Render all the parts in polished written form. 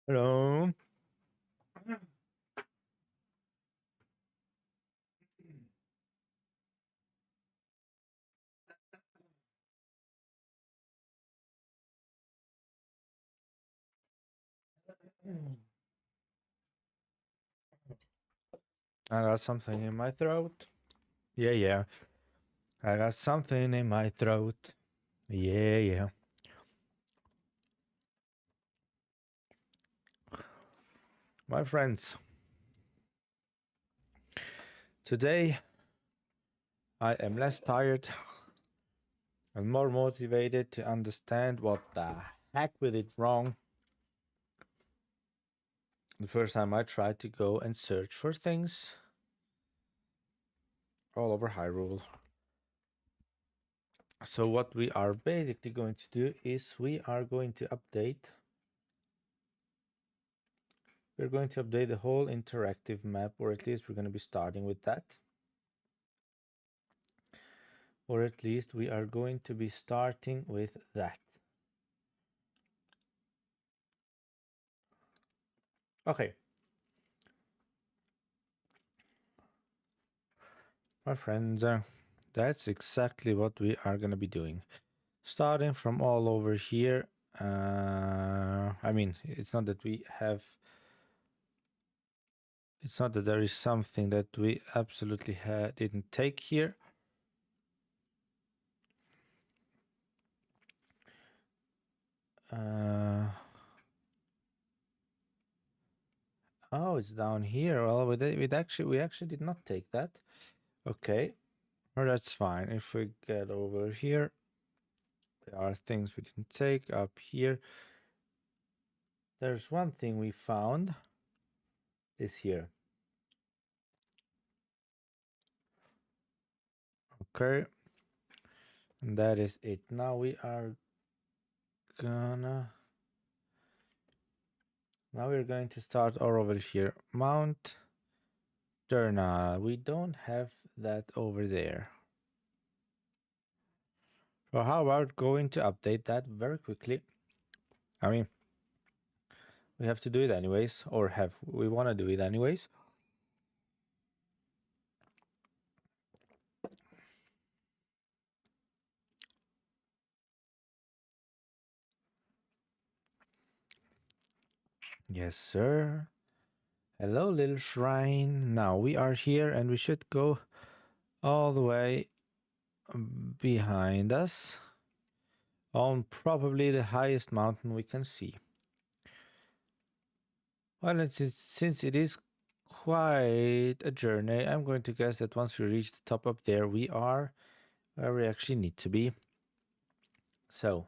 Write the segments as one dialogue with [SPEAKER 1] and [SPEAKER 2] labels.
[SPEAKER 1] Hello. I got something in my throat. Yeah, yeah. I got something in my throat. Yeah, yeah. My friends, today I am less tired and more motivated to understand what the heck we did wrong the first time I tried to go and search for things all over Hyrule. So, what we are basically going to do is we are going to update. We're going to update the whole interactive map, or at least we're going to be starting with that. Or at least we are going to be starting with that. Okay. My friends, that's exactly what we are going to be doing. Starting from all over here. I mean, it's not that we have. It's not that there is something that we absolutely didn't take here. Oh, it's down here. Well, we actually did not take that. Okay, well, that's fine. If we get over here, there are things we didn't take up here. There's one thing we found is here. Okay, and that is it. Now we are gonna. Now we're going to start all over here. Mount Derna. We don't have that over there. So how about going to update that very quickly? I mean, we have to do it anyways, or have we want to do it anyways? Yes, sir. Hello, little shrine. Now we are here and we should go all the way behind us on probably the highest mountain we can see. Well, since it is quite a journey, I'm going to guess that once we reach the top up there, we are where we actually need to be. So,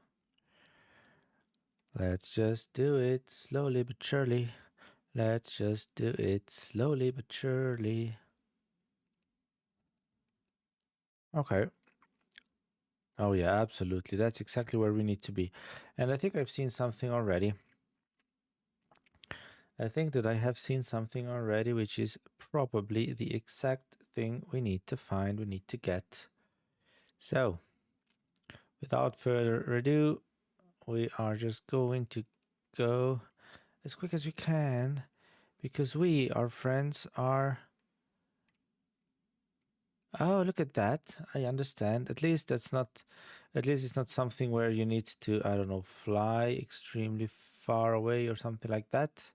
[SPEAKER 1] let's just do it slowly but surely. Let's just do it slowly but surely. Okay. Oh, yeah, absolutely. That's exactly where we need to be. And I think I've seen something already. I think that I have seen something already, which is probably the exact thing we need to find, we need to get. So, without further ado, we are just going to go as quick as we can because we, our friends, are. Oh, look at that. I understand. At least that's not. At least it's not something where you need to, I don't know, fly extremely far away or something like that.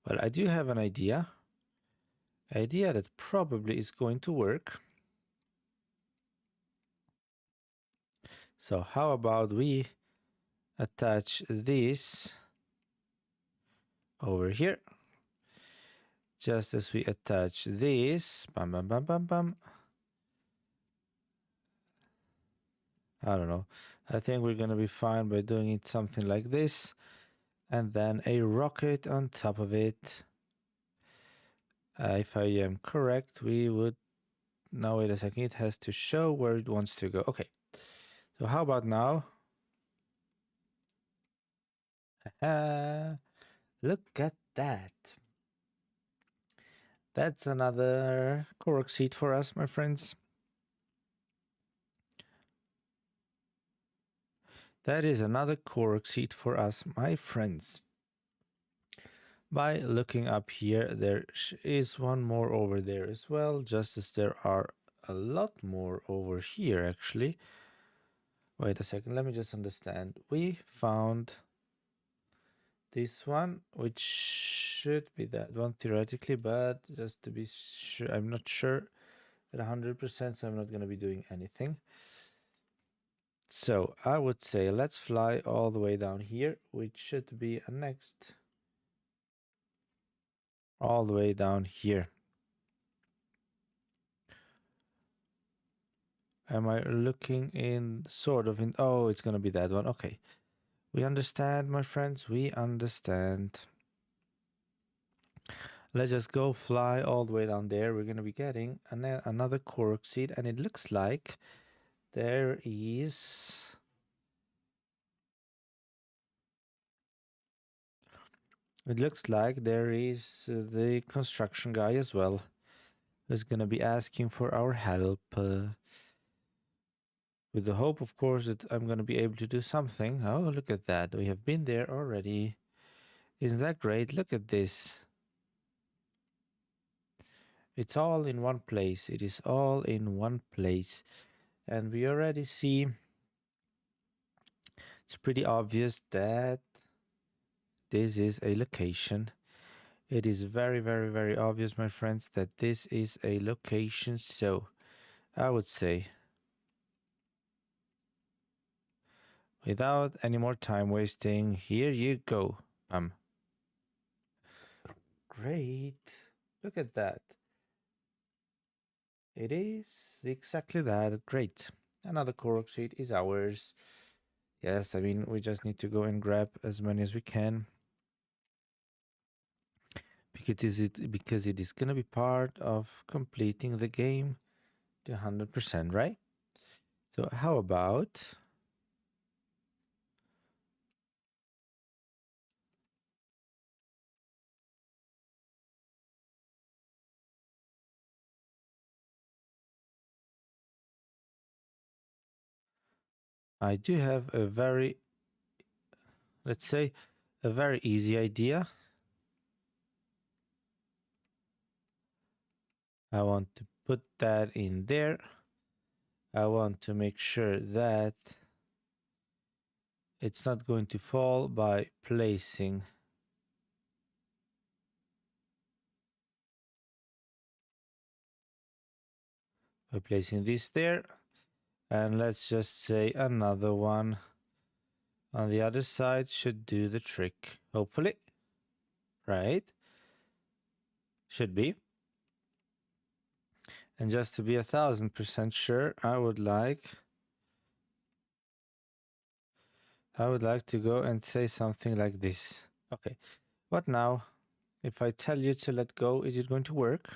[SPEAKER 1] Well, I do have an idea. Idea that probably is going to work. So how about we attach this over here? Just as we attach this, bam, bam, bam, bam, bam. I don't know. I think we're going to be fine by doing it something like this. And then a rocket on top of it. If I am correct, we would... Now, wait a second. It has to show where it wants to go. Okay. So how about now? Look at that. That's another Korok seed for us, my friends. That is another Korok seed for us, my friends. By looking up here, there is one more over there as well, just as there are a lot more over here actually. Wait a second, let me just understand. We found this one, which should be that one theoretically, but just to be sure, I'm not sure at 100%, so I'm not going to be doing anything. So I would say let's fly all the way down here, which should be a next all the way down here. Am I looking in sort of in? Oh, it's going to be that one. Okay. We understand, my friends. We understand. Let's just go fly all the way down there. We're going to be getting another Korok seed, and it looks like there is... It looks like there is the construction guy as well, who's going to be asking for our help. With the hope, of course, that I'm going to be able to do something. Oh, look at that. We have been there already. Isn't that great? Look at this. It's all in one place. It is all in one place. And we already see it's pretty obvious that this is a location. It is very, very, very obvious, my friends, that this is a location. So I would say, without any more time wasting, here you go. Great. Look at that. It is exactly that. Great. Another Korok seed is ours. Yes, I mean, we just need to go and grab as many as we can. Because it is going to be part of completing the game to 100%, right? So how about... I do have a very, let's say, a very easy idea. I want to put that in there. I want to make sure that it's not going to fall by placing this there. And let's just say another one on the other side should do the trick, hopefully. Right? Should be. And just to be 1000% sure, I would like to go and say something like this. Okay, what now? If I tell you to let go, is it going to work?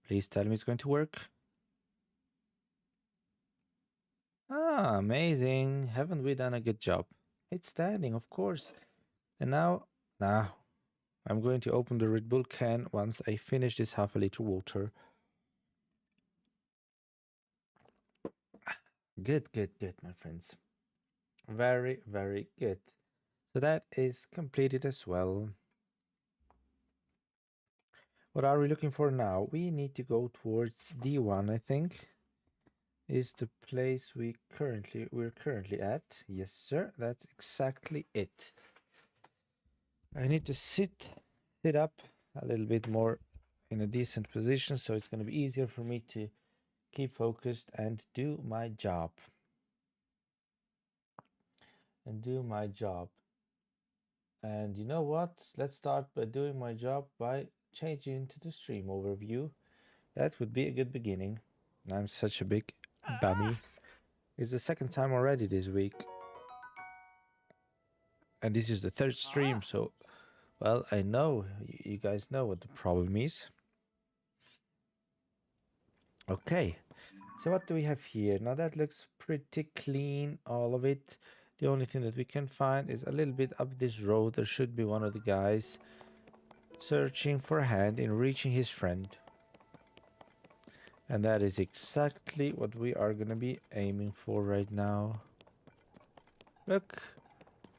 [SPEAKER 1] Please tell me it's going to work. Ah, amazing. Haven't we done a good job? It's standing, of course. And now, I'm going to open the Red Bull can once I finish this half a liter water. Good, my friends. Very, very good. So that is completed as well. What are we looking for now? We need to go towards D1, I think. Is the place we're currently at. Yes, sir. That's exactly it. I need to sit up a little bit more in a decent position, so it's going to be easier for me to keep focused and do my job. And you know what? Let's start by doing my job by changing to the stream overview. That would be a good beginning. I'm such a big dummy. It's the second time already this week. And this is the third stream, so... Well, I know, you guys know what the problem is. Okay, so what do we have here? Now that looks pretty clean, all of it. The only thing that we can find is a little bit up this road. There should be one of the guys searching for a hand in reaching his friend. And that is exactly what we are going to be aiming for right now. Look,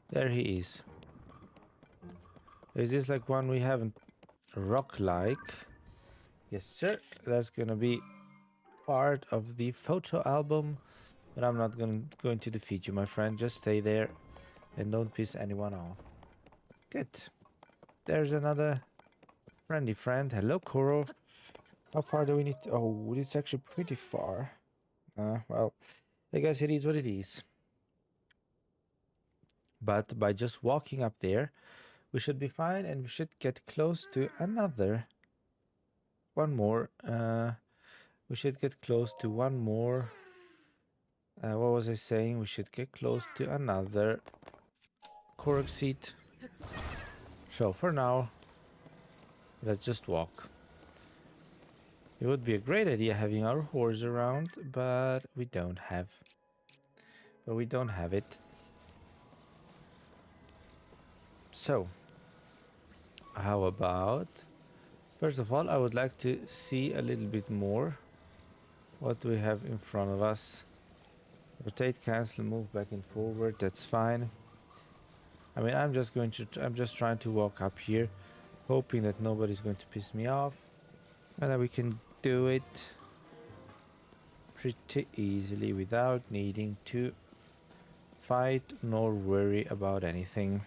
[SPEAKER 1] there he is. Is this like one we haven't? Rock-like. Yes, sir. That's gonna be part of the photo album. But I'm not going to defeat you, my friend. Just stay there and don't piss anyone off. Good. There's another friendly friend. Hello, Koro. How far do we need to... Oh, it's actually pretty far. Well, I guess it is what it is. But by just walking up there, we should be fine, and we should get close to another. One more. We should get close to one more. What was I saying? We should get close to another Korok seat. So for now, let's just walk. It would be a great idea having our horse around, but we don't have. But we don't have it. So, how about... First of all, I would like to see a little bit more what we have in front of us. Rotate, cancel, move back and forward, that's fine. I mean, I'm just trying to walk up here, hoping that nobody's going to piss me off, and that we can do it pretty easily without needing to fight nor worry about anything.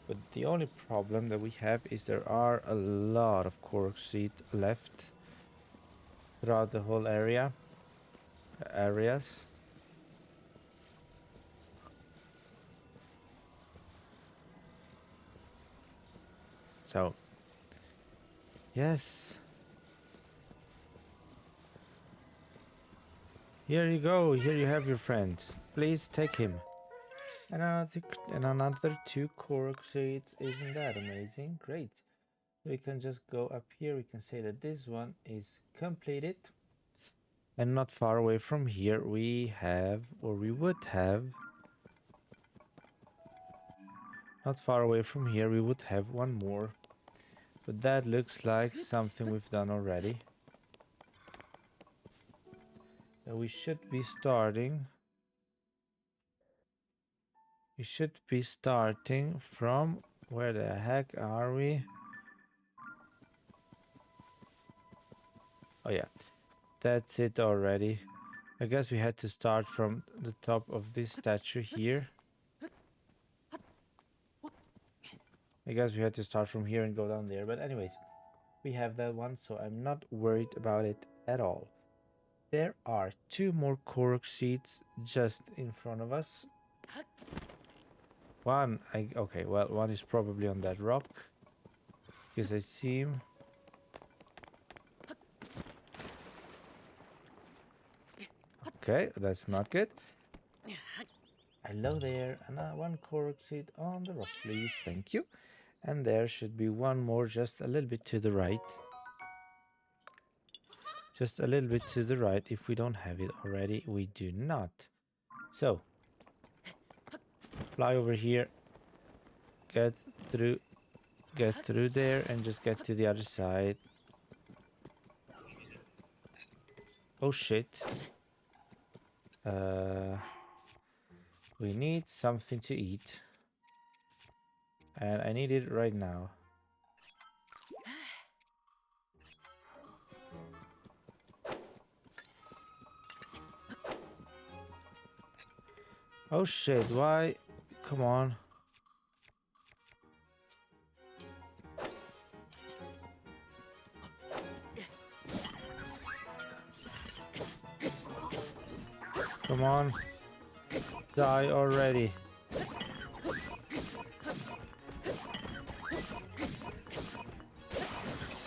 [SPEAKER 1] But the only problem that we have is there are a lot of Korok seed left throughout the whole areas. So, yes. Here you go. Here you have your friend. Please take him. And another 2 Korok seeds. Isn't that amazing? Great. We can just go up here. We can say that this one is completed. And not far away from here we have, or we would have, not far away from here we would have one more. But that looks like something we've done already. We should be starting. We should be starting from... Where the heck are we? Oh yeah, that's it already. I guess we had to start from the top of this statue here. I guess we had to start from here and go down there. But anyways, we have that one, so I'm not worried about it at all. There are 2 more Korok seeds just in front of us. One is probably on that rock, because I see him. Okay, that's not good. Hello there, and 1 Korok seed on the rock, please. Thank you. And there should be one more just a little bit to the right. Just a little bit to the right. If we don't have it already, we do not. So, fly over here. Get through there and just get to the other side. Oh shit. We need something to eat. And I need it right now. Oh shit, why? Come on. Come on. Die already.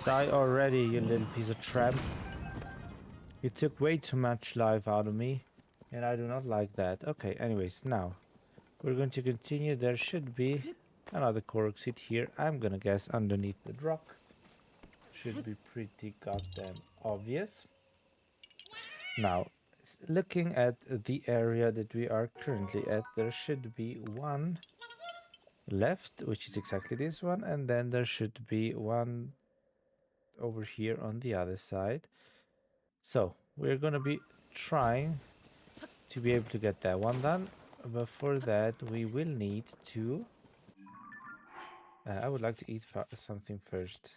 [SPEAKER 1] Die already, you little piece of tramp. You took way too much life out of me, and I do not like that. Okay, anyways, now we're going to continue. There should be another Korok seed here. I'm gonna guess underneath the rock. Should be pretty goddamn obvious. Now, looking at the area that we are currently at, there should be one left, which is exactly this one, and then there should be one over here on the other side. So we're gonna be trying to be able to get that one done. But for that, we will need to... I would like to eat something first.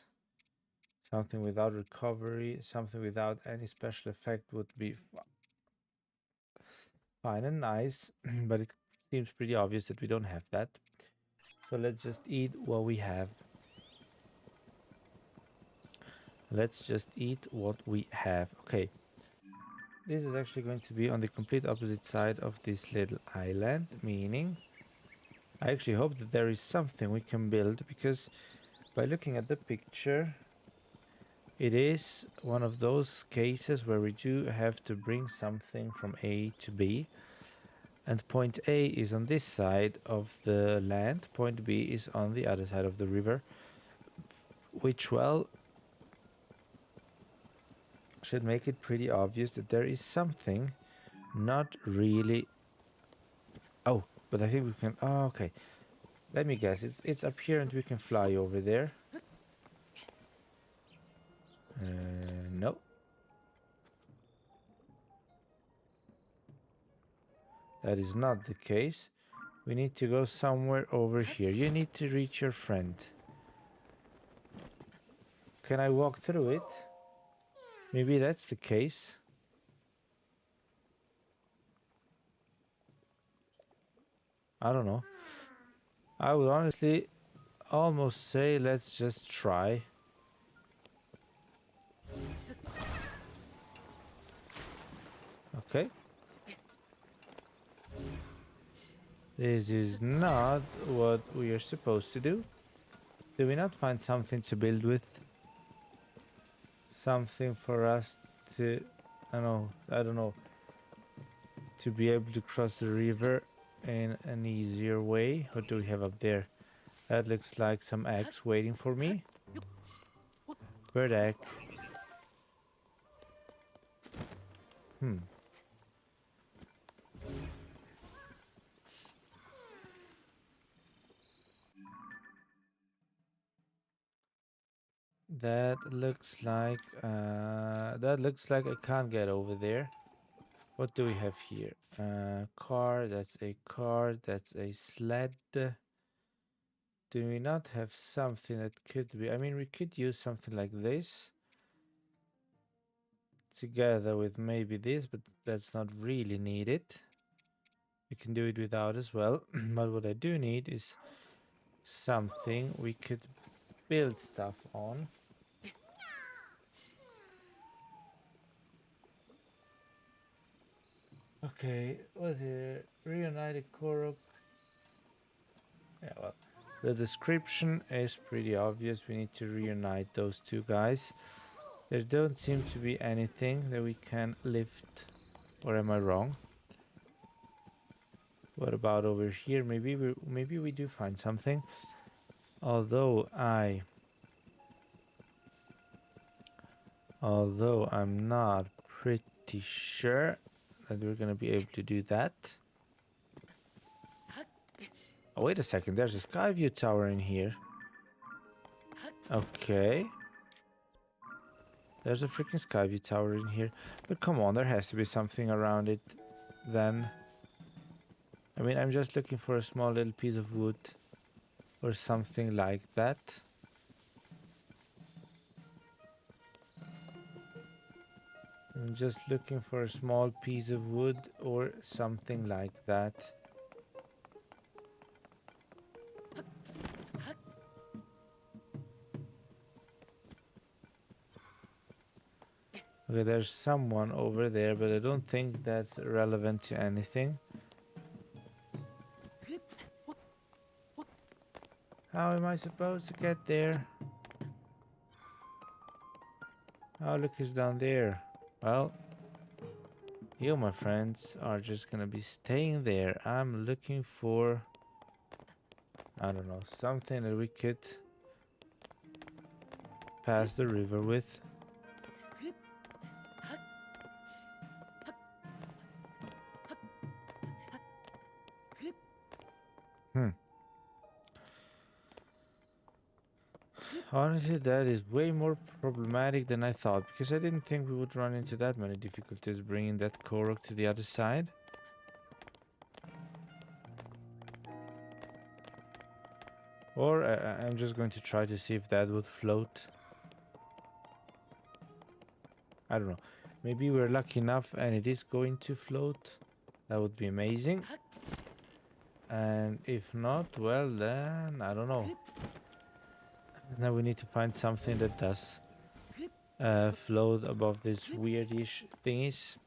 [SPEAKER 1] Something without recovery, something without any special effect would be fine and nice, but it seems pretty obvious that we don't have that. So let's just eat what we have. Let's just eat what we have. Okay. This is actually going to be on the complete opposite side of this little island, meaning I actually hope that there is something we can build, because by looking at the picture, it is one of those cases where we do have to bring something from A to B. And point A is on this side of the land, point B is on the other side of the river, which, well, should make it pretty obvious that there is something not really... Oh, but I think we can... Oh, okay. Let me guess. It's up here and we can fly over there. No. That is not the case. We need to go somewhere over here. You need to reach your friend. Can I walk through it? Maybe that's the case. I don't know. I would honestly almost say let's just try. Okay. This is not what we are supposed to do. Did we not find something to build with? Something for us to... I don't know. To be able to cross the river in an easier way. What do we have up there? That looks like some eggs waiting for me. Bird egg. That looks like I can't get over there. What do we have here? Car, that's a car, that's a sled. Do we not have something that could be... I mean, we could use something like this together with maybe this, but that's not really needed. We can do it without as well. But what I do need is something we could build stuff on. Okay, what's it? Reunited Korok. Yeah, well, the description is pretty obvious. We need to reunite those two guys. There don't seem to be anything that we can lift. Or am I wrong? What about over here? Maybe we do find something. Although I'm not pretty sure that we're gonna be able to do that. Oh, wait a second. There's a Skyview tower in here. Okay. There's a freaking Skyview tower in here. But come on, there has to be something around it then. I mean, I'm just looking for a small little piece of wood or something like that. I'm just looking for a small piece of wood or something like that. Okay, there's someone over there, but I don't think that's relevant to anything. How am I supposed to get there? Oh, look, it's down there. Well, you, my friends, are just gonna be staying there. I'm looking for... I don't know, something that we could pass the river with. Honestly, that is way more problematic than I thought, because I didn't think we would run into that many difficulties bringing that Korok to the other side. Or I'm just going to try to see if that would float. I don't know. Maybe we're lucky enough and it is going to float. That would be amazing. And if not, well then, I don't know. Now we need to find something that does float above these weirdish thingies.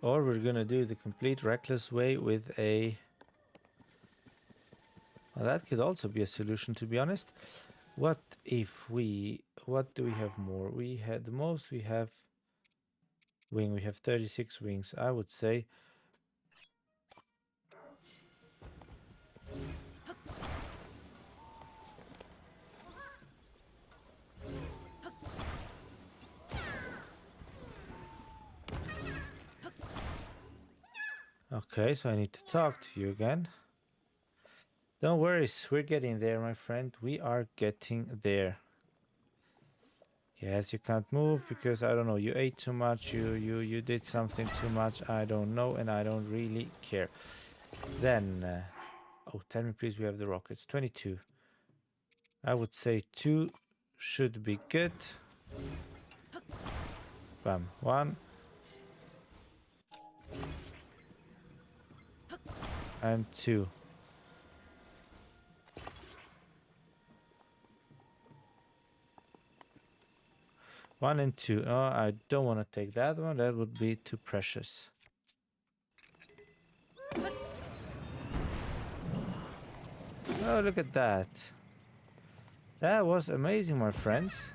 [SPEAKER 1] Or we're gonna do the complete reckless way with a... Well, that could also be a solution, to be honest. What if we... What do we have more? We had the most we have wing. We have 36 wings. I would say... Okay, so I need to talk to you again. Don't worry, we're getting there, my friend. We are getting there. Yes, you can't move because, I don't know, you ate too much, you did something too much, I don't know, and I don't really care. Then, oh, tell me please we have the rockets. 22. I would say 2 should be good. Bam, 1. And 2. One and 2. Oh, I don't want to take that one. That would be too precious. Oh, look at that. That was amazing, my friends.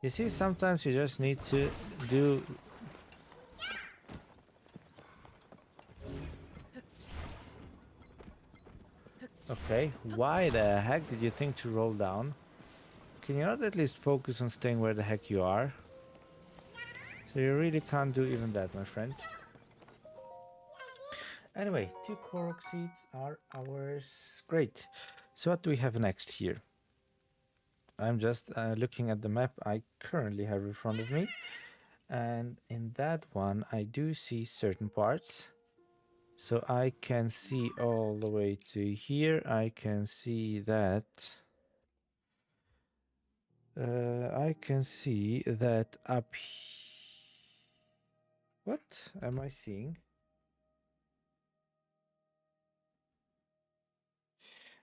[SPEAKER 1] You see, sometimes you just need to do... Okay, why the heck did you think to roll down? Can you not at least focus on staying where the heck you are? So you really can't do even that, my friend. Anyway, 2 Korok seeds are ours. Great. So what do we have next here? I'm just looking at the map I currently have in front of me. And in that one, I do see certain parts. So I can see all the way to here. I can see that... I can see that up here. What am I seeing?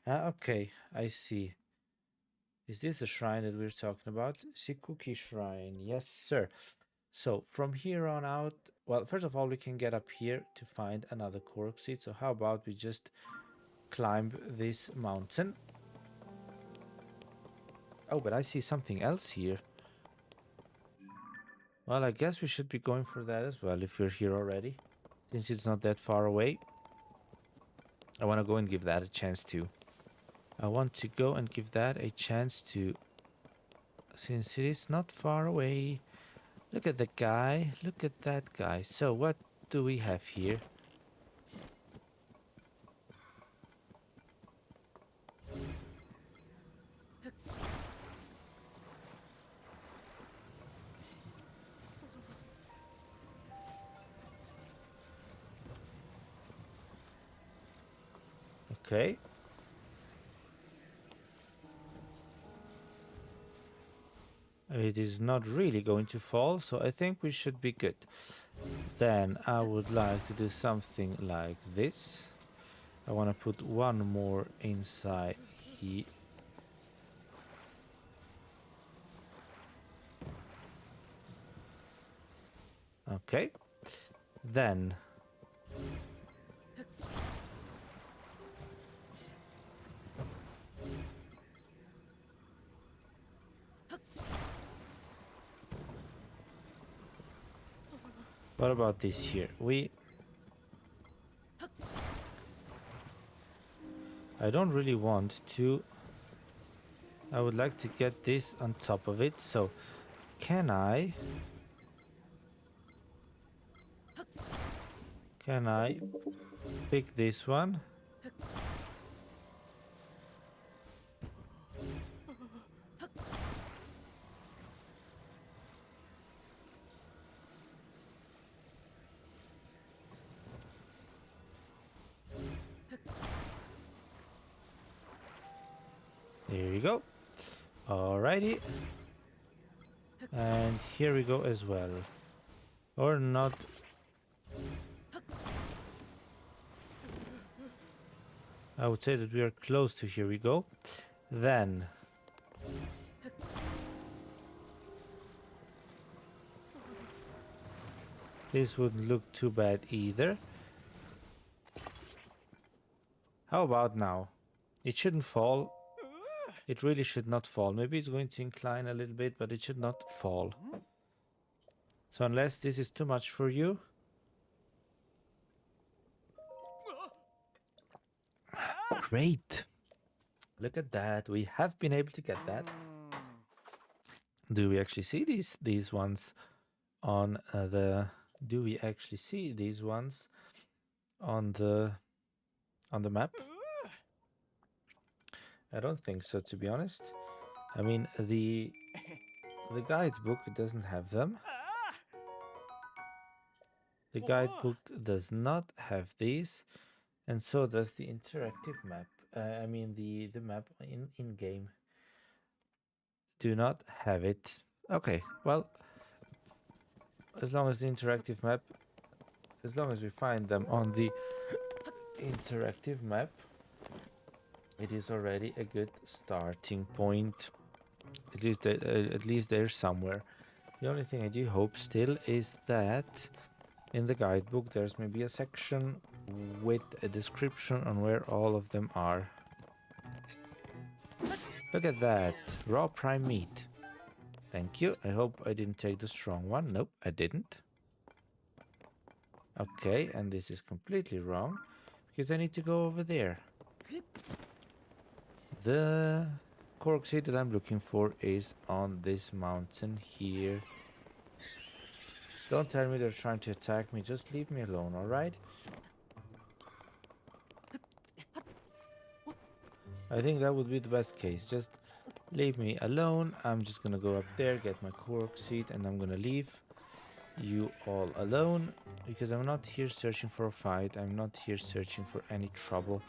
[SPEAKER 1] Okay, I see. Is this the shrine that we're talking about? Shikuki Shrine. Yes, sir. So from here on out, well, first of all, we can get up here to find another Korok seed. So how about we just climb this mountain? Oh, but I see something else here. Well, I guess we should be going for that as well if we're here already. Since it's not that far away. I want to go and give that a chance too. I want to go and give that a chance to... Since it is not far away. Look at the guy. Look at that guy. So what do we have here? Okay. It is not really going to fall, so I think we should be good. Then I would like to do something like this. I want to put one more inside here. Okay. Then what about this here? I don't really want to... I would like to get this on top of it, so can I pick this one? There you go. Alrighty. And here we go as well. Or not. I would say that we are close to here we go. Then. This wouldn't look too bad either. How about now? It shouldn't fall. It really should not fall. Maybe it's going to incline a little bit, but it should not fall. So unless this is too much for you. Great. Look at that. We have been able to get that. Do we actually see these ones on the... Do we actually see these ones on the map? I don't think so, to be honest. I mean, the guidebook doesn't have them. The guidebook does not have these, and so does the interactive map. I mean, the map in game do not have it. Okay, well, as long as the interactive map, as long as we find them on the interactive map, it is already a good starting point. At least they're somewhere. The only thing I do hope still is that in the guidebook there's maybe a section with a description on where all of them are. Look at that, raw prime meat. Thank you. I hope I didn't take the strong one. Nope, I didn't. Okay, and this is completely wrong because I need to go over there. The cork seed that I'm looking for is on this mountain here. Don't tell me they're trying to attack me. Just leave me alone, alright? I think that would be the best case. Just leave me alone. I'm just gonna go up there, get my cork seed, and I'm gonna leave you all alone. Because I'm not here searching for a fight. I'm not here searching for any trouble.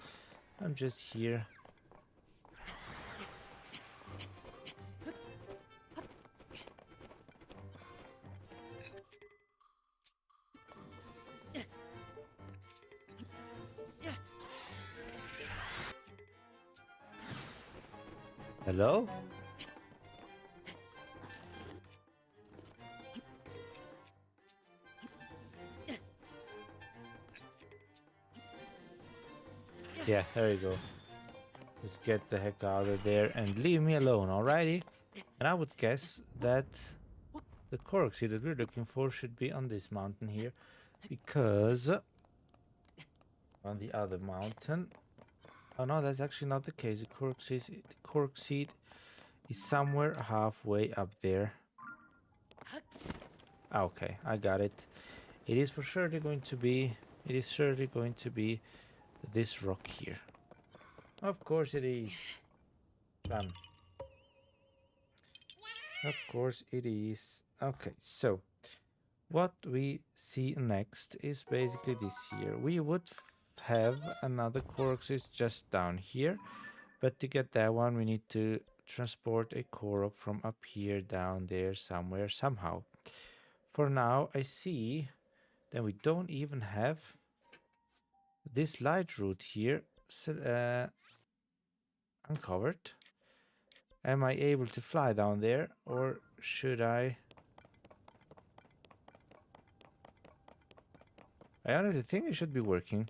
[SPEAKER 1] I'm just here. Hello? Yeah, there you go. Just get the heck out of there and leave me alone, alrighty? And I would guess that the cork seed that we're looking for should be on this mountain here, because on the other mountain... Oh no, that's actually not the case. The cork seed is somewhere halfway up there. Okay, I got it. It is for surely going to be... It is surely going to be this rock here. Of course it is. Bam. Of course it is. Okay, so what we see next is basically this here. We would have another Koroks just down here, but to get that one we need to transport a Korok from up here down there somewhere somehow. For now I see that we don't even have this light route here uncovered. Am I able to fly down there, or should I? I honestly think it should be working.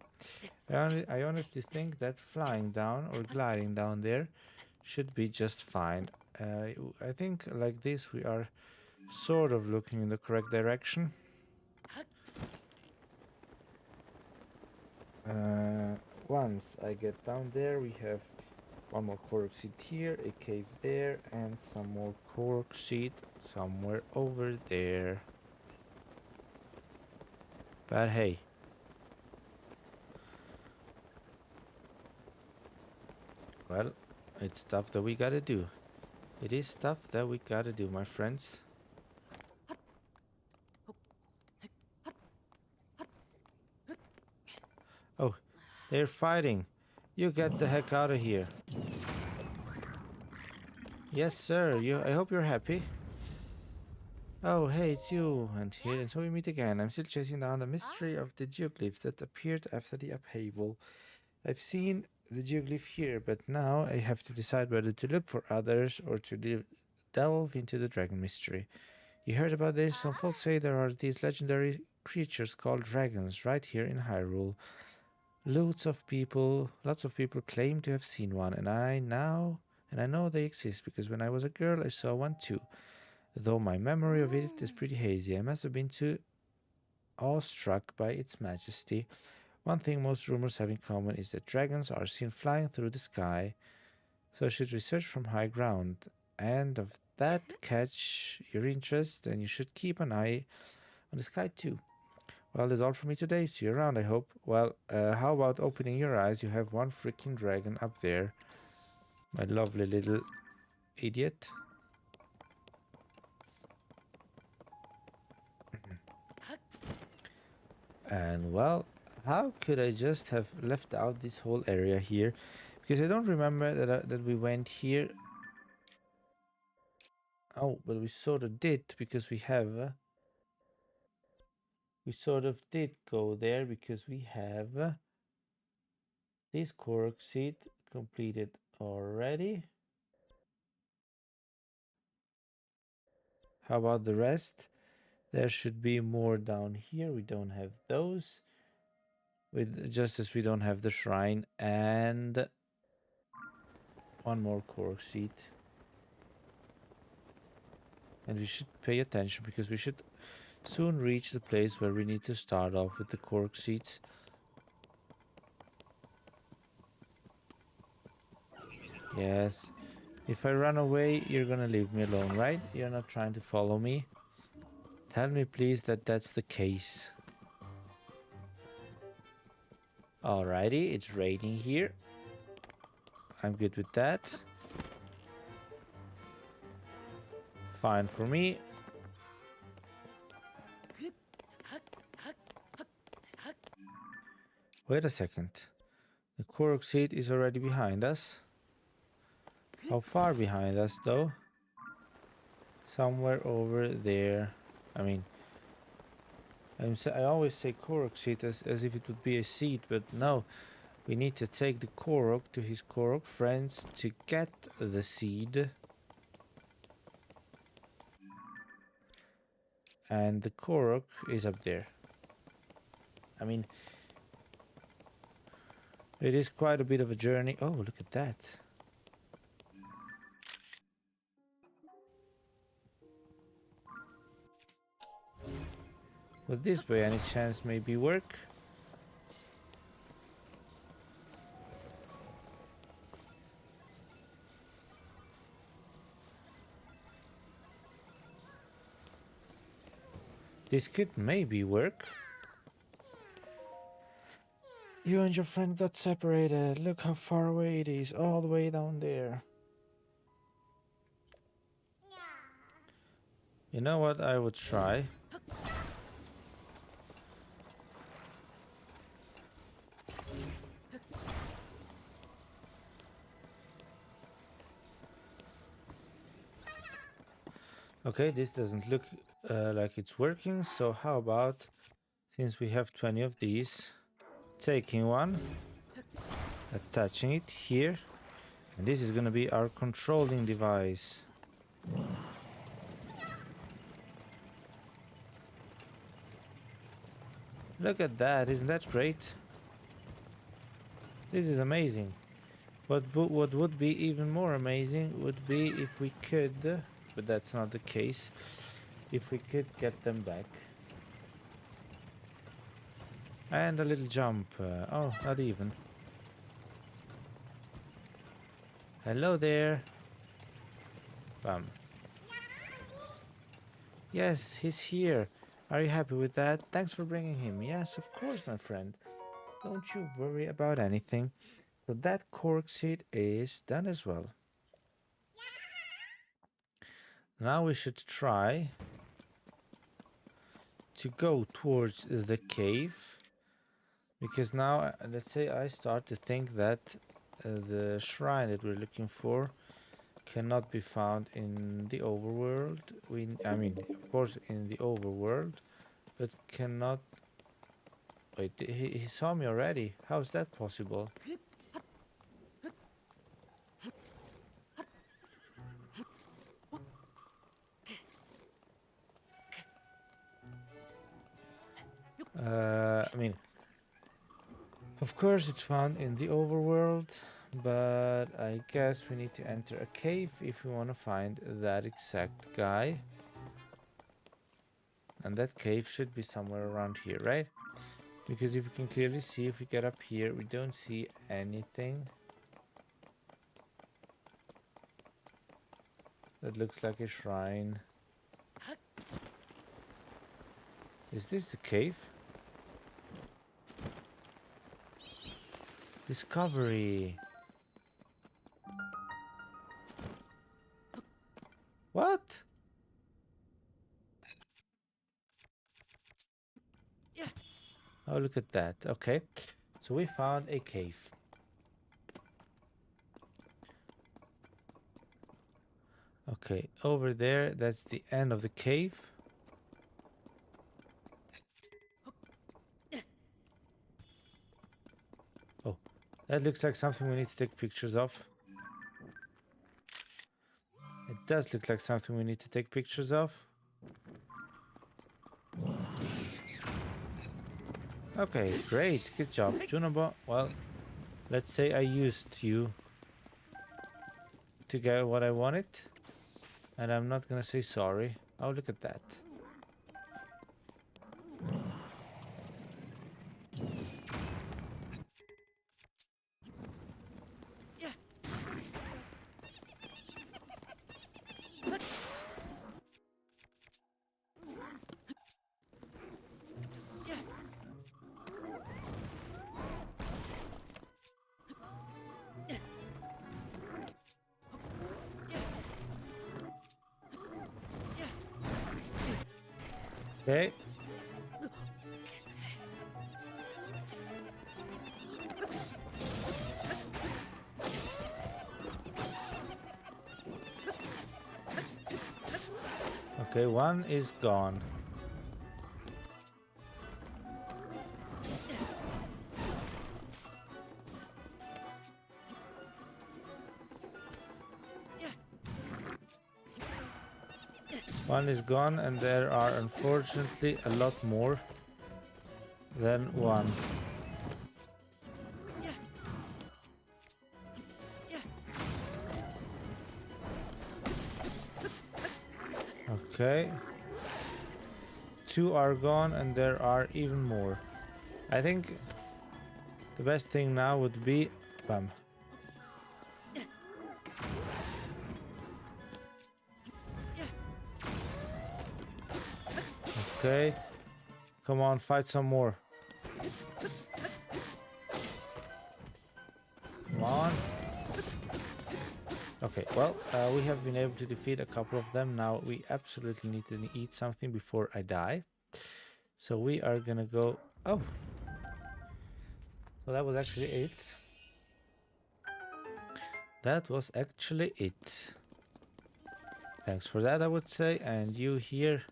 [SPEAKER 1] I honestly think that flying down or gliding down there should be just fine. I think like this we are sort of looking in the correct direction. Once I get down there, we have one more Korok seed here, a cave there, and some more Korok seed somewhere over there. But hey. Well, it's stuff that we gotta do. It is stuff that we gotta do, my friends. Oh, they're fighting. You get the heck out of here. Yes, sir. I hope you're happy. Oh, hey, it's you, and so we meet again. I'm still chasing down the mystery of the geoglyph that appeared after the upheaval. I've seen the geoglyph here, but now I have to decide whether to look for others or to delve into the dragon mystery. You heard about this? Some folks say there are these legendary creatures called dragons right here in Hyrule. Lots of people claim to have seen one, and I know they exist because when I was a girl I saw one too. Though my memory of it is pretty hazy, I must have been too awestruck by its majesty. One thing most rumors have in common is that dragons are seen flying through the sky, so I should research from high ground. And if that catch your interest, then you should keep an eye on the sky too. Well, that's all for me today. See you around, I hope. Well, how about opening your eyes? You have one freaking dragon up there. My lovely little idiot. And well, how could I just have left out this whole area here? Because I don't remember that we went here. Oh, but we sort of did because we sort of did go there because we have this Korok seed completed already. How about the rest? There should be more down here. We don't have those. With just as we don't have the shrine and one more Korok seed. And we should pay attention because we should soon reach the place where we need to start off with the Korok seeds. Yes. If I run away, you're gonna leave me alone, right? You're not trying to follow me. Tell me please that that's the case. Alrighty, it's raining here. I'm good with that. Fine for me. Wait a second. The Korok seed is already behind us. How far behind us though? Somewhere over there. I mean, I always say Korok seed as if it would be a seed, but no. We need to take the Korok to his Korok friends to get the seed. And the Korok is up there. I mean, it is quite a bit of a journey. Oh, look at that. Would this by any chance maybe work? This could maybe work. You and your friend got separated. Look how far away it is, all the way down there. You know what I would try? Okay, this doesn't look like it's working, so how about, since we have 20 of these, taking one, attaching it here, and this is gonna be our controlling device. Look at that, isn't that great? This is amazing. What would be even more amazing would be if we could, but that's not the case, if we could get them back. And a little jump. Oh, not even. Hello there. Bam. Yes, he's here. Are you happy with that? Thanks for bringing him. Yes, of course, my friend. Don't you worry about anything. So that Korok seed is done as well. Now we should try to go towards the cave. Because now, let's say I start to think that the shrine that we're looking for cannot be found in the overworld. I mean, of course, in the overworld, but cannot. Wait, he saw me already. How is that possible? I mean, of course, it's found in the overworld, but I guess we need to enter a cave if we want to find that exact guy. And that cave should be somewhere around here, right? Because if we can clearly see, if we get up here, we don't see anything that looks like a shrine. Is this the cave? Discovery. What? Oh, look at that. Okay. So we found a cave. Okay, over there, that's the end of the cave. Oh, that looks like something we need to take pictures of. It does look like something we need to take pictures of. Okay, great. Good job, Junobo. Well, let's say I used you to get what I wanted. And I'm not gonna say sorry. Oh, look at that. Okay. Okay, one is gone. One is gone, and there are unfortunately a lot more than one. Okay. Two are gone, and there are even more. I think the best thing now would be... Bam. Okay. Come on, fight some more. Come on. Okay, well, we have been able to defeat a couple of them. Now we absolutely need to eat something before I die. So we are gonna go... Oh! So that was actually it. That was actually it. Thanks for that, I would say. And you here...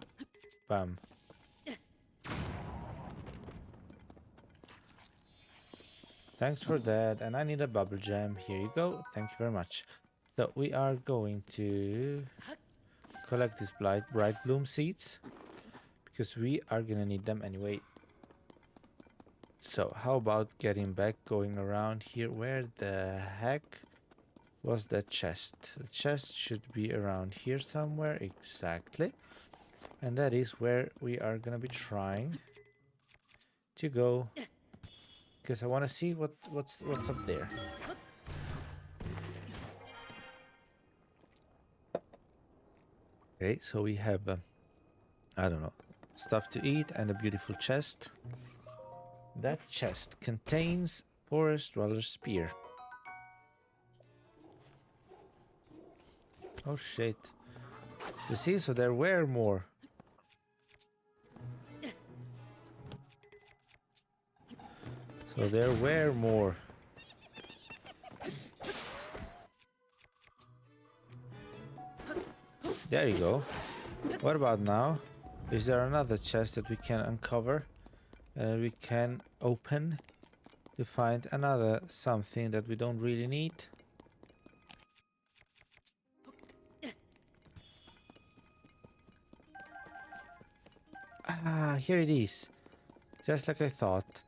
[SPEAKER 1] Bam. Thanks for that. And I need a bubble jam. Here you go. Thank you very much. So we are going to collect these bright bloom seeds, because we are gonna need them anyway. So how about getting back, going around here? Where the heck was that chest? The chest should be around here somewhere. Exactly. And that is where we are gonna be trying to go, because I want to see what's up there. Okay, so we have I don't know, stuff to eat and a beautiful chest. That chest contains Forest Dweller's Spear. Oh shit. You see, so there were more. So there were more. There you go. What about now? Is there another chest that we can uncover? We can open to find another something that we don't really need? Ah, here it is. Just like I thought.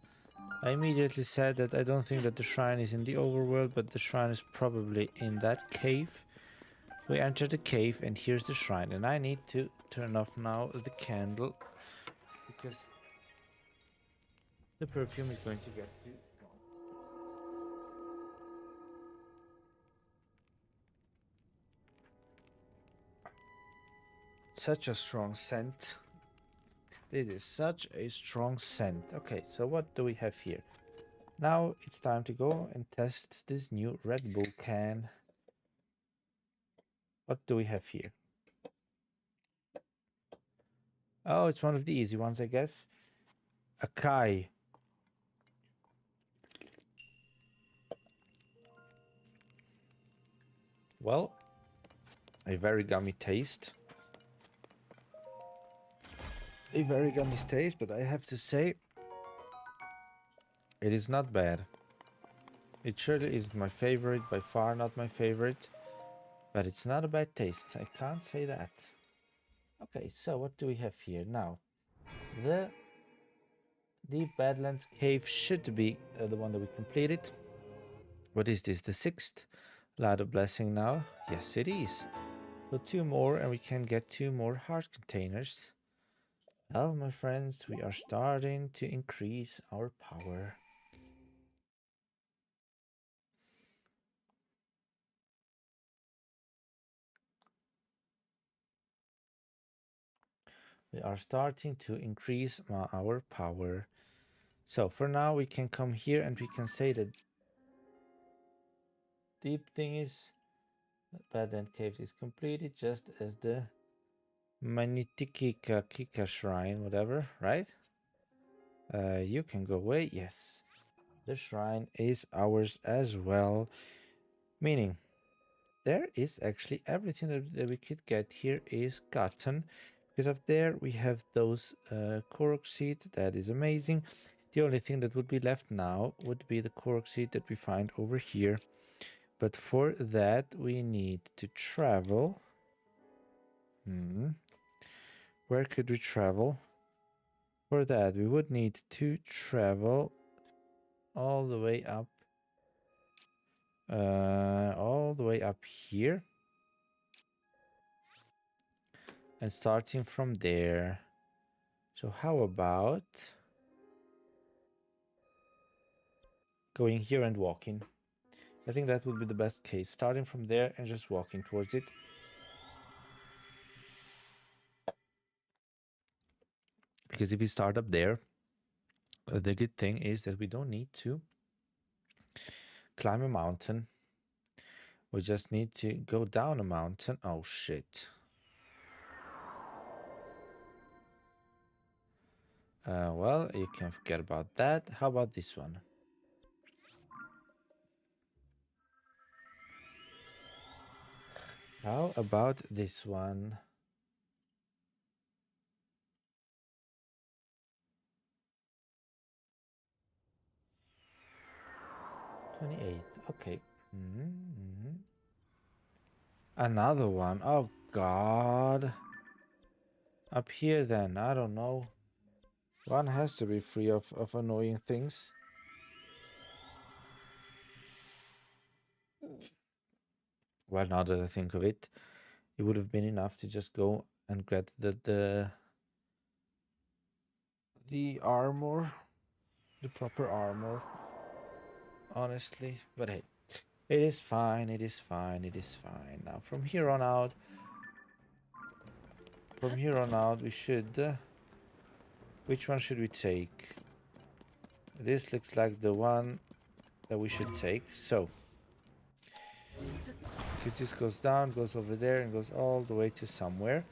[SPEAKER 1] I immediately said that I don't think that the shrine is in the overworld, but the shrine is probably in that cave. We enter the cave and here's the shrine, and I need to turn off now the candle because the perfume is going to get too strong. Such a strong scent. This is such a strong scent. Okay, so what do we have here? Now it's time to go and test this new Red Bull can. What do we have here? Oh, it's one of the easy ones, I guess. Akai. Well, a very gummy taste. A very gummy taste, but I have to say, it is not bad. It surely isn't my favorite, by far not my favorite, but it's not a bad taste. I can't say that. Okay, so what do we have here now? The Deep Badlands Cave should be the one that we completed. What is this? The 6th Ladder Blessing now? Yes, it is. So 2 more and we can get 2 more heart containers. Well, my friends, we are starting to increase our power. We are starting to increase our power. So for now we can come here and we can say that deep thing is Badland Caves is completed, just as the Manitikika Kika Shrine, whatever, right? You can go away, yes. The shrine is ours as well. Meaning, there is actually everything that we could get here is gotten. Because up there we have those Korok seed, that is amazing. The only thing that would be left now would be the Korok seed that we find over here. But for that we need to travel. Where could we travel? For that we would need to travel all the way up. All the way up here. And starting from there. So how about going here and walking? I think that would be the best case. Starting from there and just walking towards it. Because if we start up there, the good thing is that we don't need to climb a mountain. We just need to go down a mountain. Oh shit. Well, you can forget about that. How about this one? How about this one? Okay. Another one. Oh god. Up here then, I don't know. One has to be free of annoying things. Well, now that I think of it, it would have been enough to just go and get the armor, the proper armor. Honestly, but hey, it is fine. It is fine. It is fine. Now from here on out, we should. Which one should we take? This looks like the one that we should take. So, because this goes down, goes over there, and goes all the way to somewhere.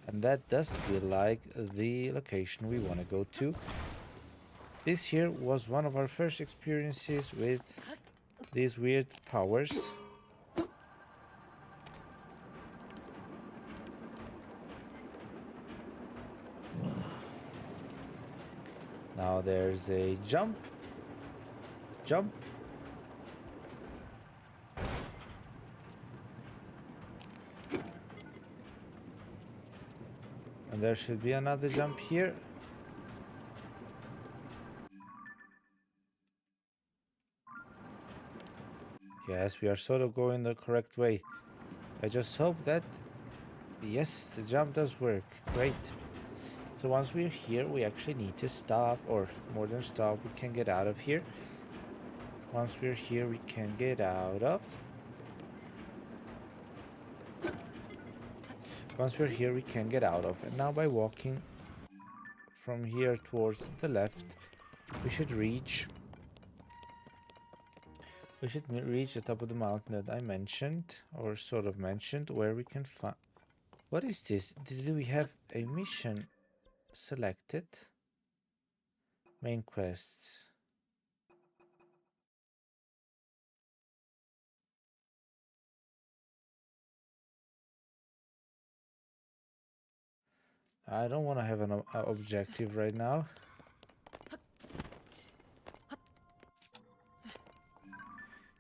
[SPEAKER 1] And that does feel like the location we want to go to. This here was one of our first experiences with these weird powers. Now there's a jump. Jump. And there should be another jump here. Yes, we are sort of going the correct way. I just hope that... Yes, the jump does work. Great. So once we're here, we actually need to stop, or more than stop, we can get out of here. Once we're here, we can get out of. Once we're here, we can get out of. And now by walking from here towards the left, we should reach... We should reach the top of the mountain that I mentioned, or sort of mentioned, where we can find... What is this? Did we have a mission selected? Main quests. I don't want to have an objective right now.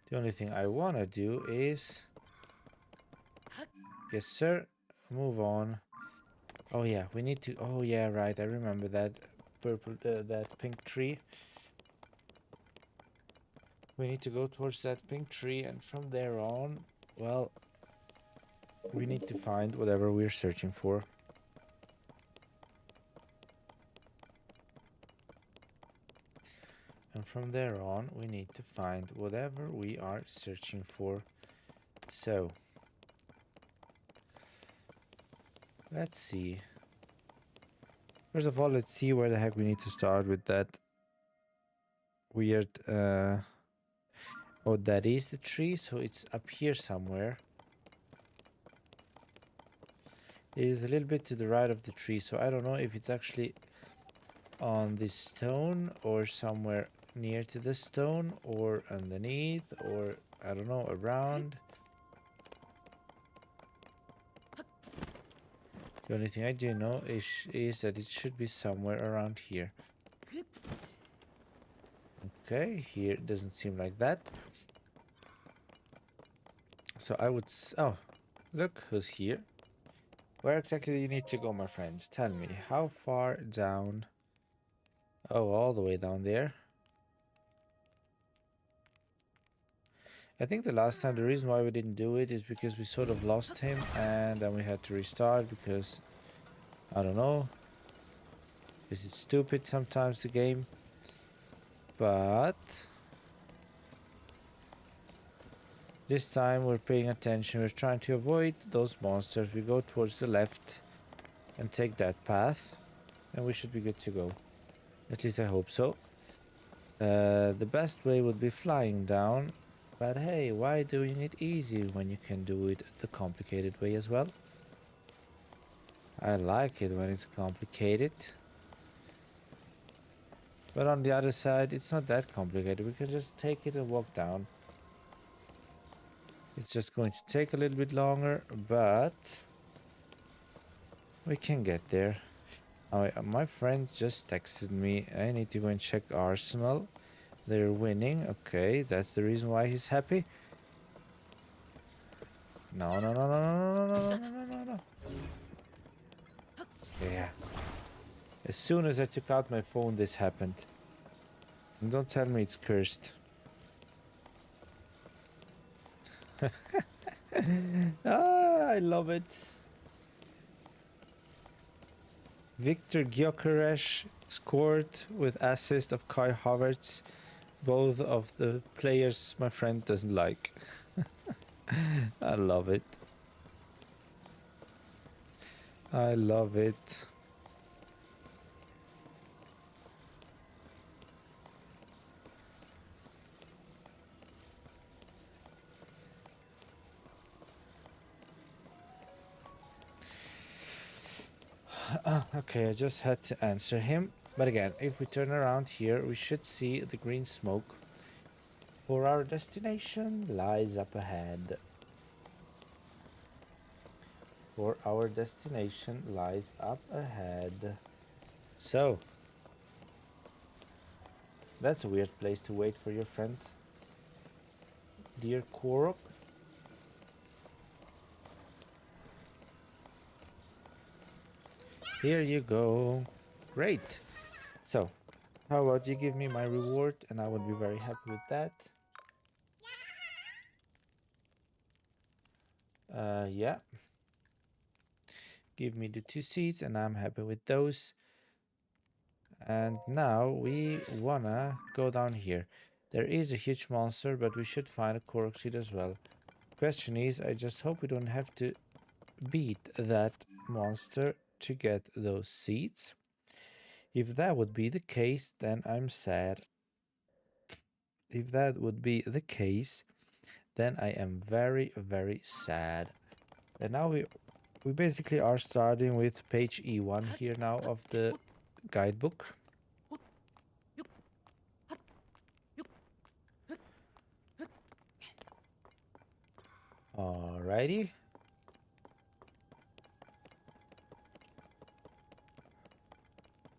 [SPEAKER 1] The only thing I want to do is... Yes, sir. Move on. Oh, yeah, we need to... Oh, yeah, right. I remember that purple... that pink tree. We need to go towards that pink tree, and from there on, well, we need to find whatever we're searching for. And from there on, we need to find whatever we are searching for. So, let's see. First of all, let's see where the heck we need to start with that weird... Oh, that is the tree, so it's up here somewhere. It is a little bit to the right of the tree, so I don't know if it's actually on this stone or somewhere near to the stone or underneath or I don't know, around. The only thing I do know is that it should be somewhere around here. Okay, here it doesn't seem like that. So I would... Oh, look who's here. Where exactly do you need to go, my friends? Tell me, how far down? Oh, all the way down there. I think the last time, the reason why we didn't do it is because we sort of lost him and then we had to restart because, I don't know, because it's stupid sometimes, the game. But this time we're paying attention, we're trying to avoid those monsters. We go towards the left and take that path and we should be good to go. At least I hope so. The best way would be flying down. But hey, why doing it easy when you can do it the complicated way as well? I like it when it's complicated. But on the other side, it's not that complicated. We can just take it and walk down. It's just going to take a little bit longer, but we can get there. My friend just texted me. I need to go and check Arsenal. They're winning. Okay, that's the reason why he's happy. No, no, no, no, no, no, no, no, no, no, no. Yeah. As soon as I took out my phone, this happened. And don't tell me it's cursed. I love it. Viktor Gyökeres scored with assist of Kai Havertz. Both of the players my friend doesn't like. I love it. I love it. Okay, I just had to answer him. But again, if we turn around here, we should see the green smoke. For our destination lies up ahead. For our destination lies up ahead. So, That's a weird place to wait for your friend. Dear Korok. Here you go. Great. So, how about you give me my reward and I would be very happy with that. Yeah. Give me the 2 seeds and I'm happy with those. And now we wanna go down here. There is a huge monster, but we should find a Korok seed as well. Question is, I just hope we don't have to beat that monster to get those seeds. If that would be the case, then I'm sad. If that would be the case, then I am very, very sad. And now we basically are starting with page E1 here now of the guidebook. Alrighty.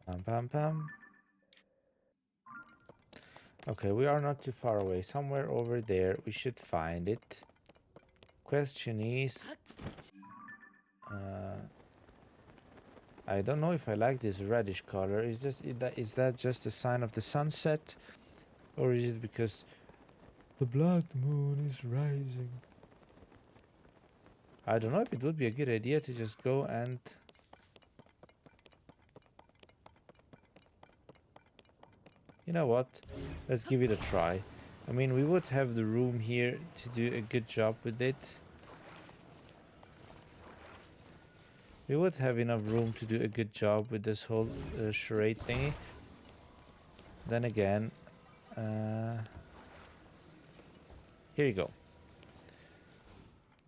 [SPEAKER 1] Pam pam pam. Okay, we are not too far away. Somewhere over there, we should find it. Question is, I don't know if I like this reddish color. Is that just a sign of the sunset, or is it because the blood moon is rising? I don't know if it would be a good idea to just go and you know what? Let's give it a try. I mean, we would have the room here to do a good job with it. We would have enough room to do a good job with this whole charade thingy. Then again, here you go.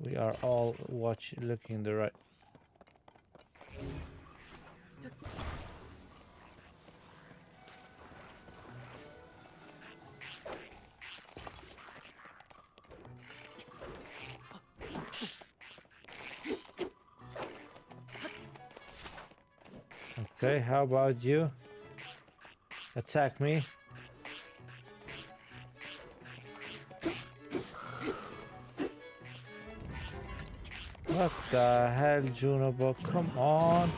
[SPEAKER 1] We are all looking the right. Okay, how about you? Attack me. What the hell, Junobo? Come on.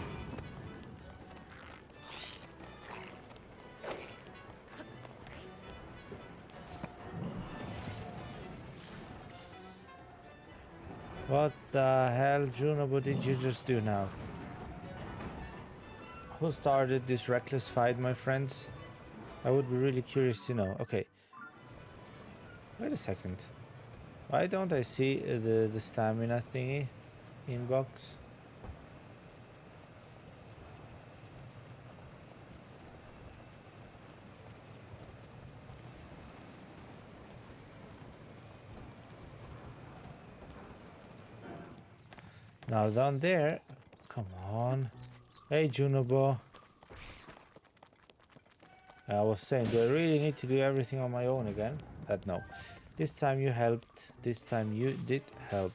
[SPEAKER 1] What the hell, Junobo, did you just do now? Who started this reckless fight, my friends? I would be really curious to know. Okay. Wait a second. Why don't I see the stamina thingy inbox? Now down there. Come on. Hey, Junobo. I was saying, do I really need to do everything on my own again? No. This time you helped. This time you did help.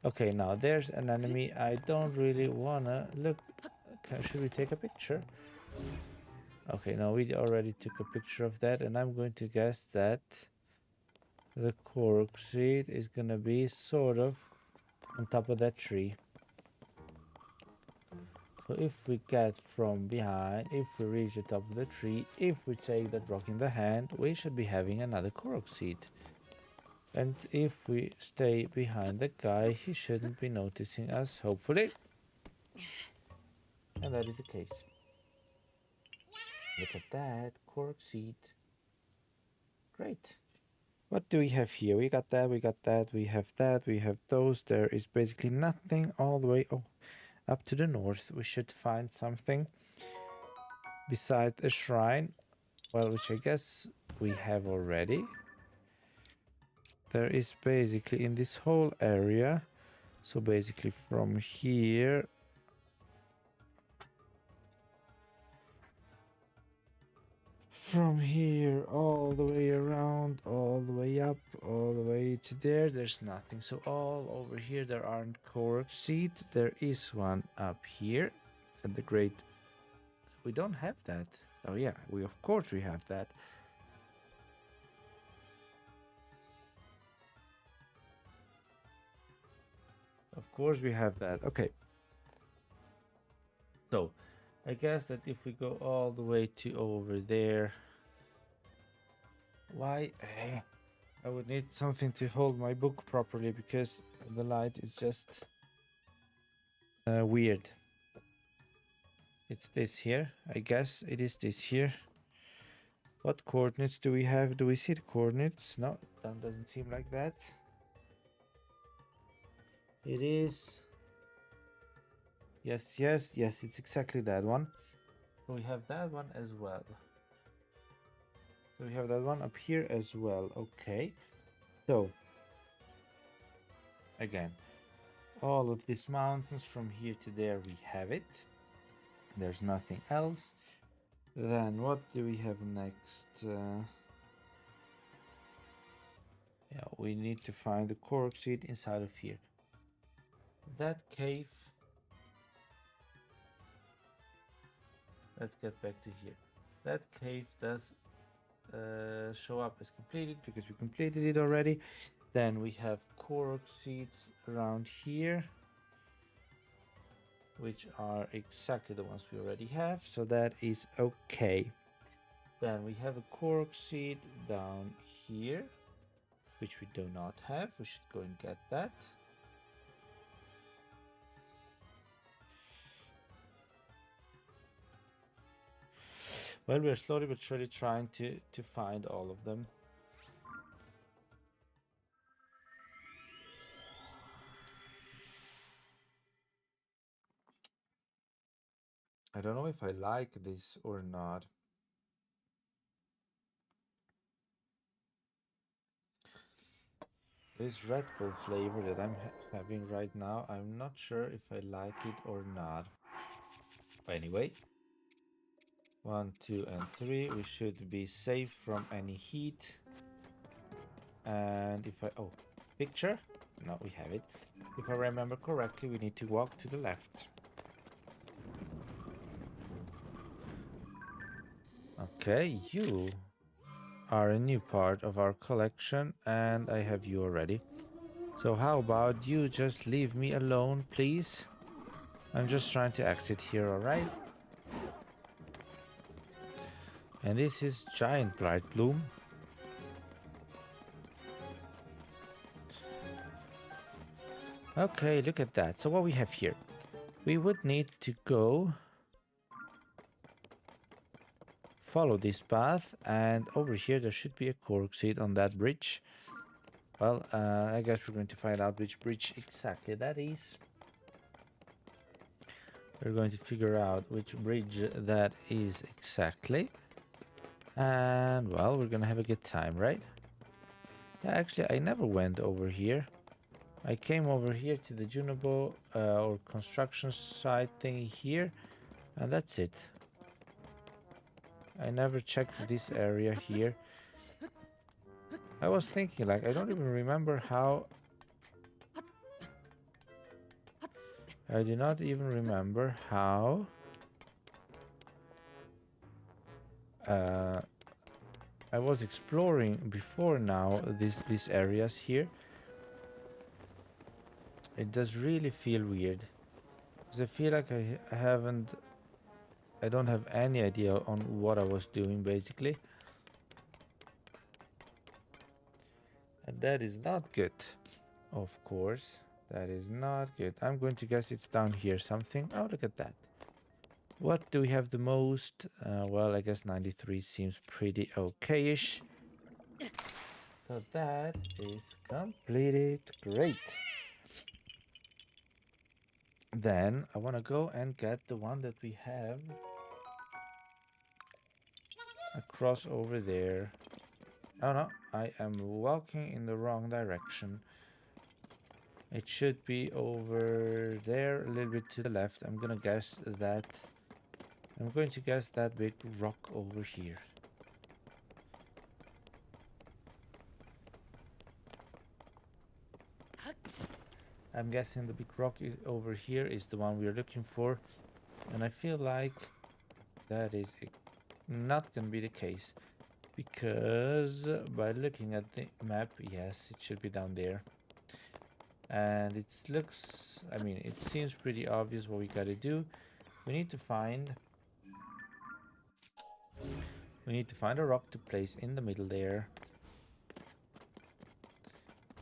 [SPEAKER 1] Okay, now there's an enemy. I don't really wanna look. Should we take a picture? Okay, no, we already took a picture of that, and I'm going to guess that the Korok seed is gonna be sort of on top of that tree. So if we get from behind, if we reach the top of the tree, if we take that rock in the hand, we should be having another Korok seed. And if we stay behind the guy, he shouldn't be noticing us, hopefully. And that is the case. Look at that, Korok seed. Great. What do we have here? We got that, we got that, we have that, we have those. There is basically nothing all the way up to the north. We should find something beside a shrine. Well, which I guess we have already. There is basically in this whole area. So basically from here. From here all the way around, all the way up, all the way to there, there's nothing. So all over here there aren't Korok seeds. There is one up here at the great. We don't have that. Oh yeah, of course we have that. Of course we have that. Okay. So, I guess that if we go all the way to over there, why? I would need something to hold my book properly because the light is just weird. It's this here. I guess it is this here. What coordinates do we have? Do we see the coordinates? No, that doesn't seem like that. It is. Yes, yes, yes, it's exactly that one. So we have that one as well. So we have that one up here as well. Okay. So, again, all of these mountains from here to there, we have it. There's nothing else. Then what do we have next? Yeah, we need to find the Korok seed inside of here. That cave. Let's get back to here. That cave does show up as completed because we completed it already. Then we have Korok seeds around here, which are exactly the ones we already have, so that is okay. Then we have a Korok seed down here, which we do not have. We should go and get that. Well, we're slowly but surely trying to find all of them. I don't know if I like this or not. This Red Bull flavor that I'm having right now, I'm not sure if I like it or not. But anyway, 1, 2, and 3, we should be safe from any heat. And if I, oh, picture? No, we have it. If I remember correctly, we need to walk to the left. Okay, you are a new part of our collection, and I have you already. So how about you just leave me alone, please? I'm just trying to exit here, alright? And this is Giant Blight Bloom. Okay, look at that. So what we have here? We would need to go follow this path, and over here there should be a Korok seed on that bridge. Well, I guess we're going to find out which bridge exactly that is. We're going to figure out which bridge that is exactly. And, well, we're gonna have a good time, right? Yeah, actually, I never went over here. I came over here to the Junobo or construction site thing here, and that's it. I never checked this area here. I was thinking, like, I don't even remember how... I do not even remember how... I was exploring before now these areas here. It does really feel weird. Because I feel like I don't have any idea on what I was doing, basically. And that is not good. Of course, that is not good. I'm going to guess it's down here something. Oh, look at that. What do we have the most? Well, I guess 93 seems pretty okay-ish. So that is completed. Great. Then I want to go and get the one that we have across over there. Oh no, I am walking in the wrong direction. It should be over there, a little bit to the left. I'm going to guess that big rock over here. I'm guessing the big rock is over here is the one we're looking for. And I feel like that is not going to be the case. Because by looking at the map, yes, it should be down there. And it looks, I mean, it seems pretty obvious what we gotta do. We need to find a rock to place in the middle there.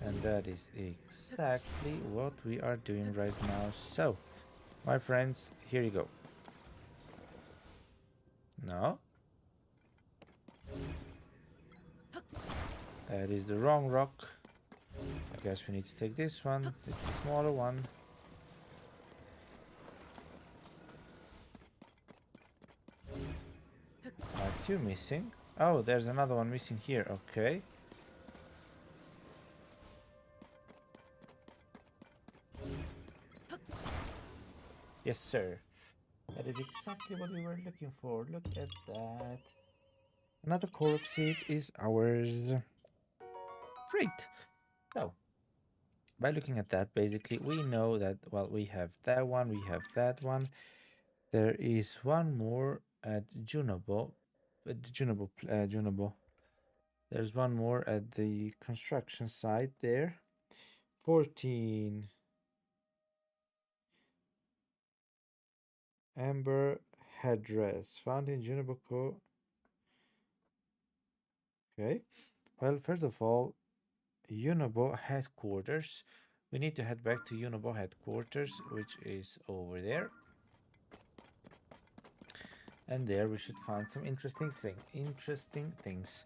[SPEAKER 1] And that is exactly what we are doing right now. So, my friends, here you go. No, that is the wrong rock. I guess we need to take this one. It's a smaller one. Two missing. Oh, there's another one missing here. Okay. Yes, sir. That is exactly what we were looking for. Look at that. Another Korok seed is ours. Great. So, by looking at that, basically, we know that, well, we have that one, we have that one. There is one more at Junobo. Junobo. There's one more at the construction site there. 14. Amber headdress. Found in Junobo. Okay. Well, first of all, Unobo headquarters. We need to head back to Unobo headquarters, which is over there. And there we should find some interesting things.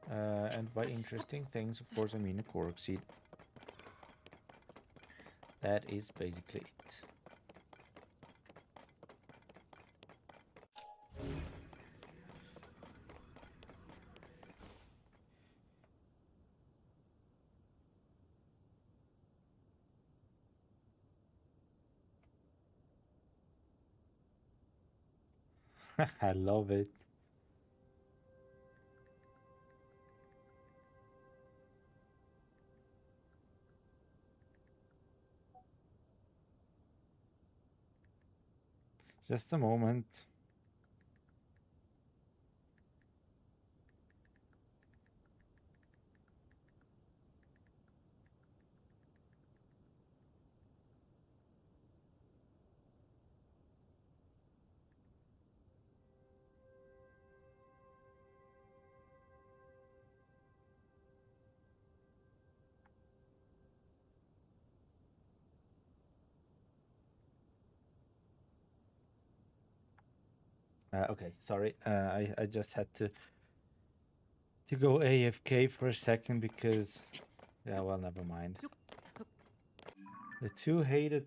[SPEAKER 1] And by interesting things, of course, I mean a Korok seed. That is basically it. I love it. Just a moment. Okay, sorry. I just had to go AFK for a second because, yeah, well, never mind. The two hated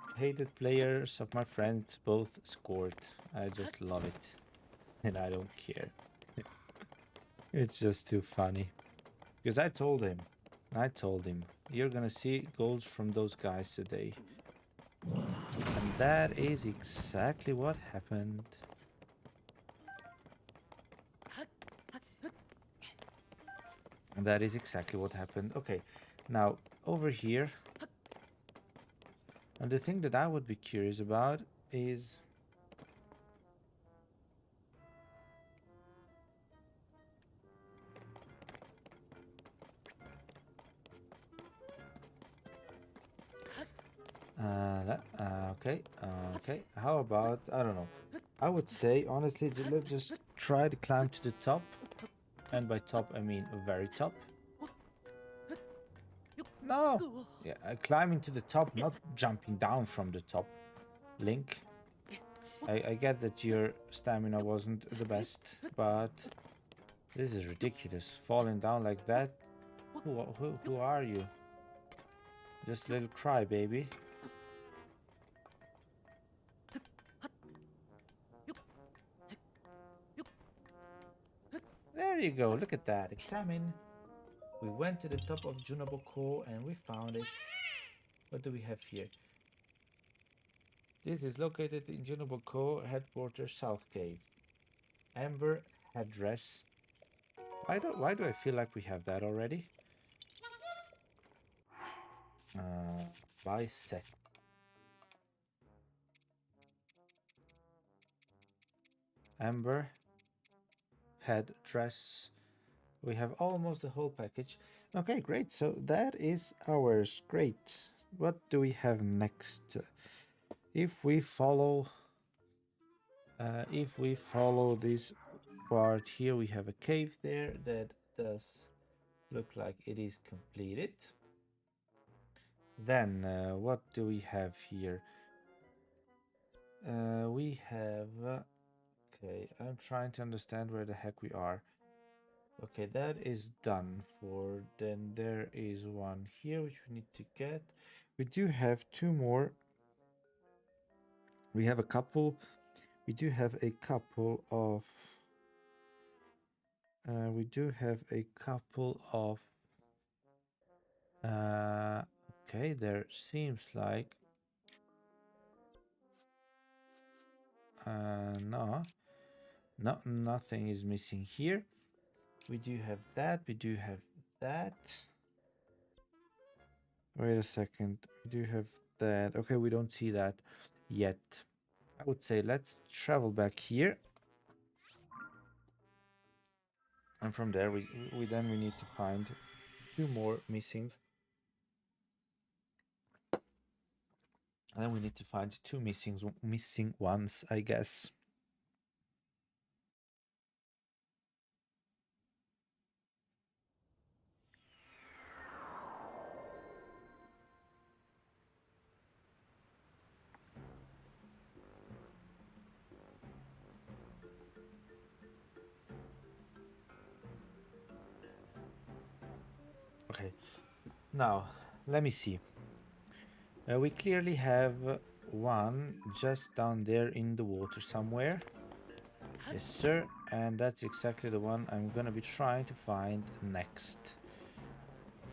[SPEAKER 1] players of my friends both scored. I just love it, and I don't care. It's just too funny. Because I told him, you're gonna see goals from those guys today. And that is exactly what happened. And that is exactly what happened. Okay, now over here. And the thing that I would be curious about is okay. How about, I don't know. I would say, honestly, let's just try to climb to the top. And by top, I mean very top. No! Yeah, climbing to the top, not jumping down from the top. Link. I get that your stamina wasn't the best, but this is ridiculous. Falling down like that. Who are you? Just a little crybaby. There you go, look at that. Examine. We went to the top of Junaboko and we found it. What do we have here? This is located in Junaboko headquarters South Cave. Amber headdress. Why do I feel like we have that already? Buy set. Amber headdress. We have almost the whole package. Okay, great. So that is ours. Great. what do we have next? If we follow this part here, we have a cave there that does look like it is completed. Then what do we have here? We have okay, I'm trying to understand where the heck we are. Okay, that is done for. Then there is one here which we need to get. We do have two more. We have a couple. We do have a couple of. We do have a couple of. Okay, there seems like. No, nothing is missing here. We do have that. We do have that. Wait a second. We do have that. Okay, we don't see that yet. I would say let's travel back here. And from there, we need to find two more missing. And then we need to find two missing ones, I guess. Okay, now let me see. We clearly have one just down there in the water somewhere. Yes, sir. And that's exactly the one I'm gonna be trying to find next.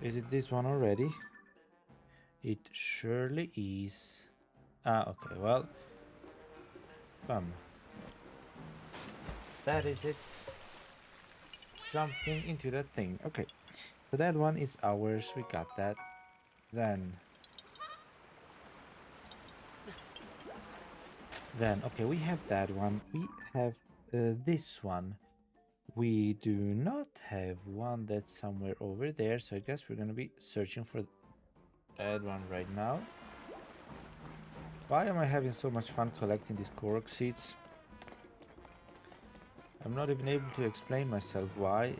[SPEAKER 1] Is it this one already? It surely is. Ah, okay, well. That is it. Jumping into that thing. Okay, so that one is ours. We got that. Then, okay, we have that one. We have this one. We do not have one that's somewhere over there, so I guess we're gonna be searching for that one right now. Why am I having so much fun collecting these Korok seeds? I'm not even able to explain myself why.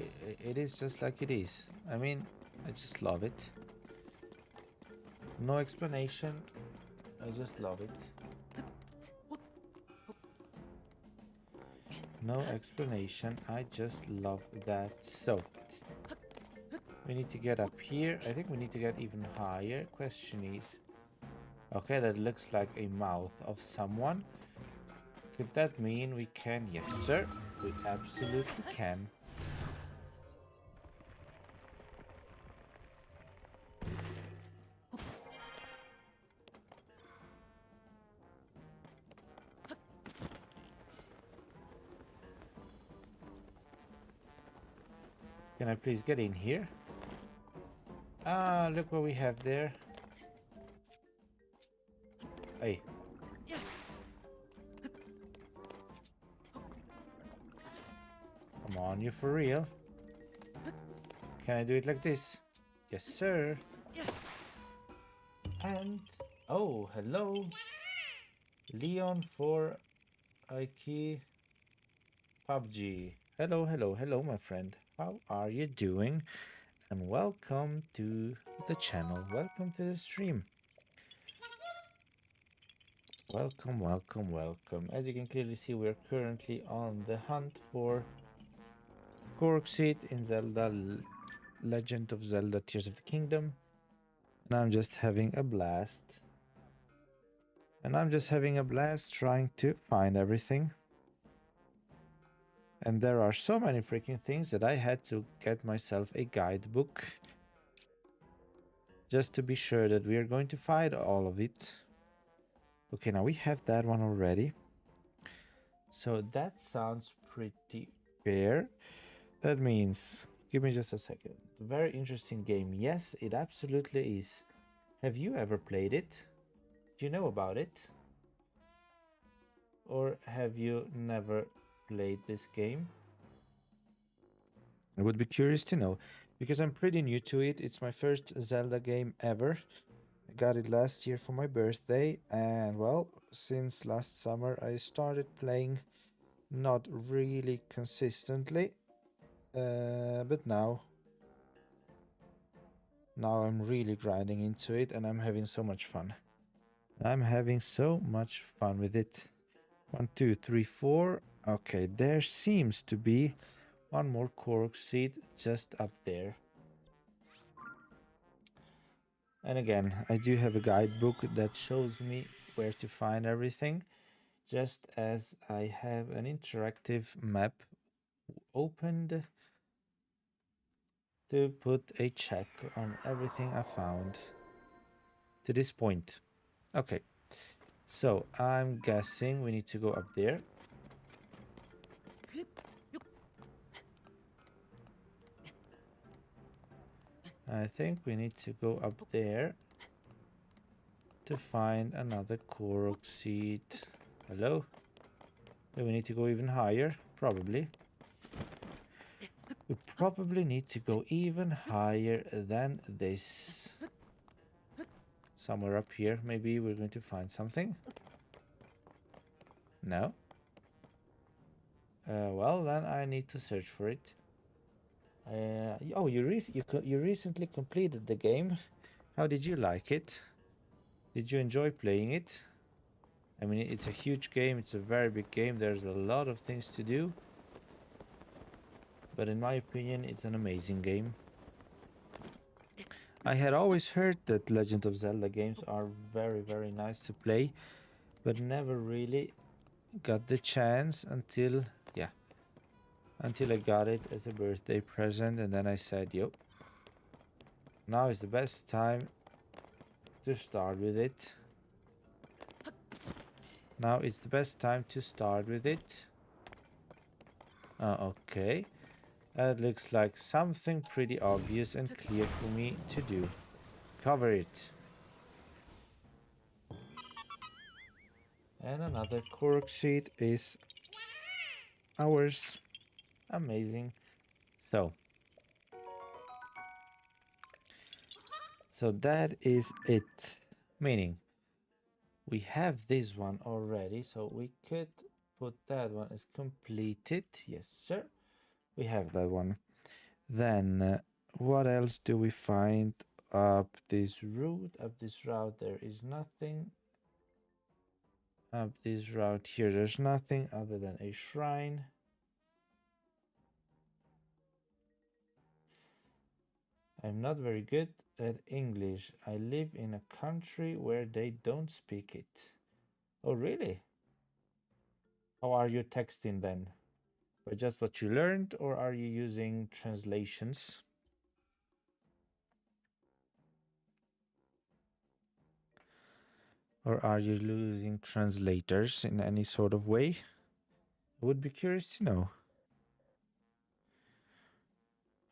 [SPEAKER 1] It is just like it is. I mean, I just love it. No explanation. I just love it. No explanation. I just love that. So, we need to get up here. I think we need to get even higher. Question is... Okay, that looks like a mouth of someone. Could that mean we can? Yes, sir. We absolutely can. Can I please get in here? Ah, look what we have there. Hey. Come on, you for real? Can I do it like this? Yes, sir. And... Oh, hello. Leon for Ike PUBG. Hello, hello, hello, my friend. How are you doing? And welcome to the channel. Welcome to the stream. Welcome, welcome, welcome. As you can clearly see, we're currently on the hunt for Korok seed in Zelda Legend of Zelda Tears of the Kingdom. And I'm just having a blast. Trying to find everything. And there are so many freaking things that I had to get myself a guidebook. Just to be sure that we are going to find all of it. Okay, now we have that one already. So that sounds pretty fair. That means, give me just a second. Very interesting game. Yes, it absolutely is. Have you ever played it? Do you know about it? Or have you never played this game? I would be curious to know, because I'm pretty new to it. It's my first Zelda game ever. got it last year for my birthday, and well, since last summer I started playing, not really consistently, but now I'm really grinding into it, and I'm having so much fun. I'm having so much fun with it. 1, 2, 3, 4. Okay, there seems to be one more Korok seed just up there. And again, I do have a guidebook that shows me where to find everything, just as I have an interactive map opened to put a check on everything I found to this point. Okay, so I'm guessing we need to go up there. I think we need to go up there to find another Korok seed. Hello? Do we need to go even higher? Probably. We probably need to go even higher than this. Somewhere up here, maybe we're going to find something. No? Well, then I need to search for it. Oh, you recently completed the game. How did you like it? Did you enjoy playing it? I mean, it's a huge game. It's a very big game. There's a lot of things to do. But in my opinion, it's an amazing game. I had always heard that Legend of Zelda games are very, very nice to play, but never really got the chance until I got it as a birthday present, and then I said, yo, now is the best time to start with it. Now it's the best time to start with it. Okay. That looks like something pretty obvious and clear for me to do. Cover it. And another Korok seed is ours. Amazing. So that is it. Meaning, we have this one already, so we could put that one as completed. Yes, sir. We have that one. Then, what else do we find up this route? Up this route, there is nothing. Up this route here, there's nothing other than a shrine. I'm not very good at English. I live in a country where they don't speak it. Oh, really? How are you texting then? By just what you learned, or are you using translations? Or are you using translators in any sort of way? I would be curious to know.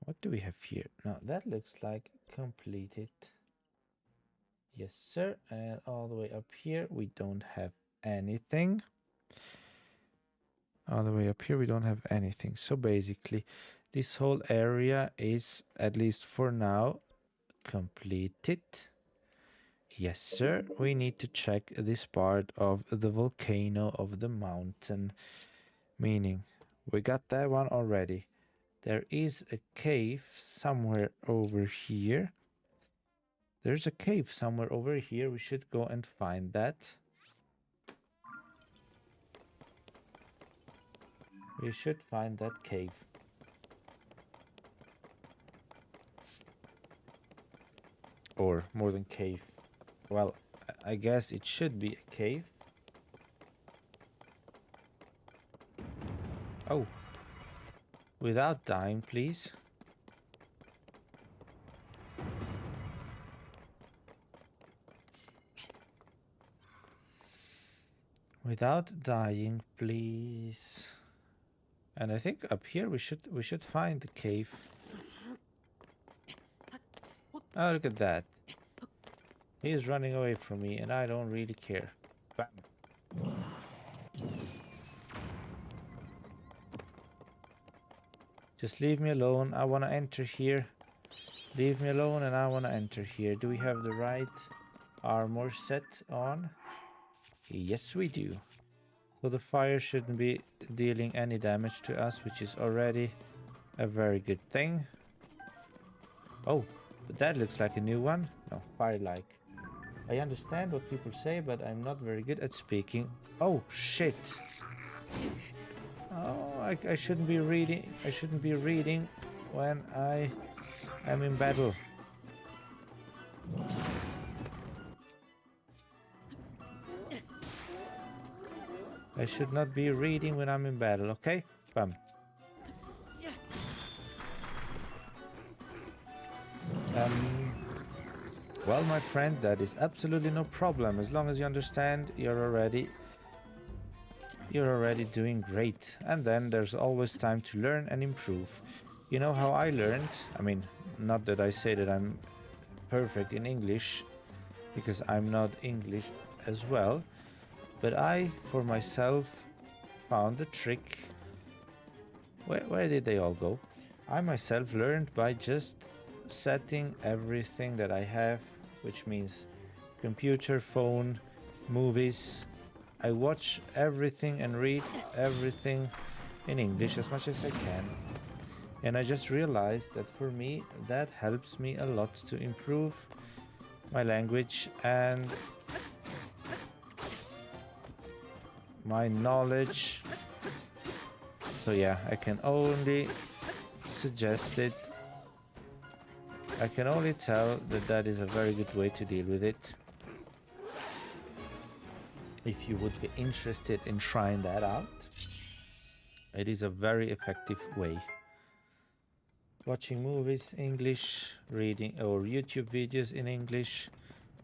[SPEAKER 1] What do we have here? Now that looks like completed. Yes, sir. And all the way up here, we don't have anything. All the way up here, we don't have anything. So basically, this whole area is, at least for now, completed. Yes, sir. We need to check this part of the volcano of the mountain. Meaning, we got that one already. There is a cave somewhere over here. There's a cave somewhere over here. We should go and find that. We should find that cave. Or more than cave. Well, I guess it should be a cave. Oh. Without dying, please. Without dying, please. And I think up here we should find the cave. Oh, look at that. He is running away from me and I don't really care. Bam. Just leave me alone. I want to enter here. Leave me alone and I want to enter here. Do we have the right armor set on? Yes, we do. So the fire shouldn't be dealing any damage to us, which is already a very good thing. Oh, but that looks like a new one. No, fire-like. I understand what people say, but I'm not very good at speaking. Oh, shit. Oh, I shouldn't be reading. I shouldn't be reading when I am in battle. I should not be reading when I'm in battle, okay? Bam. Well, my friend, that is absolutely no problem. As long as you understand, you're already doing great. And then there's always time to learn and improve. You know how I learned? I mean, not that I say that I'm perfect in English, because I'm not English as well, but I, for myself, found a trick. Where did they all go? I myself learned by just setting everything that I have, which means computer, phone, movies. I watch everything and read everything in English as much as I can. And I just realized that for me, that helps me a lot to improve my language and my knowledge. So yeah, I can only suggest it. I can only tell that that is a very good way to deal with it. If you would be interested in trying that out, it is a very effective way. Watching movies English, reading or YouTube videos in English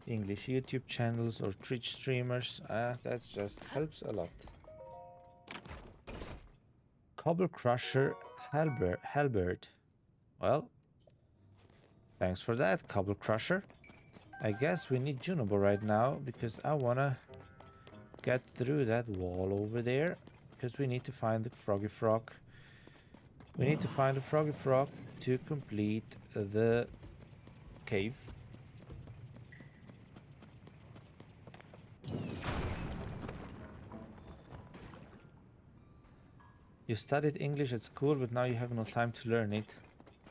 [SPEAKER 1] YouTube channels or Twitch streamers, that just helps a lot. Cobble Crusher Halberd. Well, thanks for that, Cobble Crusher. I guess we need Junobo right now because I wanna get through that wall over there because we need to find the Froggy Frog. We need to find the Froggy Frog to complete the cave. You studied English at school, but now you have no time to learn it.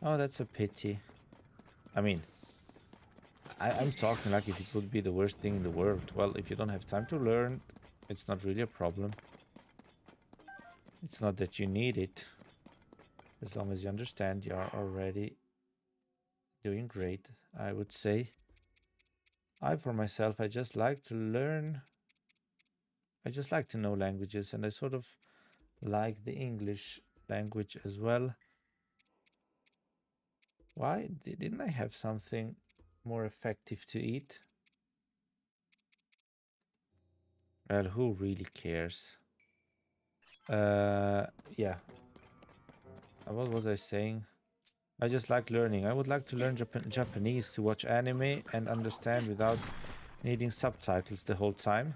[SPEAKER 1] Oh, that's a pity. I mean, I'm talking like if it would be the worst thing in the world. Well, if you don't have time to learn, it's not really a problem. It's not that you need it. As long as you understand, you are already doing great, I would say. For myself, I just like to learn. I just like to know languages, and I sort of like the English language as well. Why didn't I have something more effective to eat? Well, who really cares? Yeah. What was I saying? I just like learning. I would like to learn Japanese to watch anime and understand without needing subtitles the whole time.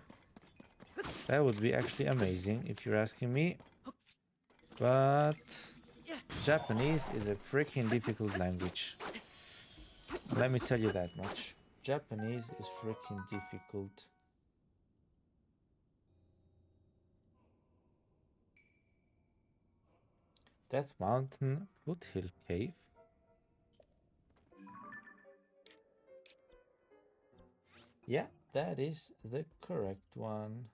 [SPEAKER 1] That would be actually amazing if you're asking me. But Japanese is a freaking difficult language. Let me tell you that much. Japanese is freaking difficult. Death Mountain Foothill Cave. Yeah, that is the correct one.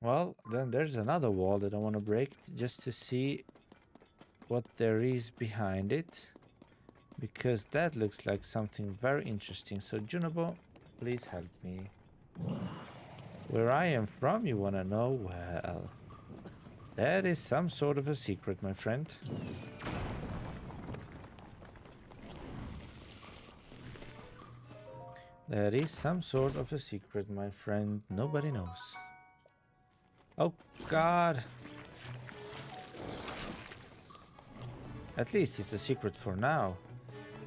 [SPEAKER 1] Well, then there's another wall that I want to break just to see what there is behind it. Because that looks like something very interesting. So Junobo, please help me. Where I am from, you want to know? Well, that is some sort of a secret, my friend. That is some sort of a secret, my friend. Nobody knows. Oh, God. At least it's a secret for now.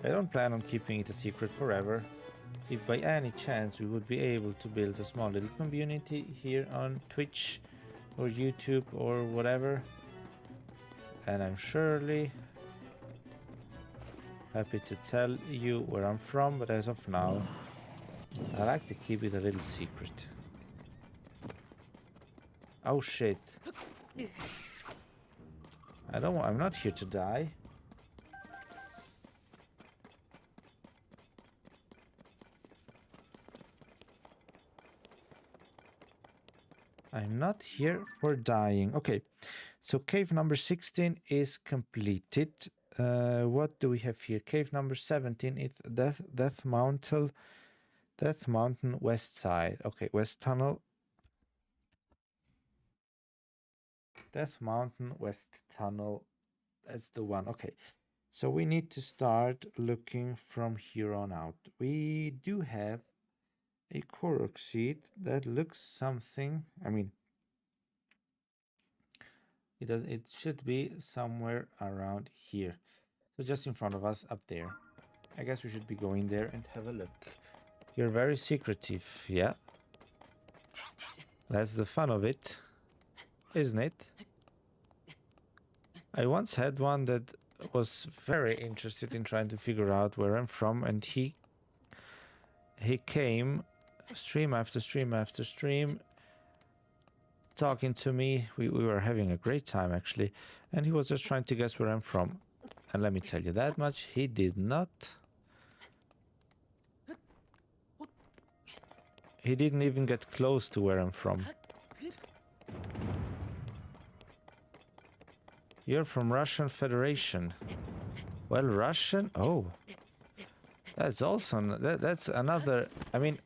[SPEAKER 1] I don't plan on keeping it a secret forever. If by any chance we would be able to build a small little community here on Twitch or YouTube or whatever, and I'm surely Happy to tell you where I'm from, but as of now, I like to keep it a little secret. Oh shit. I'm not here to die. I'm not here for dying. Okay, so cave number 16 is completed. What do we have here? Cave number 17 is Death Mountain west side. Okay, west tunnel. Death Mountain west tunnel. That's the one. Okay, so we need to start looking from here on out. We do have a Korok seed that looks something. I mean, it should be somewhere around here. So just in front of us, up there. I guess we should be going there and have a look. You're very secretive, yeah? That's the fun of it, isn't it? I once had one that was very interested in trying to figure out where I'm from, and he came stream after stream after stream talking to me. We were having a great time, actually, and he was just trying to guess where I'm from. And let me tell you that much, he did not. He didn't even get close to where I'm from. You're from Russian Federation. Well, Russian? Oh. That's also... That's another... I mean...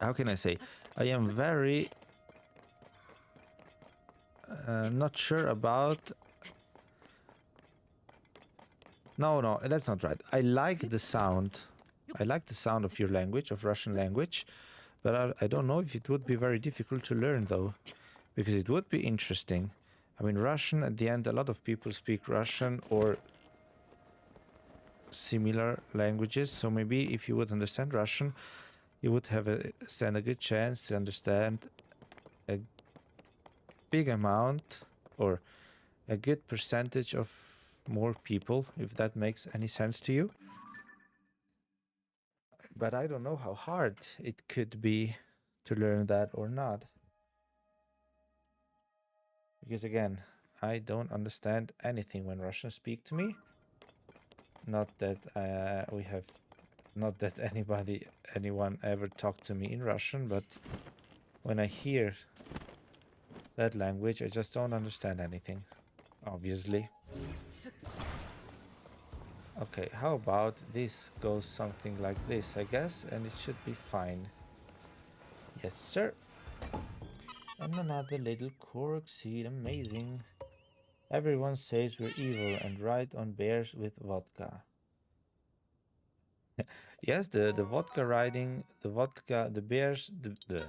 [SPEAKER 1] How can I say? I am very... not sure about... No, that's not right. I like the sound. I like the sound of your language, of Russian language. But I don't know if it would be very difficult to learn, though. Because it would be interesting. I mean, Russian, at the end, a lot of people speak Russian or similar languages. So maybe if you would understand Russian, you would stand a good chance to understand a big amount or a good percentage of more people, if that makes any sense to you. But I don't know how hard it could be to learn that or not. Because again, I don't understand anything when Russians speak to me. Not that not that anyone ever talked to me in Russian, but when I hear that language, I just don't understand anything, obviously. Okay, how about this goes something like this, I guess, and it should be fine. Yes, sir. And another little Korok seed, amazing. Everyone says we're evil and ride on bears with vodka. Yes, the vodka riding, the bears, the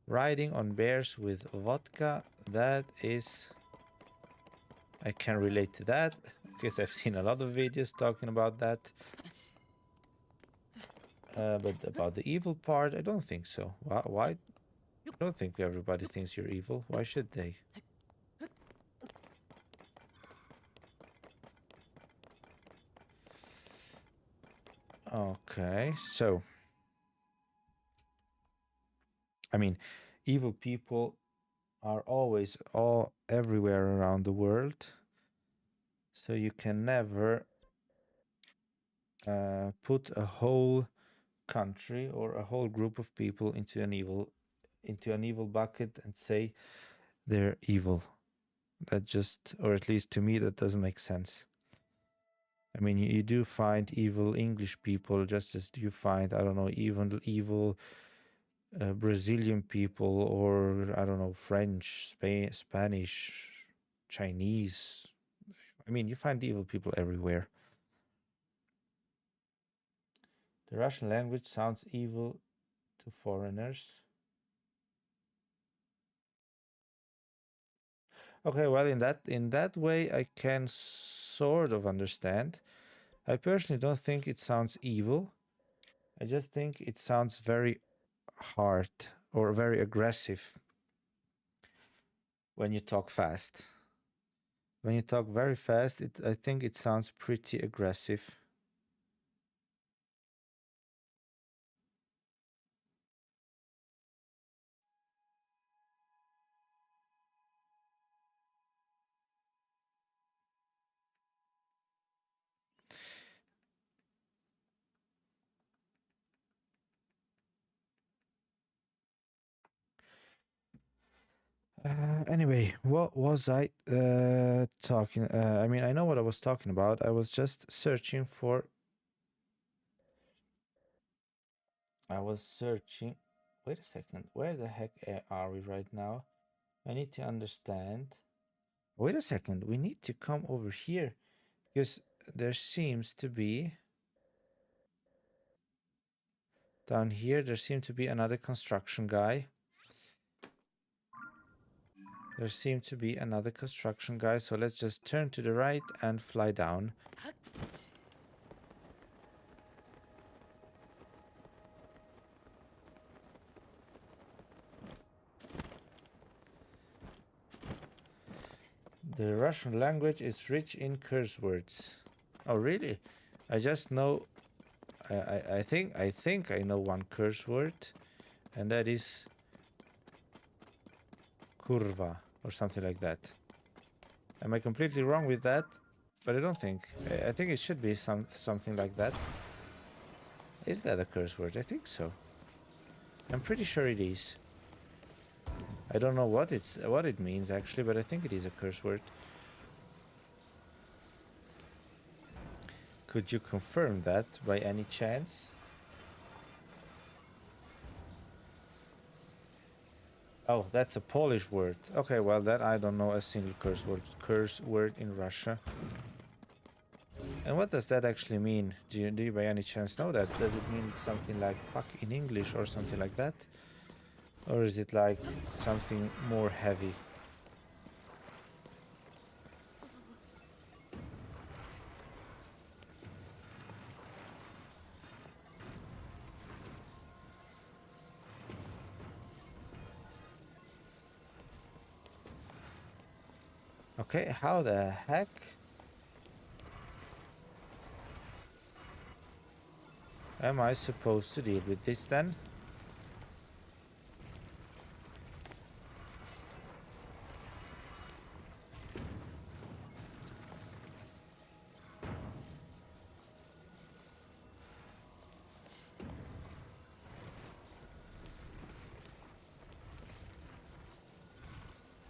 [SPEAKER 1] riding on bears with vodka, that is... I can relate to that, because I've seen a lot of videos talking about that. But about the evil part, I don't think so. Why? I don't think everybody thinks you're evil. Why should they? Okay, so... I mean, evil people are always everywhere around the world. So you can never put a whole country or a whole group of people into an evil bucket and say they're evil. That just, or at least to me, that doesn't make sense. I mean, you do find evil English people just as you find, I don't know, evil Brazilian people, or I don't know, French, Spanish, Chinese. I mean, you find evil people everywhere. The Russian language sounds evil to foreigners. Okay, well, in that way, I can sort of understand. I personally don't think it sounds evil. I just think it sounds very hard or very aggressive when you talk fast. when you talk very fast, I think it sounds pretty aggressive. Anyway, what was I talking? I mean, I know what I was talking about. I was just searching for. I was searching. Wait a second. Where the heck are we right now? I need to understand. Wait a second. We need to come over here because there seems to be. Down here, there seemed to be another construction guy. There seemed to be another construction guy, so let's just turn to the right and fly down. The Russian language is rich in curse words. Oh, really? I just know. I think I know one curse word, and that is kurva or something like that. Am I completely wrong with that? But I don't think. I think it should be something like that. Is that a curse word? I think so. I'm pretty sure it is. I don't know what it means actually, but I think it is a curse word. Could you confirm that by any chance? Oh, that's a Polish word. Okay, well that I don't know a single curse word in Russia. And what does that actually mean? Do you by any chance know that? Does it mean something like fuck in English or something like that? Or is it like something more heavy? Okay, how the heck? Am I supposed to deal with this then?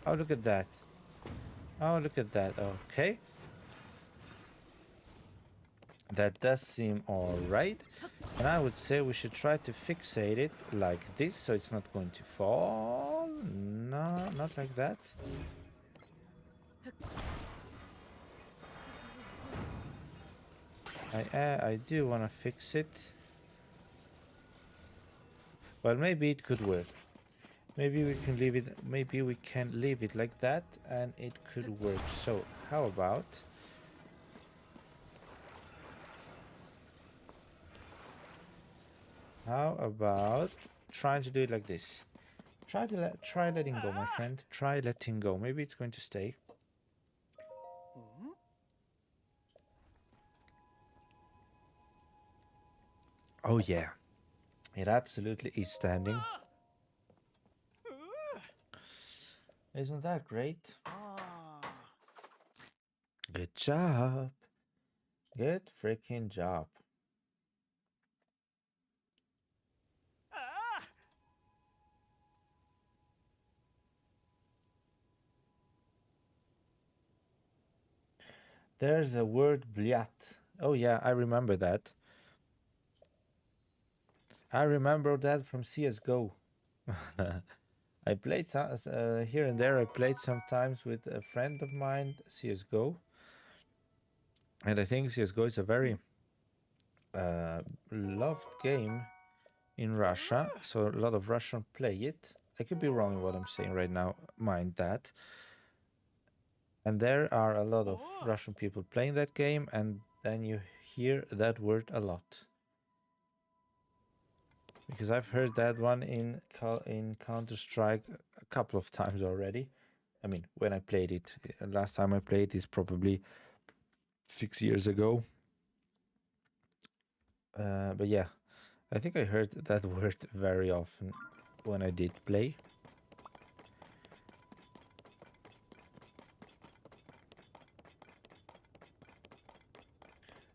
[SPEAKER 1] Oh, look at that. Oh, look at that. Okay. That does seem alright. And I would say we should try to fixate it like this so it's not going to fall. No, not like that. I do want to fix it. Well, maybe it could work. Maybe we can leave it. Maybe we can leave it like that, and it could work. So, how about? How about trying to do it like this? Try letting go, my friend. Try letting go. Maybe it's going to stay. Oh yeah, it absolutely is standing. Isn't that great? Good job. Good freaking job. There's a word blyat. Oh yeah, I remember that. I remember that from CS:GO. I played some, here and there. I played sometimes with a friend of mine, CS:GO, and I think CS:GO is a very loved game in Russia. So a lot of Russians play it. I could be wrong in what I'm saying right now. Mind that. And there are a lot of Russian people playing that game, and then you hear that word a lot. Because I've heard that one in Counter-Strike a couple of times already. I mean, when I played it, last time I played is probably 6 years ago. But yeah, I think I heard that word very often when I did play.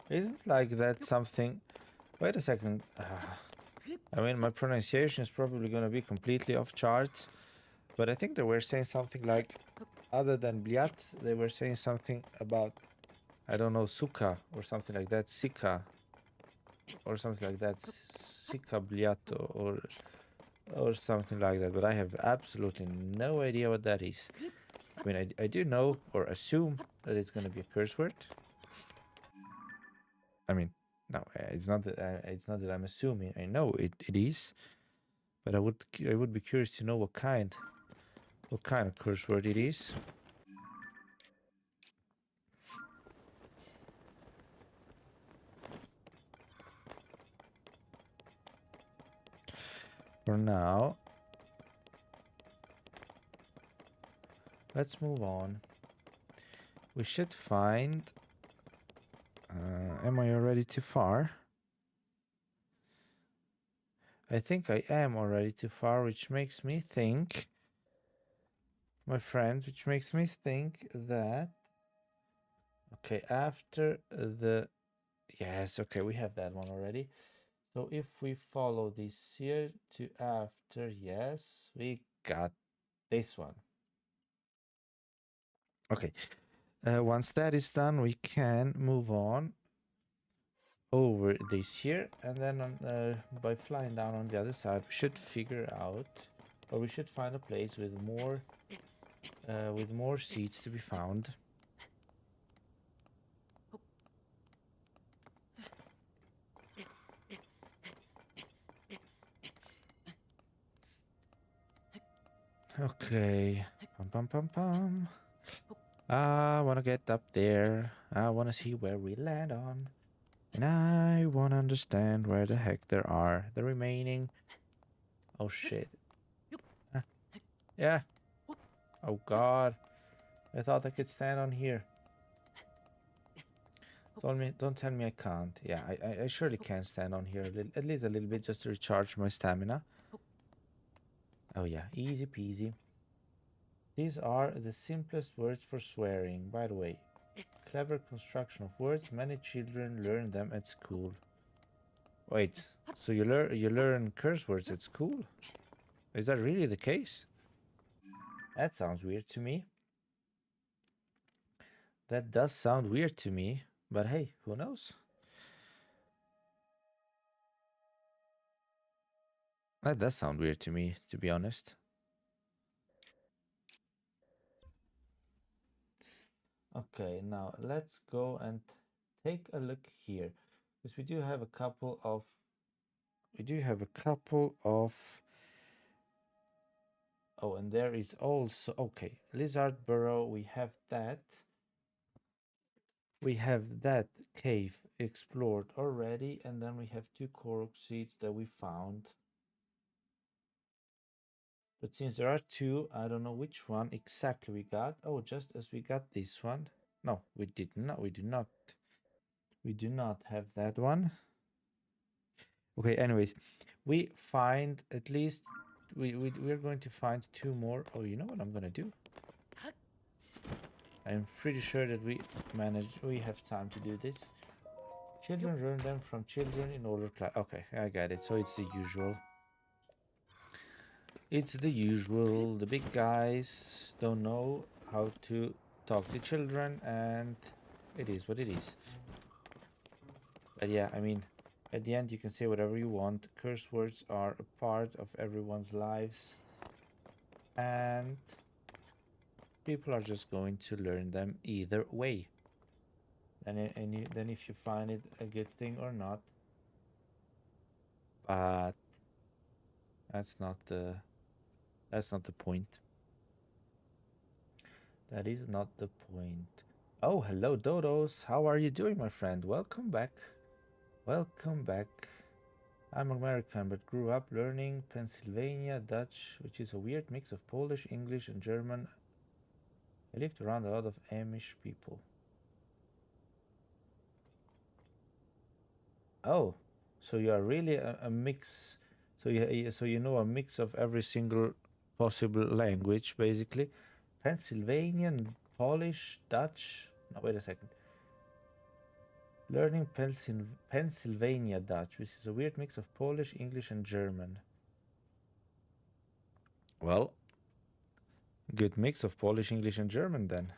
[SPEAKER 1] Isn't like that something? Wait a second. I mean, my pronunciation is probably going to be completely off charts, but I think they were saying something like, other than bliat, they were saying something about, I don't know, suka or something like that, sika or something like that, sika bliat or something like that. But I have absolutely no idea what that is. I mean, I do know or assume that it's going to be a curse word. I mean, no, it's not that I'm assuming. I know it is, but I would be curious to know what kind of curse word it is. For now, let's move on. We should find. Am I already too far? I think I am already too far, which makes me think, my friends, which makes me think that. Okay, after the. Yes, okay, we have that one already. So if we follow this here to after, yes, we got this one. Okay, once that is done, we can move on over this here, and then by flying down on the other side, we should figure out, or we should find a place with more seeds to be found. Okay. Pum pum pum pum. I wanna get up there. I wanna see where we land on. And I wanna understand where the heck there are the remaining. Oh shit. Yeah. Oh god. I thought I could stand on here. Don't tell me I can't. Yeah, I surely can stand on here at least a little bit just to recharge my stamina. Oh yeah, easy peasy. These are the simplest words for swearing, by the way. Clever construction of words. Many children learn them at school. Wait, so you learn curse words at school? Is that really the case? That sounds weird to me. That does sound weird to me, but hey, who knows? That does sound weird to me, to be honest. Okay, now let's go and take a look here, because we do have a couple of oh, and there is also, okay, Lizard Burrow. We have that cave explored already, and then we have 2 Korok seeds that we found. But since there are 2, I don't know which one exactly we got. Oh, just as we got this one. No, we did not. We do not. We do not have that one. Okay, anyways, we find at least we're going to find 2 more. Oh, you know what I'm gonna do? I'm pretty sure that we have time to do this. Children learn them from children in order class. Okay, I got it. So it's the usual. It's the usual. The big guys don't know how to talk to children, and it is what it is. But yeah, I mean, at the end, you can say whatever you want. Curse words are a part of everyone's lives, and people are just going to learn them either way. Then if you find it a good thing or not, but that's not the point. That is not the point. Oh, hello, Dodos. How are you doing, my friend? Welcome back. Welcome back. I'm American, but grew up learning Pennsylvania Dutch, which is a weird mix of Polish, English, and German. I lived around a lot of Amish people. Oh, so you are really a mix. So you know a mix of every single possible language, basically. Pennsylvanian, Polish, Dutch. No, wait a second. Learning Pennsylvania Dutch, which is a weird mix of Polish, English, and German. Well, good mix of Polish, English, and German then.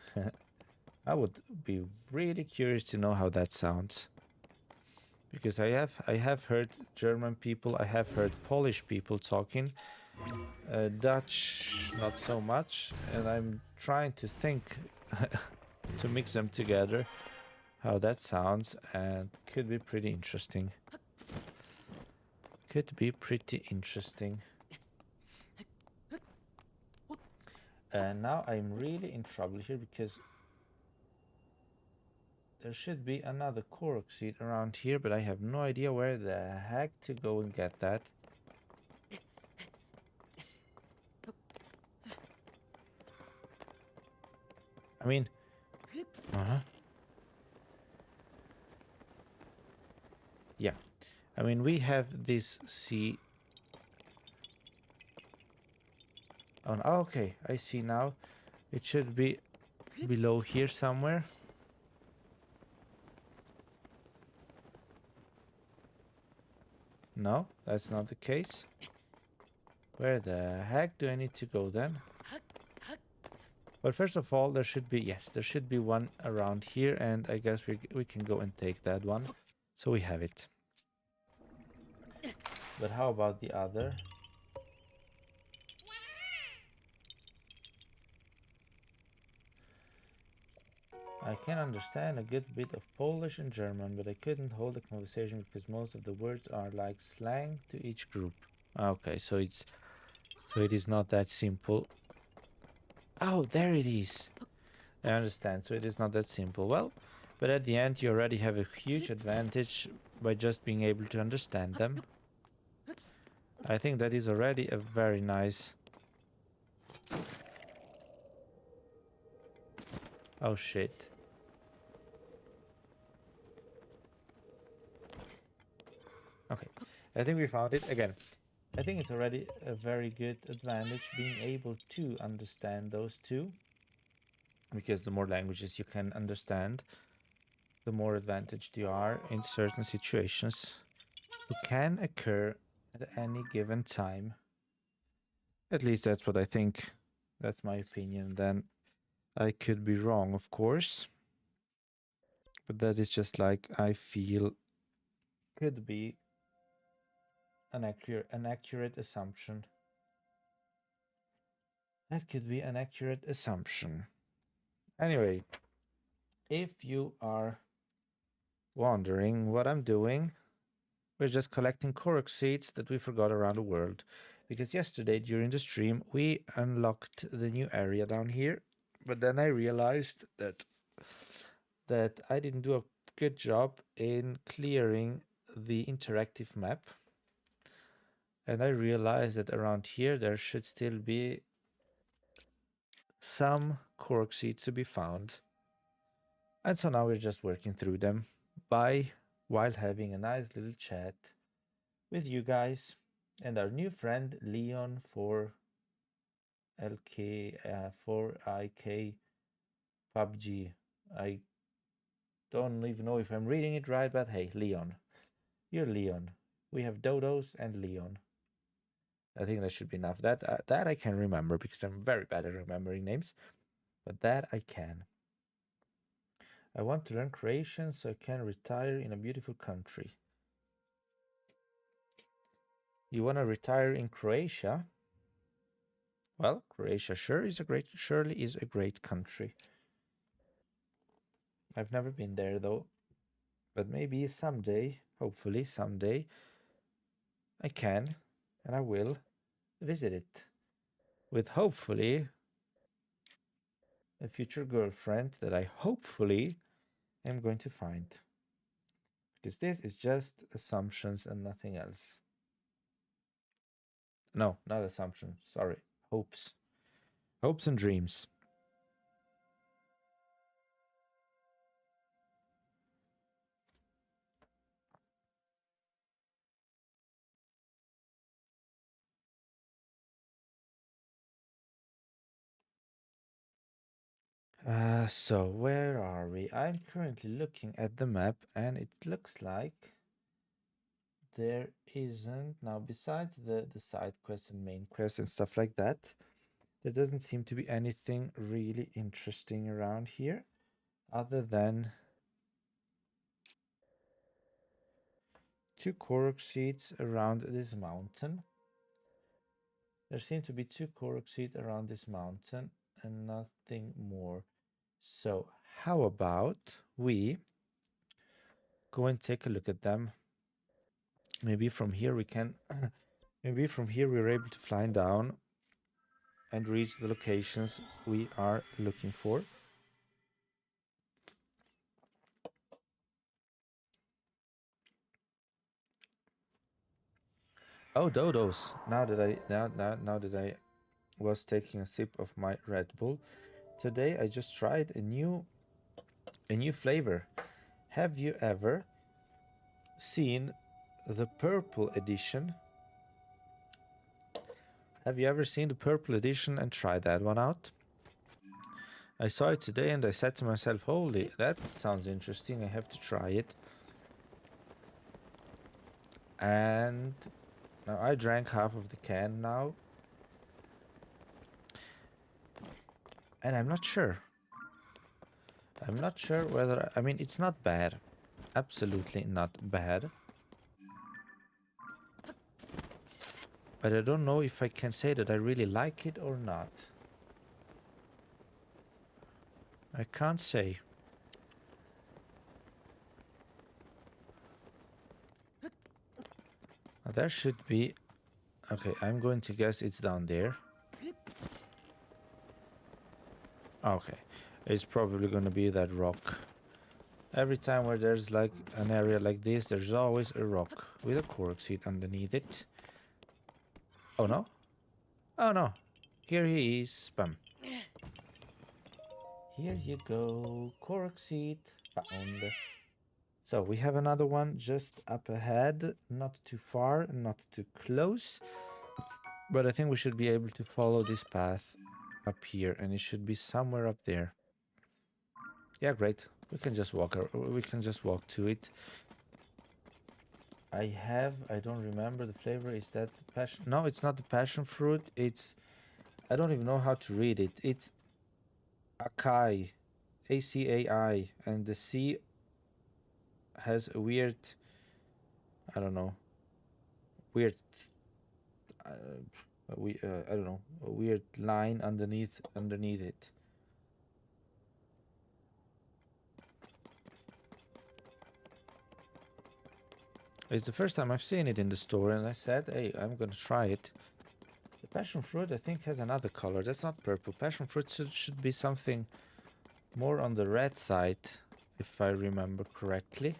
[SPEAKER 1] I would be really curious to know how that sounds. Because I have heard German people, I have heard Polish people talking, Dutch not so much, and I'm trying to think to mix them together, how that sounds, and could be pretty interesting. Could be pretty interesting. And now I'm really in trouble here because there should be another Korok seed around here, but I have no idea where the heck to go and get that. I mean, yeah. I mean, we have this sea. Oh, okay, I see now. It should be below here somewhere. No, that's not the case. Where the heck do I need to go then? Well, first of all, there should be, yes, there should be one around here, and I guess we can go and take that one. So we have it. But how about the other? I can understand a good bit of Polish and German, but I couldn't hold a conversation because most of the words are like slang to each group. Okay, so it is not that simple. Oh, there it is. I understand. So it is not that simple. Well, but at the end you already have a huge advantage by just being able to understand them. I think that is already a very nice. Oh shit. Okay, I think we found it again. I think it's already a very good advantage being able to understand those two, because the more languages you can understand, the more advantaged you are in certain situations that can occur at any given time. At least that's what I think. That's my opinion. Then I could be wrong, of course, but that is just like I feel could be an accurate assumption. That could be an accurate assumption. Anyway, if you are wondering what I'm doing, we're just collecting Korok seeds that we forgot around the world. Because yesterday during the stream we unlocked the new area down here, but then I realized that I didn't do a good job in clearing the interactive map. And I realized that around here there should still be some Korok seeds to be found. And so now we're just working through them while having a nice little chat with you guys and our new friend Leon for LK for IK PUBG. I don't even know if I'm reading it right, but hey, Leon. You're Leon. We have Dodos and Leon. I think that should be enough. That I can remember because I'm very bad at remembering names, but that I can. I want to learn Croatian so I can retire in a beautiful country. You want to retire in Croatia? Well, Croatia surely is a great country. I've never been there though, but maybe someday, hopefully someday, I can and I will visit it with hopefully a future girlfriend that I hopefully am going to find. Because this is just assumptions and nothing else. No, not assumptions. Sorry. Hopes. Hopes and dreams. So where are we? I'm currently looking at the map and it looks like there isn't now, besides the side quests and main quests and stuff like that, there doesn't seem to be anything really interesting around here other than 2 Korok seeds around this mountain. There seem to be 2 Korok seeds around this mountain and nothing more. So how about we go and take a look at them? Maybe from here we can maybe from here we're able to fly down and reach the locations we are looking for. Oh, dodos! Now that I was taking a sip of my Red Bull, today I just tried a new flavor. Have you ever seen the purple edition? Have you ever seen the purple edition and tried that one out? I saw it today and I said to myself, holy, that sounds interesting, I have to try it. And now I drank half of the can now. And I'm not sure. I'm not sure whether... I mean, it's not bad. Absolutely not bad. But I don't know if I can say that I really like it or not. I can't say. There should be... Okay, I'm going to guess it's down there. Okay, it's probably going to be that rock. Every time where there's like an area like this, there's always a rock with a Korok seed underneath it. Oh no? Oh no. Here he is. Bam. Here you go. Korok seed found. So we have another one just up ahead. Not too far, not too close. But I think we should be able to follow this path up here. And it should be somewhere up there. Yeah, great. We can just walk to it. I don't remember the flavor. Is that the passion? No, it's not the passion fruit. It's, I don't even know how to read it. It's acai, ACAI, and the C has a weird, I don't know, weird, I don't know, a weird line underneath it. It's the first time I've seen it in the store, and I said, hey, I'm gonna try it. The passion fruit, I think, has another color. That's not purple. Passion fruit should be something more on the red side, if I remember correctly.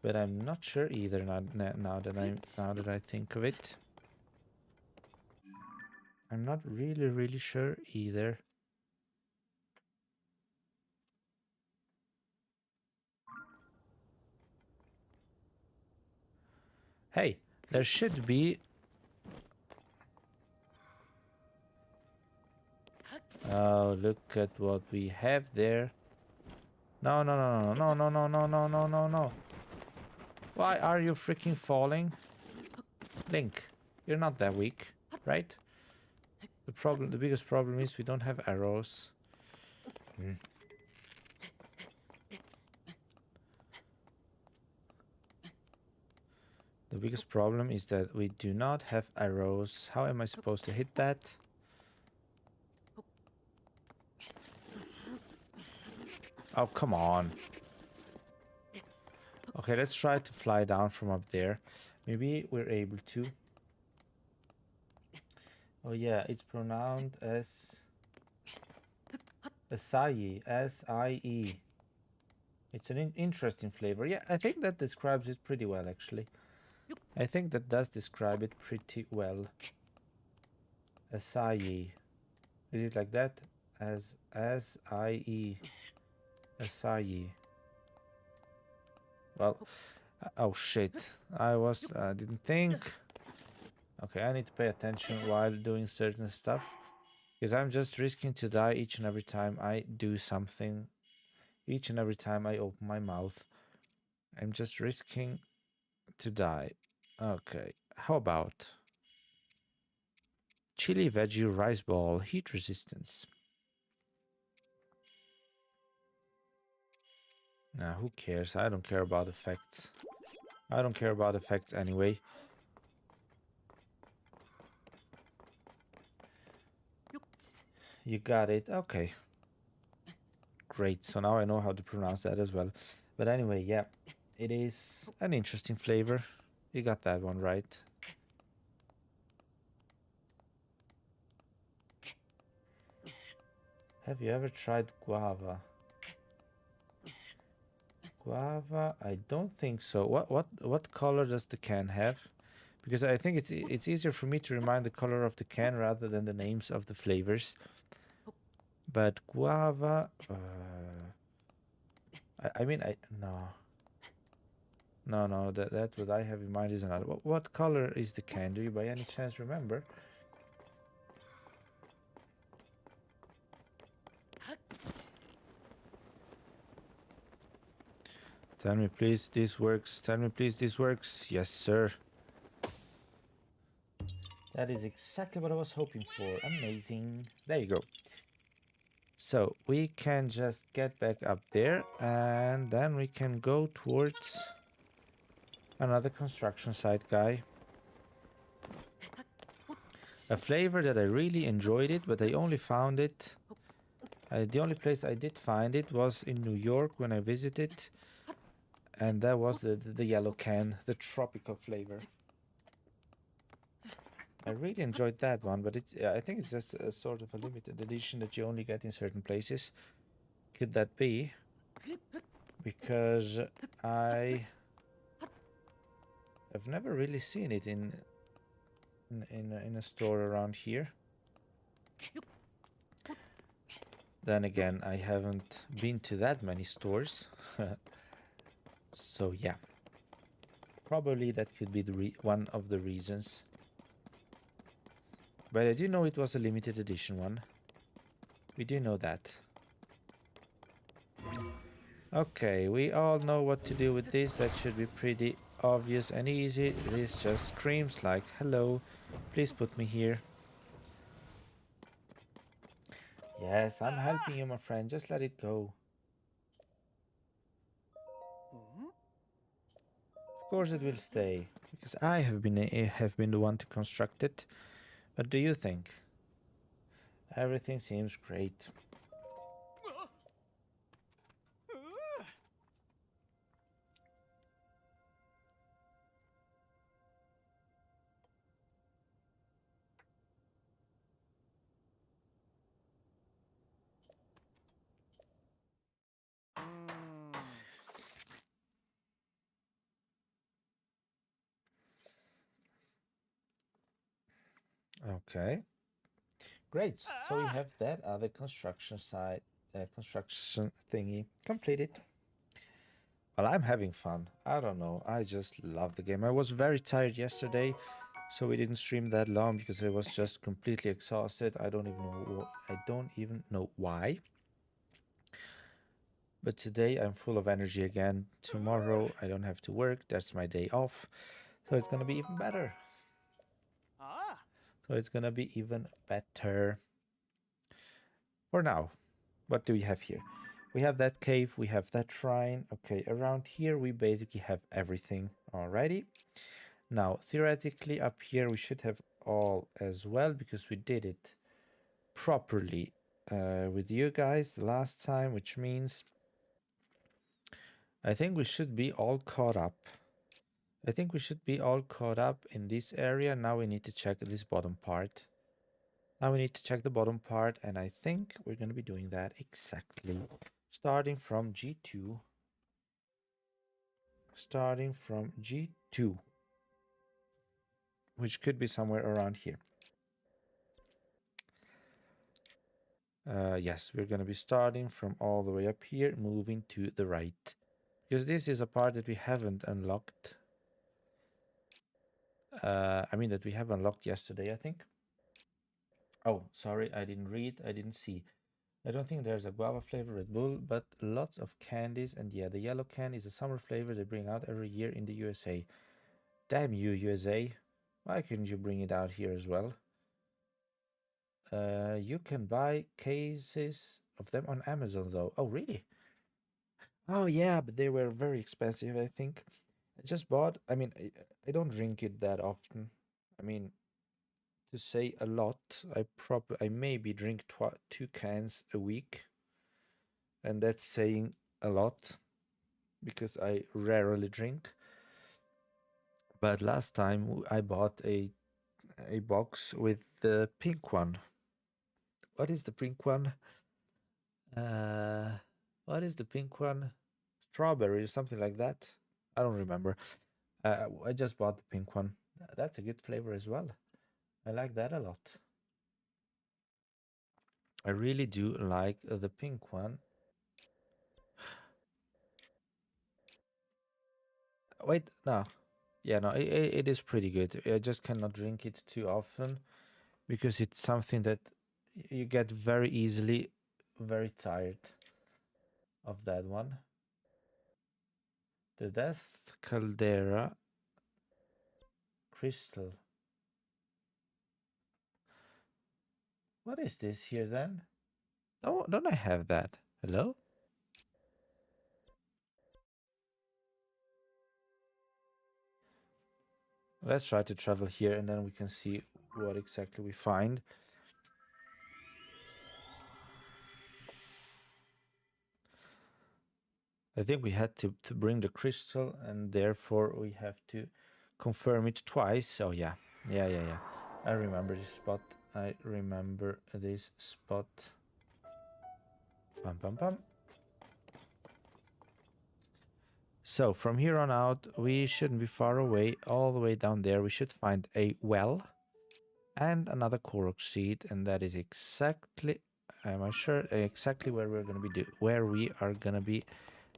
[SPEAKER 1] But I'm not sure either now that I think of it. I'm not really sure either. Hey, there should be... Oh, look at what we have there. No. Why are you freaking falling? Link, you're not that weak, right? The biggest problem is we don't have arrows. The biggest problem is that we do not have arrows. How am I supposed to hit that? Oh, come on. Okay, let's try to fly down from up there. Maybe we're able to. Oh yeah, it's pronounced as acai, S-I-E. It's an interesting flavor. Yeah, I think that describes it pretty well, actually. I think that does describe it pretty well. Acai. Is it like that? S-I-E. Acai. Well, oh shit. Didn't think. Okay, I need to pay attention while doing certain stuff. Because I'm just risking to die each and every time I do something. Each and every time I open my mouth. I'm just risking to die. Okay. How about chili veggie rice ball heat resistance? Nah, who cares? I don't care about effects. I don't care about effects anyway. You got it. Okay. Great. So now I know how to pronounce that as well. But anyway, yeah. It is an interesting flavor. You got that one right. Have you ever tried guava? Guava? I don't think so. What color does the can have? Because I think it's easier for me to remind the color of the can rather than the names of the flavors. But guava, I mean, no, that what I have in mind is another. What color is the can? Do you by any chance remember? Tell me please this works. Tell me please this works. Yes, sir. That is exactly what I was hoping for. Amazing. There you go. So we can just get back up there and then we can go towards another construction site guy. A flavor that I really enjoyed it, but I only found it. The only place I did find it was in New York when I visited. And that was the yellow can, the tropical flavor. I really enjoyed that one, but it's I think it's just a sort of a limited edition that you only get in certain places. Could that be? Because I have never really seen it in a store around here. Then again, I haven't been to that many stores. So yeah. Probably that could be the one of the reasons. But I do know it was a limited edition one. We do know that. Okay, we all know what to do with this. That should be pretty obvious and easy. This just screams like, hello, please put me here. Yes, I'm helping you, my friend. Just let it go. Of course it will stay, because I have been the one to construct it. What do you think? Everything seems great. Okay, great. So we have that other construction site, construction thingy completed. Well, I'm having fun. I don't know. I just love the game. I was very tired yesterday, so we didn't stream that long because I was just completely exhausted. I don't even know why. But today I'm full of energy again. Tomorrow I don't have to work. That's my day off. So it's gonna be even better. So it's gonna be even better. For now, what do we have here? We have that cave, we have that shrine. Okay, around here we basically have everything. Alrighty. Now, theoretically up here we should have all as well because we did it properly with you guys last time, which means I think we should be all caught up. I think we should be all caught up in this area. Now we need to check this bottom part. Now we need to check the bottom part, and I think we're going to be doing that exactly. Starting from G2. Starting from G2. Which could be somewhere around here. Yes, we're going to be starting from all the way up here, moving to the right. Because this is a part that we haven't unlocked. I mean that we have unlocked yesterday, I think. Oh, sorry, I didn't read, I didn't see. I don't think there's a guava flavor Red Bull, but lots of candies, and yeah, the yellow can is a summer flavor they bring out every year in the USA. Damn you, USA. Why couldn't you bring it out here as well? You can buy cases of them on Amazon though. Oh, really? Oh, yeah, but they were very expensive, I think. I just bought, I mean, I don't drink it that often. I mean, to say a lot, I maybe drink 2 cans a week, and that's saying a lot because I rarely drink. But last time I bought a box with the pink one. What is the pink one? What is the pink one? Strawberry or something like that. I don't remember. I just bought the pink one. That's a good flavor as well. I like that a lot. I really do like the pink one. Wait, no. Yeah, no, it is pretty good. I just cannot drink it too often because it's something that you get very easily very tired of that one. The Death Caldera Crystal. What is this here then? Oh, don't I have that? Hello? Let's try to travel here and then we can see what exactly we find. I think we had to bring the crystal and therefore we have to confirm it twice. Oh, yeah. Yeah. I remember this spot. Bum, bum, bum. So from here on out, we shouldn't be far away. All the way down there, we should find a well and another Korok seed, and that is exactly, am I sure, exactly where we're gonna be where we are gonna be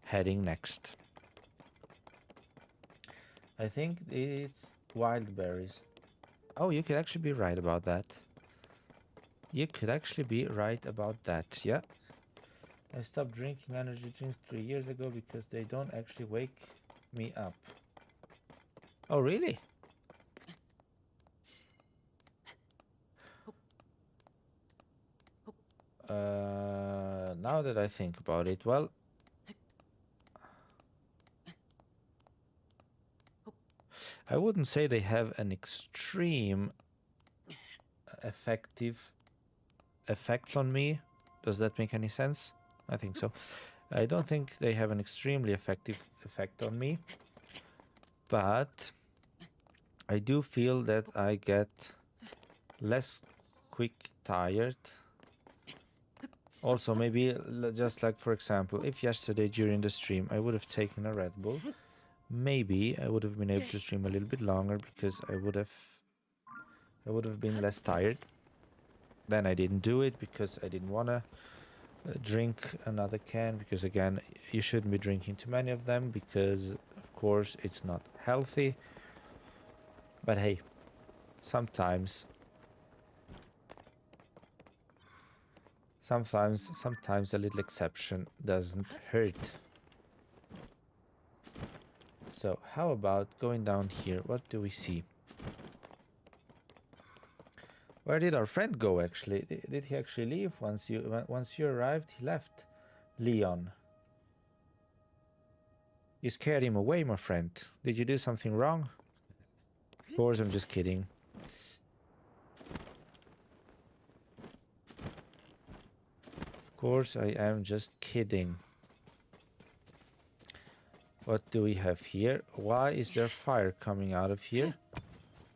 [SPEAKER 1] heading next. I think it's wild berries. Oh, you could actually be right about that. You could actually be right about that, yeah. I stopped drinking energy drinks 3 years ago because they don't actually wake me up. Oh, really? Now that I think about it, well, I wouldn't say they have an extreme effective effect on me. Does that make any sense? I think so. I don't think they have an extremely effective effect on me, but I do feel that I get less quick tired. Also, maybe just like, for example, if yesterday during the stream I would have taken a Red Bull, maybe I would have been able to stream a little bit longer because I would have been less tired. Then I didn't do it because I didn't want to drink another can, because again, you shouldn't be drinking too many of them because of course it's not healthy. But hey, sometimes a little exception doesn't hurt. So how about going down here? What do we see? Where did our friend go actually? Did he actually leave once you arrived? He left. Leon. You scared him away, my friend. Did you do something wrong? Of course, I'm just kidding. Of course, I am just kidding. What do we have here? Why is there fire coming out of here?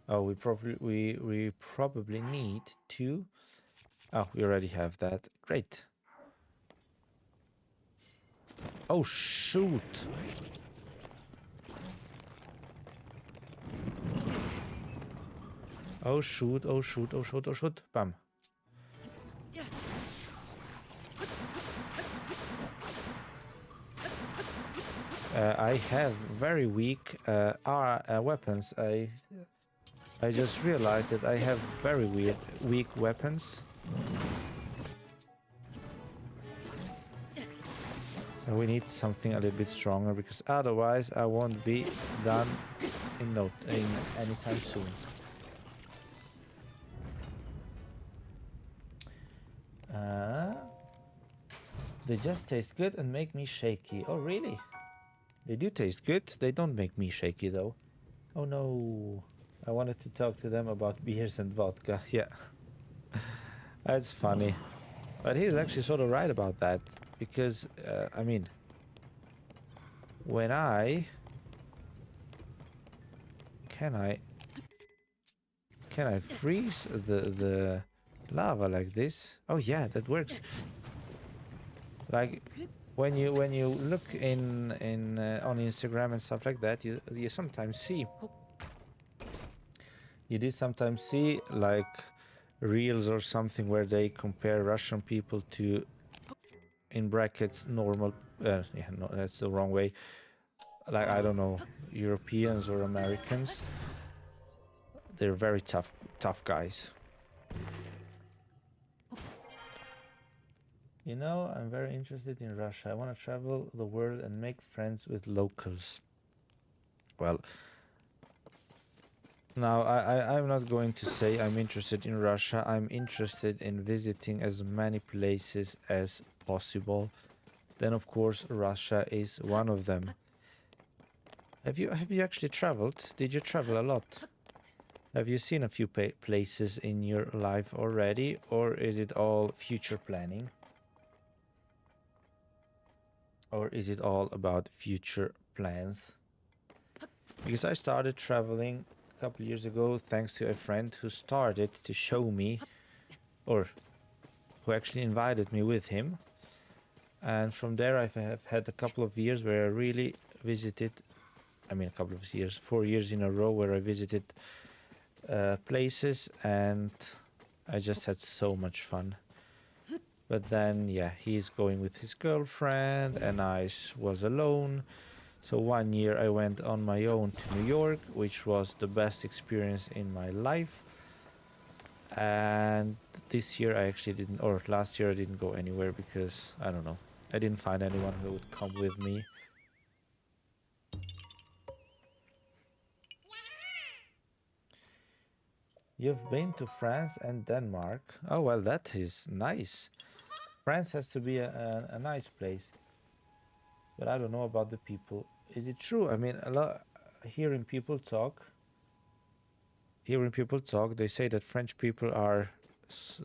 [SPEAKER 1] Oh, we probably need to... Oh, we already have that. Great. Oh, shoot. Oh, shoot. Oh, shoot. Oh, shoot. Oh, shoot. Bam. I have very weak weapons. I just realized that I have very weak weapons. And we need something a little bit stronger because otherwise I won't be done in anytime soon. They just taste good and make me shaky. Oh, really? They do taste good. They don't make me shaky, though. Oh, no. I wanted to talk to them about beers and vodka. Yeah. That's funny. But he's actually sort of right about that. Because, I mean, when I... Can I freeze the lava like this? Oh, yeah, that works. Like... When you look in on Instagram and stuff like that, you sometimes see like reels or something where they compare Russian people to, in brackets, normal. Yeah, no, that's the wrong way. Like, I don't know, Europeans or Americans. They're very tough guys. You know, I'm very interested in Russia. I want to travel the world and make friends with locals. Well, now I'm not going to say I'm interested in Russia. I'm interested in visiting as many places as possible. Then of course Russia is one of them. Have you actually traveled? Did you travel a lot? Have you seen a few places in your life already, or is it all future planning? Or is it all about future plans? Because I started traveling a couple years ago thanks to a friend who started to show me, or who actually invited me with him. And from there I have had a couple of years where I really visited, I mean a couple of years, 4 years in a row where I visited places, and I just had so much fun. But then, yeah, he's going with his girlfriend and I was alone. So 1 year I went on my own to New York, which was the best experience in my life. And this year I actually didn't, or last year I didn't go anywhere because, I don't know, I didn't find anyone who would come with me. You've been to France and Denmark. Oh, well, that is nice. France has to be a nice place. But I don't know about the people. Is it true? I mean, a lot hearing people talk. They say that French people are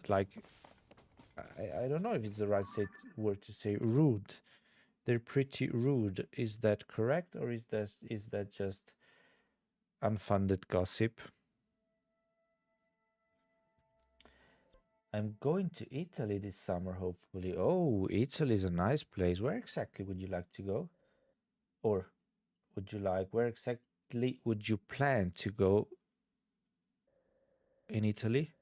[SPEAKER 1] like, I don't know if it's the right word to say, rude. They're pretty rude. Is that correct, or is that just unfunded gossip? I'm going to Italy this summer, hopefully. Oh, Italy is a nice place. Where exactly would you like to go? Or where exactly would you plan to go in Italy?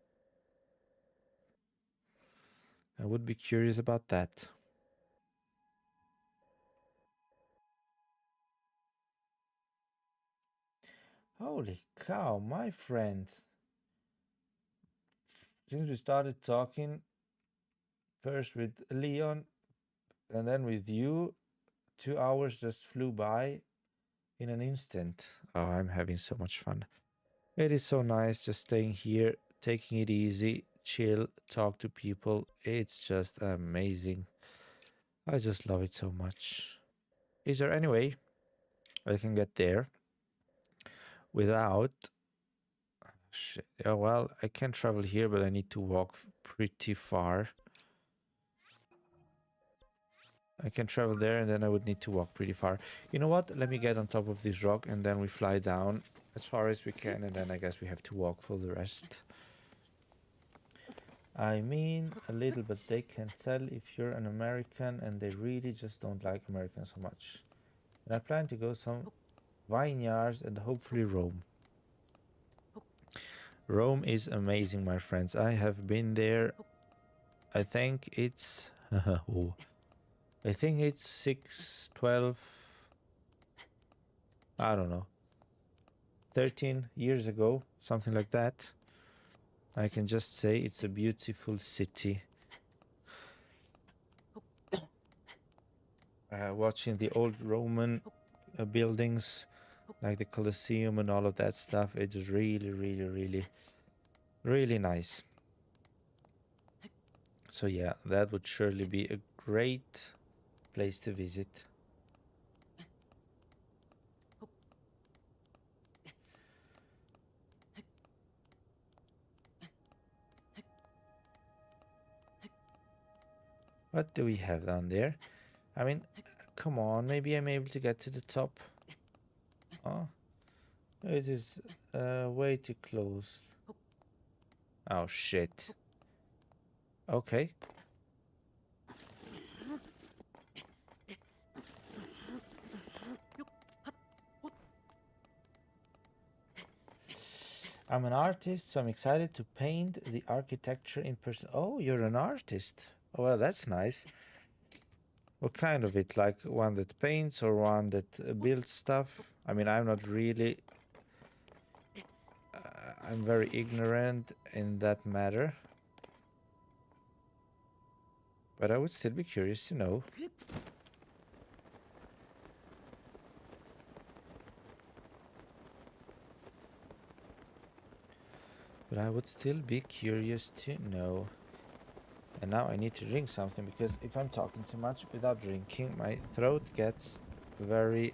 [SPEAKER 1] I would be curious about that. Holy cow, my friend. Since we started talking, first with Leon and then with you, 2 hours just flew by in an instant. Oh, I'm having so much fun. It is so nice just staying here, taking it easy, chill, talk to people. It's just amazing. I just love it so much. Is there any way I can get there without... Shit. Yeah, well, I can travel here, but I need to walk pretty far. I can travel there, and then I would need to walk pretty far. You know what? Let me get on top of this rock, and then we fly down as far as we can, and then I guess we have to walk for the rest. I mean, a little, but they can tell if you're an American, and they really just don't like Americans so much. And I plan to go some vineyards and hopefully Rome. Rome is amazing, my friends. I have been there. I think it's... oh, I think it's 6, 12... I don't know. 13 years ago, something like that. I can just say it's a beautiful city. Watching the old Roman buildings like the Colosseum and all of that stuff, it's really nice. So yeah, that would surely be a great place to visit. What do we have down there? I mean, come on, maybe I'm able to get to the top. Oh, it is way too close. Oh shit. Okay. I'm an artist, so I'm excited to paint the architecture in person. Oh, you're an artist. Oh, well, that's nice. What kind of it? Like one that paints or one that builds stuff? I mean, I'm not really... I'm very ignorant in that matter. But I would still be curious to know. But I would still be curious to know. And now I need to drink something, because if I'm talking too much without drinking, my throat gets very...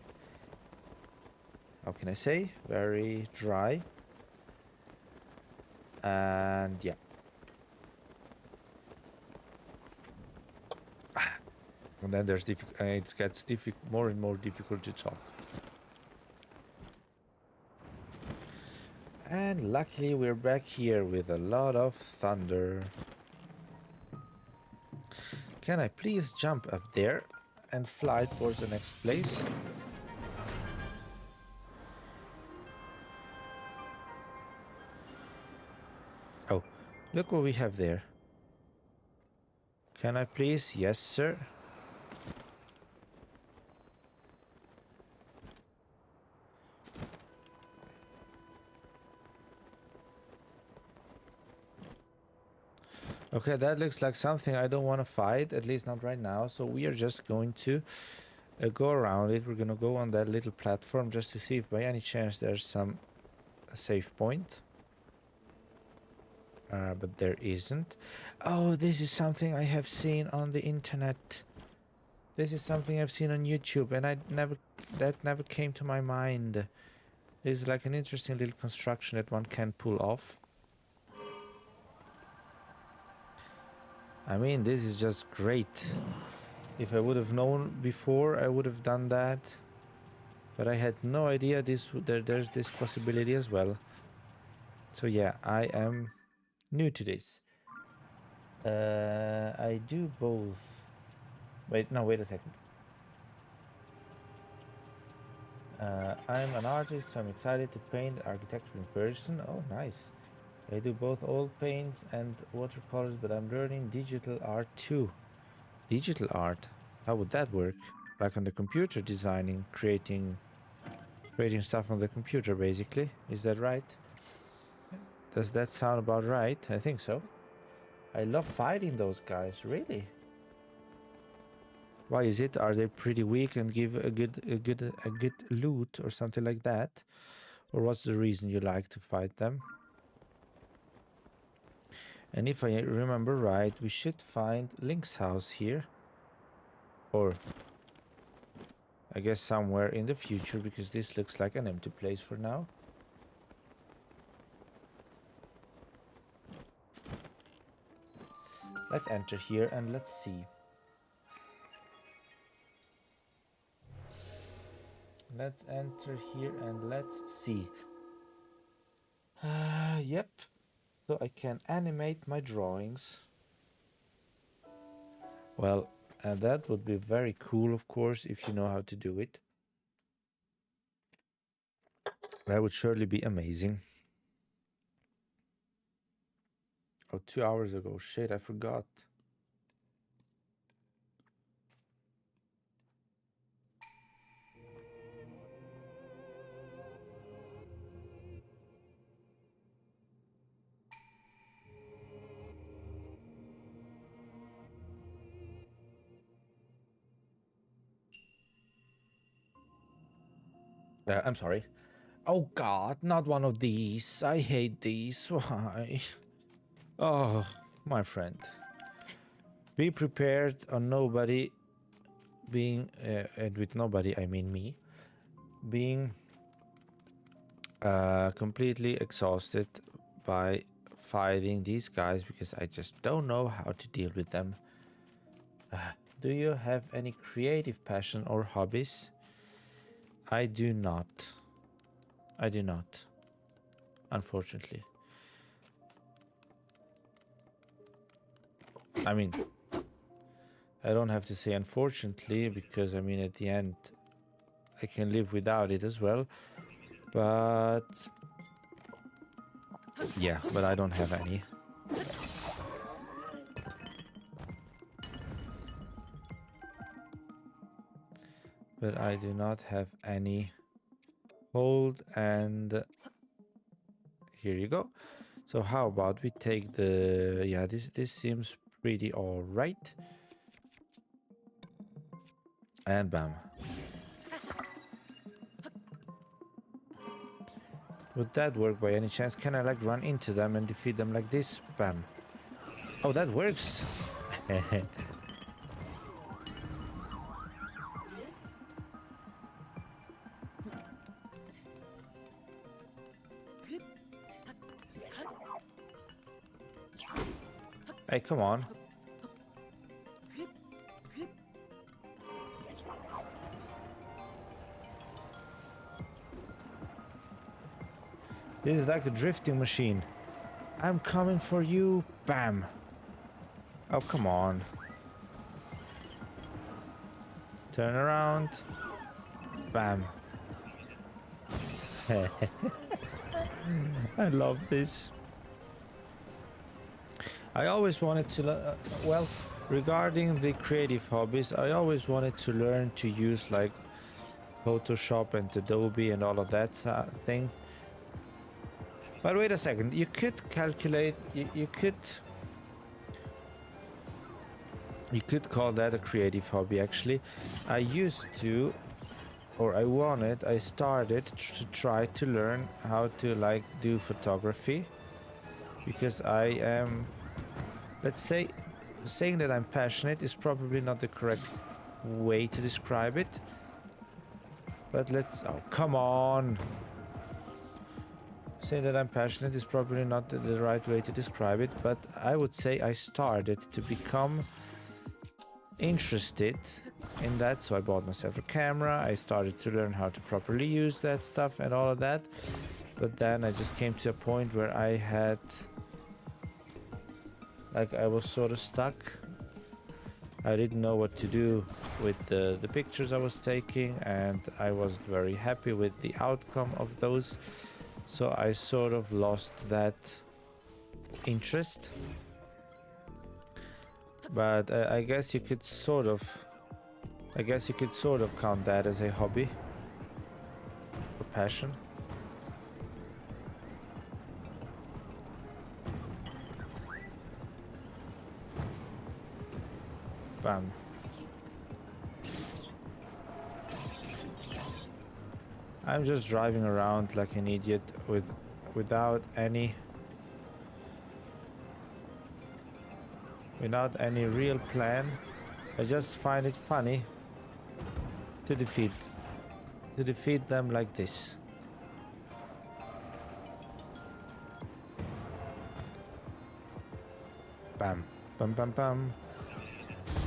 [SPEAKER 1] how can I say? Very dry. And yeah. And then there's it gets more and more difficult to talk. And luckily we're back here with a lot of thunder. Can I please jump up there and fly towards the next place? Oh, look what we have there. Can I please? Yes, sir. Okay, that looks like something I don't want to fight, at least not right now. So we are just going to go around it. We're going to go on that little platform just to see if by any chance there's some save point. But there isn't. Oh, this is something I have seen on the internet. This is something I've seen on YouTube, and that never came to my mind. This is like an interesting little construction that one can pull off. I mean, this is just great. If I would have known before, I would have done that. But I had no idea there's this possibility as well. So yeah, I am new to this. I do both. Wait, no, wait a second. I'm an artist, so I'm excited to paint architecture in person. Oh, nice. I do both oil paints and watercolors, but I'm learning digital art too. Digital art? How would that work? Like on the computer, designing, creating stuff on the computer, basically. Is that right? Does that sound about right? I think so. I love fighting those guys, really. Why is it? Are they pretty weak and give a good loot or something like that? Or what's the reason you like to fight them? And if I remember right, we should find Link's house here. Or I guess somewhere in the future, because this looks like an empty place for now. Let's enter here and let's see. Let's enter here and let's see. Yep. So I can animate my drawings. Well, and that would be very cool, of course, if you know how to do it. That would surely be amazing. Oh, 2 hours ago. Shit, I forgot. I'm sorry. Oh God, not one of these. I hate these. Why? Oh, my friend. Be prepared on nobody being, and with nobody I mean me, being completely exhausted by fighting these guys because I just don't know how to deal with them. Do you have any creative passion or hobbies? I do not. I do not. Unfortunately. I mean, I don't have to say unfortunately because I mean at the end I can live without it as well. But yeah, but I don't have any. But I do not have any. Hold, and here you go. So how about we take the, yeah, this seems pretty all right. And bam. Would that work by any chance? Can I like run into them and defeat them like this? Bam. Oh, that works. Hey, come on. This is like a drifting machine. I'm coming for you. Bam. Oh, come on. Turn around. Bam. I love this. I always wanted to, well, regarding the creative hobbies, I always wanted to learn to use like Photoshop and Adobe and all of that thing. But wait a second, you could calculate, you could call that a creative hobby actually. I used to, or I started to try to learn how to like do photography because I am, let's say, saying that I'm passionate is probably not the correct way to describe it. But let's, oh, come on. Saying that I'm passionate is probably not the right way to describe it, but I would say I started to become interested in that, so I bought myself a camera. I started to learn how to properly use that stuff and all of that, but then I just came to a point where I had, like, I was sort of stuck. I didn't know what to do with the pictures I was taking, and I wasn't very happy with the outcome of those, so I sort of lost that interest. But I guess you could sort of count that as a hobby or passion. Bam. I'm just driving around like an idiot without any real plan. I just find it funny to defeat them like this. Bam, bam, bam, bam.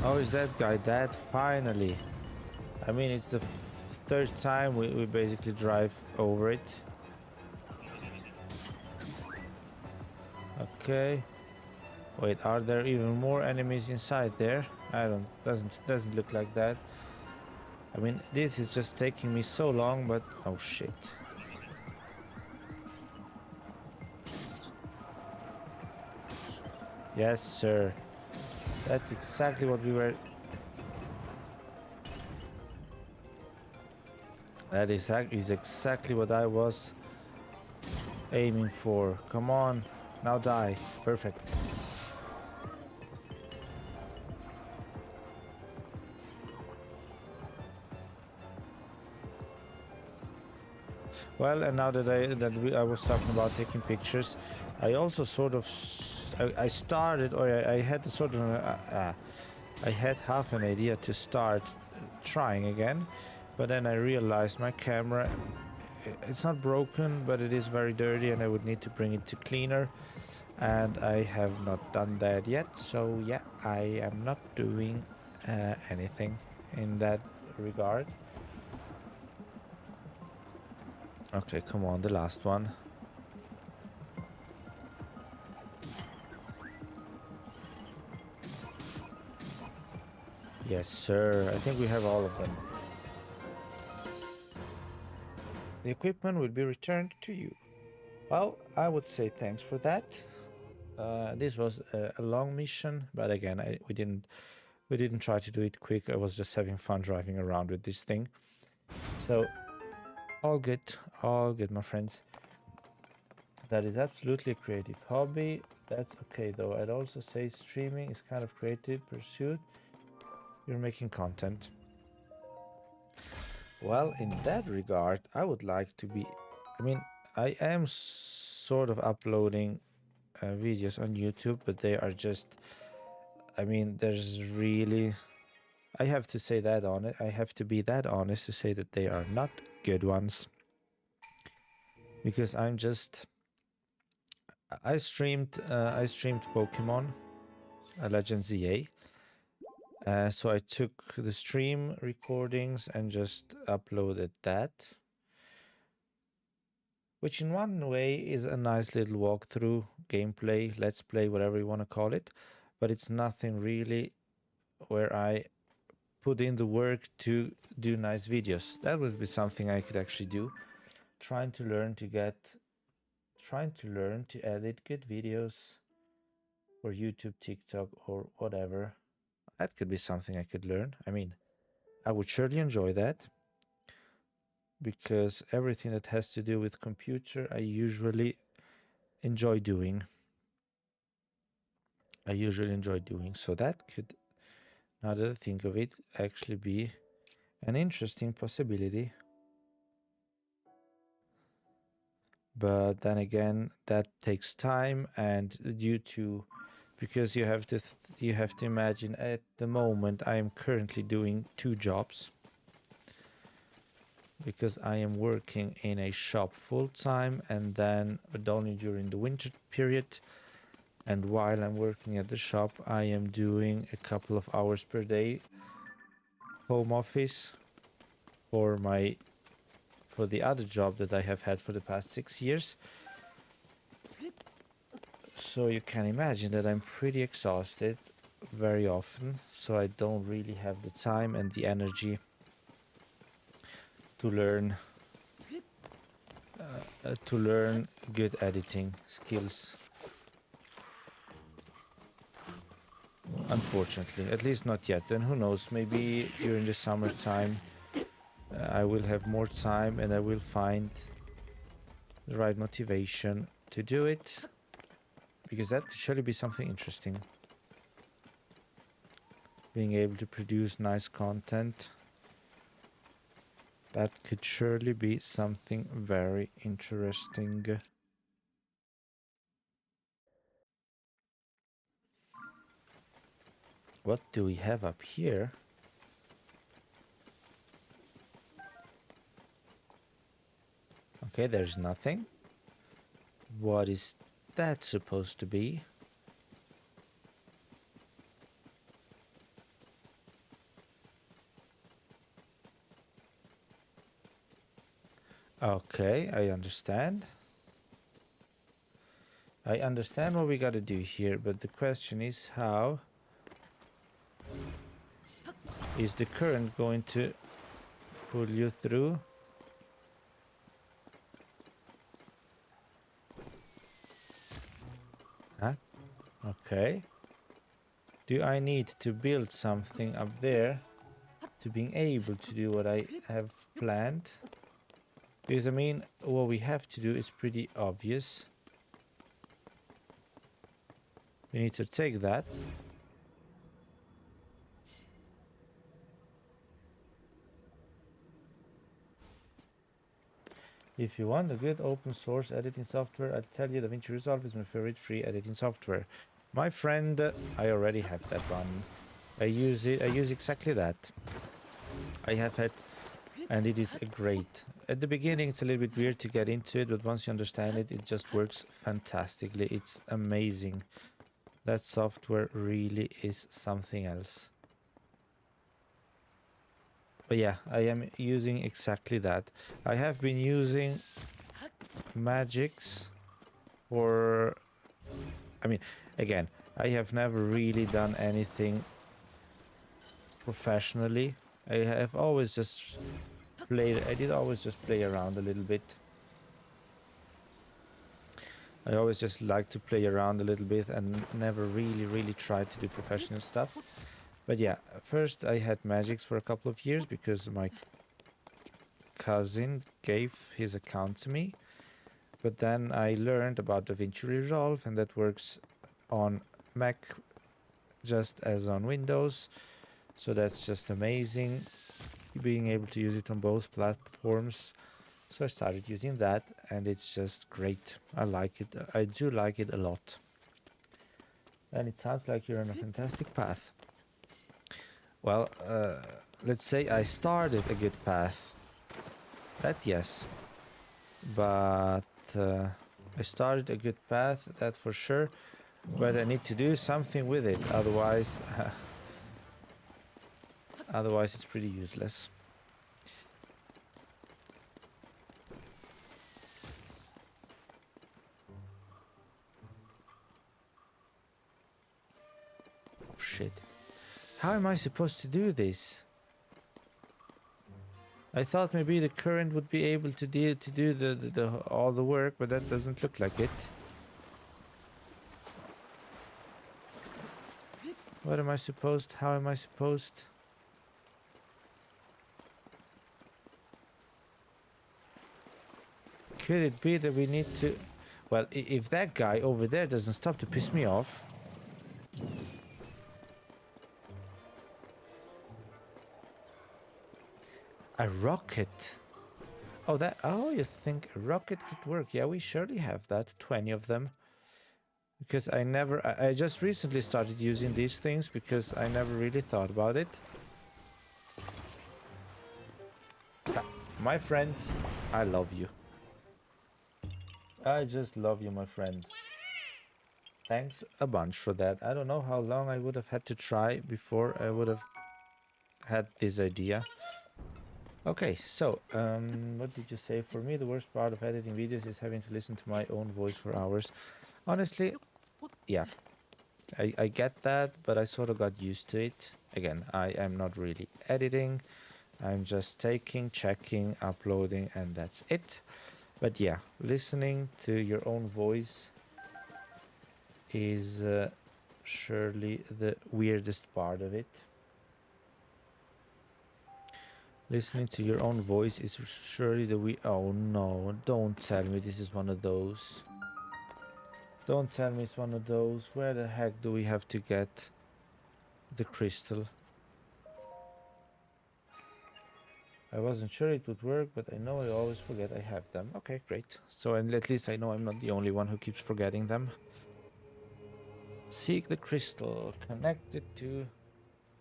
[SPEAKER 1] Oh, is that guy dead? Finally. I mean, it's the third time we basically drive over it. Okay. Wait, are there even more enemies inside there? Doesn't look like that. I mean, this is just taking me so long, but oh shit. Yes, sir. That's exactly what we were. That is exactly what I was aiming for. Come on, now die. Perfect. Well, and now that I was talking about taking pictures, I also sort of I started, or I had sort of I had half an idea to start trying again, but then I realized my camera, it's not broken, but it is very dirty, and I would need to bring it to cleaner, and I have not done that yet. So yeah, I am not doing anything in that regard. Okay, come on, the last one. Yes, sir. I think we have all of them. The equipment will be returned to you. Well, I would say thanks for that. This was a long mission, but again, we didn't try to do it quick. I was just having fun driving around with this thing. So all good, my friends. That is absolutely a creative hobby. That's okay though. I'd also say streaming is kind of creative pursuit. You're making content. Well, in that regard, I would like to be. I mean, I am sort of uploading videos on YouTube, but they are just. I mean, there's really. I have to say that on it. I have to be that honest to say that they are not good ones. Because I'm just. I streamed Pokemon Legends ZA. So I took the stream recordings and just uploaded that, which in one way is a nice little walkthrough, gameplay, let's play, whatever you want to call it, but it's nothing really where I put in the work to do nice videos. That would be something I could actually do. Trying to learn to edit good videos for YouTube, TikTok, or whatever. That could be something I could learn. I mean, I would surely enjoy that, because everything that has to do with computer I usually enjoy doing. So that could, now that I think of it, actually be an interesting possibility. But then again, that takes time, and because you have to imagine, at the moment I am currently doing 2 jobs, because I am working in a shop full time, and then but only during the winter period. And while I'm working at the shop, I am doing a couple of hours per day home office for the other job that I have had for the past 6 years. So you can imagine that I'm pretty exhausted very often, so I don't really have the time and the energy to learn good editing skills. Unfortunately, at least not yet. And who knows, maybe during the summertime I will have more time and I will find the right motivation to do it, because that could surely be something interesting. Being able to produce nice content, that could surely be something very interesting. What do we have up here? Okay, there's nothing. What is that supposed to be? Okay, I understand. I understand what we gotta do here, but the question is, how is the current going to pull you through? Huh? Okay. Do I need to build something up there to being able to do what I have planned? Because I mean, what we have to do is pretty obvious. We need to take that. If you want a good open source editing software, I'll tell you DaVinci Resolve is my favorite free editing software. My friend, I already have that one. I use exactly that. I have had, and it is great. At the beginning, it's a little bit weird to get into it, but once you understand it, it just works fantastically. It's amazing. That software really is something else. But yeah, I am using exactly that. I have been using Magix for, I mean, again, I have never really done anything professionally. I have always just I did always just play around a little bit. I always just like to play around a little bit and never really tried to do professional stuff. But yeah, first I had Magix for a couple of years because my cousin gave his account to me. But then I learned about DaVinci Resolve, and that works on Mac just as on Windows. So that's just amazing, being able to use it on both platforms. So I started using that, and it's just great. I like it. I do like it a lot. And it sounds like you're on a fantastic path. Well, let's say I started a good path. That yes. But I started a good path, that for sure. But I need to do something with it, otherwise otherwise it's pretty useless. Oh shit. How am I supposed to do this? I thought maybe the current would be able to do the all the work, but that doesn't look like it. What am I supposed? How am I supposed? Could it be that we need to... Well, if that guy over there doesn't stop to piss me off... A rocket? Oh, that... Oh, you think a rocket could work? Yeah, we surely have that. 20 of them. Because I never... I just recently started using these things because I never really thought about it. My friend, I love you. I just love you, my friend. Thanks a bunch for that. I don't know how long I would have had to try before I would have had this idea. Okay, so, what did you say? For me, the worst part of editing videos is having to listen to my own voice for hours. Honestly, yeah, I get that, but I sort of got used to it. Again, I am not really editing. I'm just taking, checking, uploading, and that's it. But yeah, listening to your own voice is surely the weirdest part of it. Listening to your own voice is surely the Oh no, don't tell me this is one of those. Don't tell me it's one of those. Where the heck do we have to get the crystal? I wasn't sure it would work, but I know I always forget I have them. Okay, great. So and at least I know I'm not the only one who keeps forgetting them. Seek the crystal. Connect it to...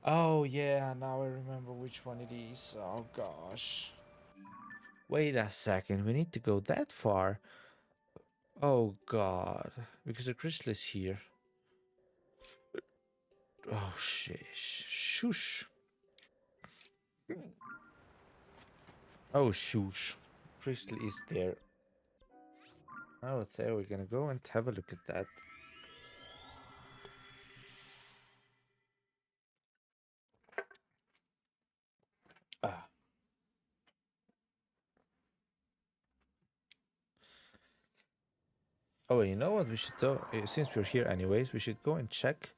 [SPEAKER 1] Oh yeah, now I remember which one it is. Oh gosh. Wait a second, we need to go that far. Oh god, because the crystal is here. Oh shish. Shush. Oh shush. Crystal is there. I would say we're gonna go and have a look at that. Ah. Oh, you know what we should do? Since we're here anyways, we should go and check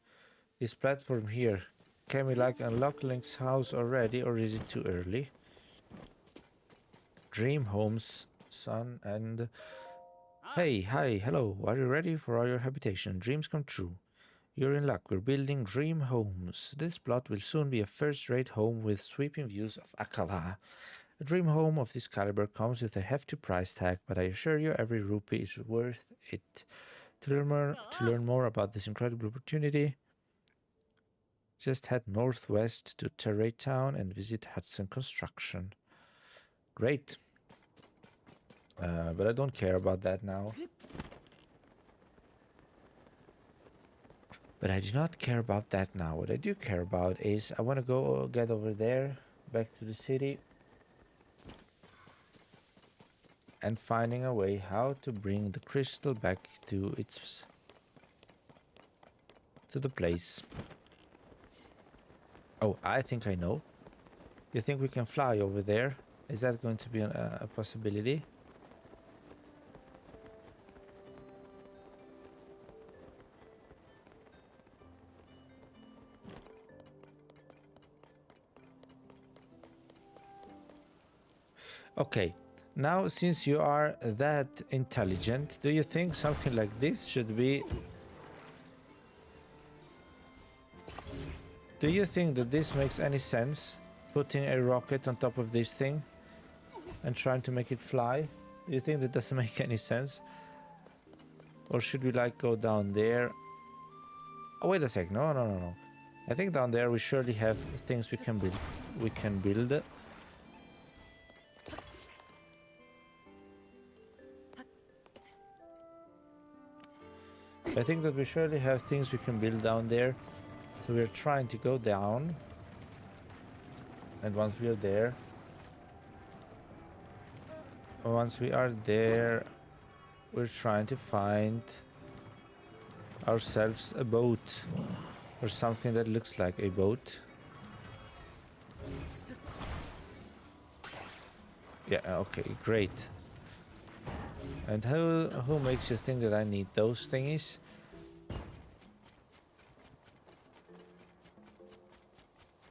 [SPEAKER 1] this platform here. Can we like unlock Link's house already, or is it too early? Dream homes, son, and... Hey, hi, hello. Are you ready for all your habitation? Dreams come true. You're in luck. We're building dream homes. This plot will soon be a first-rate home with sweeping views of Akala. A dream home of this caliber comes with a hefty price tag, but I assure you every rupee is worth it. To learn more about this incredible opportunity, just head northwest to Terraytown and visit Hudson Construction. Great. But I don't care about that now. But I do not care about that now. What I do care about is I want to go get over there, back to the city, and finding a way how to bring the crystal back to the place. Oh, I think I know. You think we can fly over there? Is that going to be a possibility? Okay, now since you are that intelligent, do you think something like this should be... Do you think that this makes any sense? Putting a rocket on top of this thing and trying to make it fly? Do you think that doesn't make any sense? Or should we like go down there? Oh, wait a sec. No. I think down there we surely have things we can build. I think that we surely have things we can build down there. So we're trying to go down. And once we are there, we're trying to find ourselves a boat or something that looks like a boat. Yeah, okay, great. And who makes you think that I need those thingies?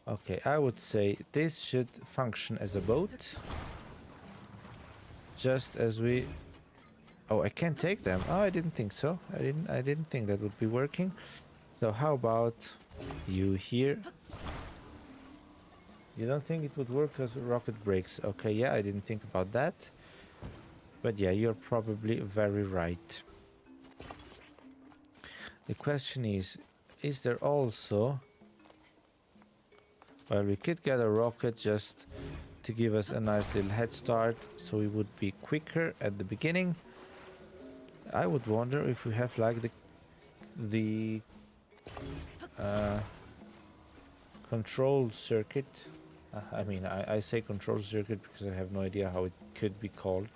[SPEAKER 1] Okay, I would say this should function as a boat. Just as we... Oh, I can't take them. Oh, I didn't think so. I didn't think that would be working. So how about you here? You don't think it would work as rocket breaks? Okay, yeah, I didn't think about that. But yeah, you're probably very right. The question is there also... Well, we could get a rocket just to give us a nice little head start, so we would be quicker at the beginning. I would wonder if we have like the control circuit. I mean, I say control circuit because I have no idea how it could be called.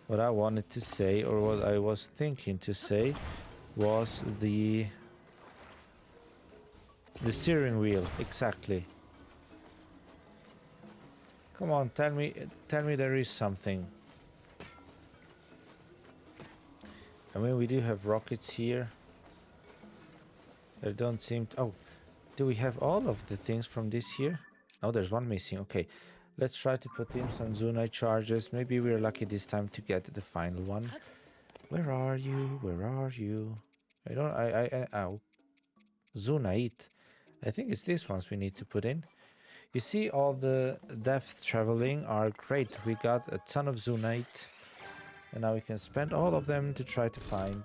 [SPEAKER 1] What I wanted to say, or what I was thinking to say, was the steering wheel. Exactly. Come on, tell me there is something. I mean, we do have rockets here. There don't seem to... Oh, do we have all of the things from this here? Oh, there's one missing. Okay, let's try to put in some Zunite charges. Maybe we're lucky this time to get the final one. Where are you? Where are you? Oh. Zunite. I think it's these ones we need to put in. You see, all the depth traveling are great. We got a ton of Zunite. And now we can spend all of them to try to find...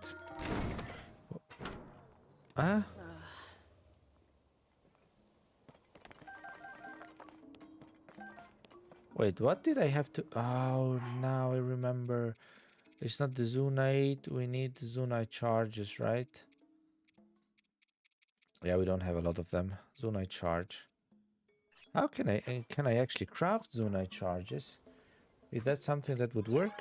[SPEAKER 1] Huh? Wait, what did I have to... Oh, now I remember. It's not the Zunite. We need the Zunite charges, right? Yeah, we don't have a lot of them. Zunite charge. How can I actually craft Zunite charges? Is that something that would work?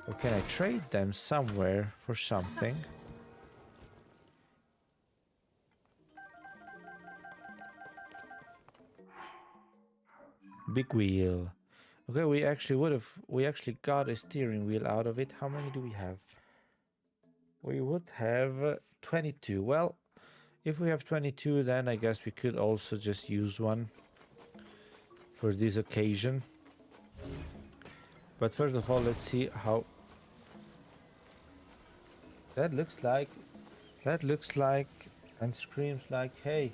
[SPEAKER 1] Or can I trade them somewhere for something? Big wheel. Okay, we actually got a steering wheel out of it. How many do we have? We would have 22. Well, if we have 22, then I guess we could also just use one for this occasion. But first of all, let's see how... That looks like, and screams like, hey.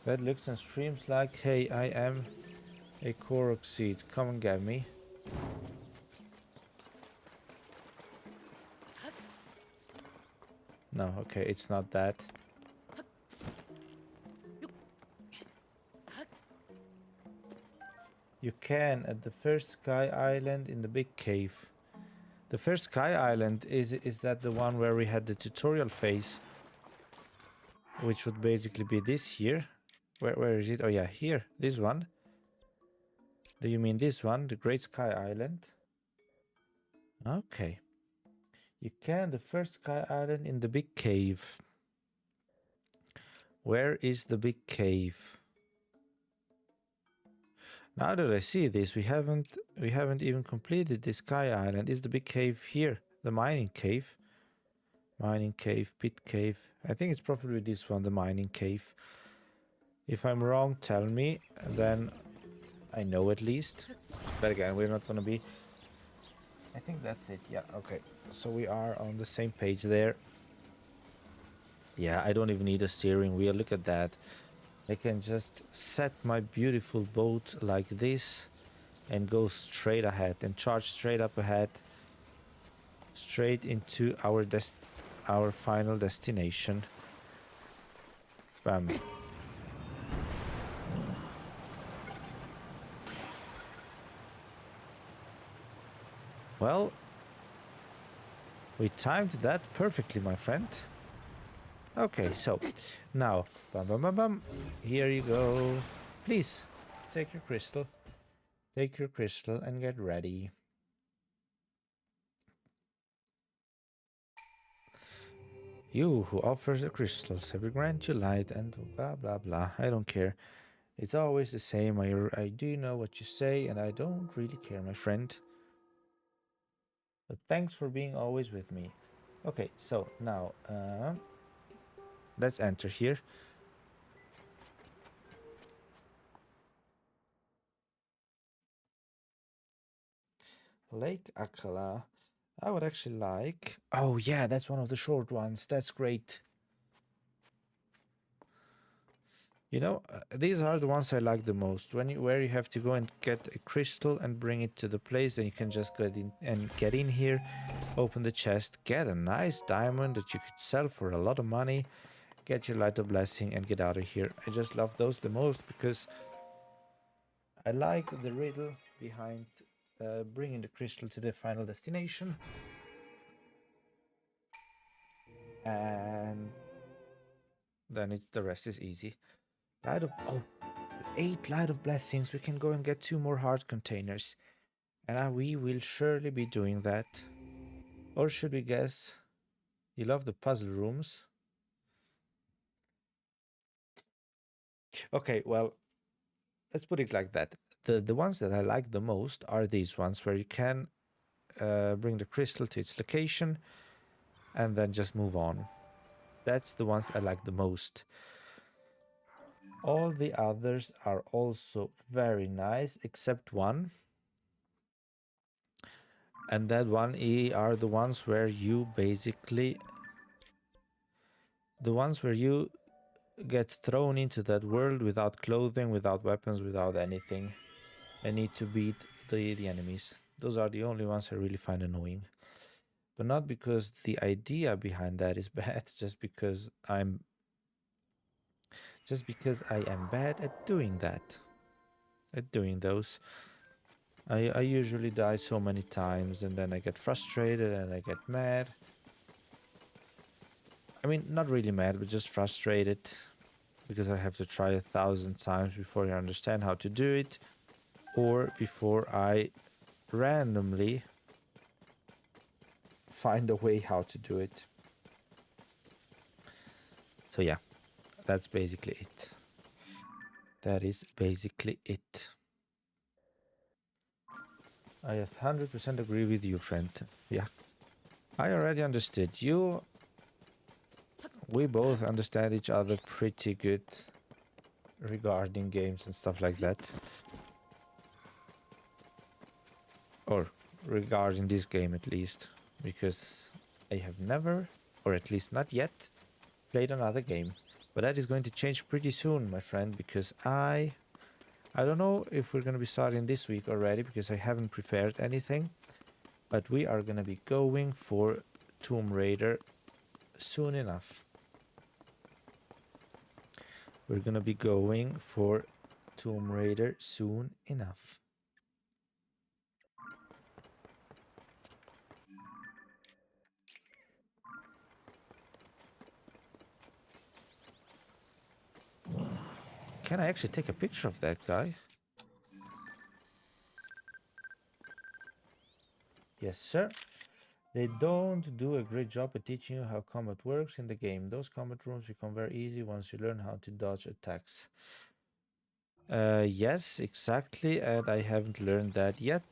[SPEAKER 1] That looks and screams like, hey, I am a Korok seed. Come and get me. No, okay, it's not that. You can at the first Sky Island in the big cave. The first Sky Island is that the one where we had the tutorial phase, which would basically be this here. Where is it? Oh yeah, here. This one. Do you mean this one? The Great Sky Island? Okay. You can the first Sky Island in the big cave. Where is the big cave? Now that I see this, we haven't even completed the Sky Island. Is the big cave here? The mining cave? Mining cave, pit cave. I think it's probably this one, the mining cave. If I'm wrong, tell me, and then I know at least. But again, we're not gonna be... I think that's it, yeah, okay. So we are on the same page there. Yeah, I don't even need a steering wheel, look at that. I can just set my beautiful boat like this and go straight ahead and charge straight up ahead, straight into our final destination. Bam. Well, we timed that perfectly, my friend. Okay, so now, bum bum bum bum. Here you go. Please take your crystal. Take your crystal and get ready. You who offers the crystals, have we grant you light and blah blah blah. I don't care. It's always the same. I do know what you say and I don't really care, my friend. But thanks for being always with me. Okay, so now let's enter here. Lake Akala. I would actually like... Oh yeah, that's one of the short ones. That's great. You know, these are the ones I like the most. Where you have to go and get a crystal and bring it to the place, and you can just get in here, open the chest, get a nice diamond that you could sell for a lot of money, get your light of blessing, and get out of here. I just love those the most because I like the riddle behind bringing the crystal to the final destination. And then the rest is easy. Light of... Oh, 8 light of blessings. We can go and get 2 more heart containers. And we will surely be doing that. Or should we guess? You love the puzzle rooms. Okay, well, let's put it like that. The ones that I like the most are these ones where you can bring the crystal to its location and then just move on. That's the ones I like the most. All the others are also very nice, except one. And that one are the ones where you basically... The ones where you get thrown into that world without clothing, without weapons, without anything. And need to beat the enemies. Those are the only ones I really find annoying. But not because the idea behind that is bad, just because I am bad at doing that. At doing those. I usually die so many times and then I get frustrated and I get mad. I mean, not really mad, but just frustrated because I have to try 1,000 times before I understand how to do it, or before I randomly find a way how to do it. So yeah, that's basically it. That is basically it. I 100% agree with you, friend. Yeah. I already understood you. We both understand each other pretty good regarding games and stuff like that. Or regarding this game at least, because I have never, or at least not yet, played another game. But that is going to change pretty soon, my friend, because I don't know if we're going to be starting this week already, because I haven't prepared anything. But we are going to be going for Tomb Raider soon enough. We're going to be going for Tomb Raider soon enough. Can I actually take a picture of that guy? Yes, sir. They don't do a great job at teaching you how combat works in the game. Those combat rooms become very easy once you learn how to dodge attacks. Yes, exactly, and I haven't learned that yet.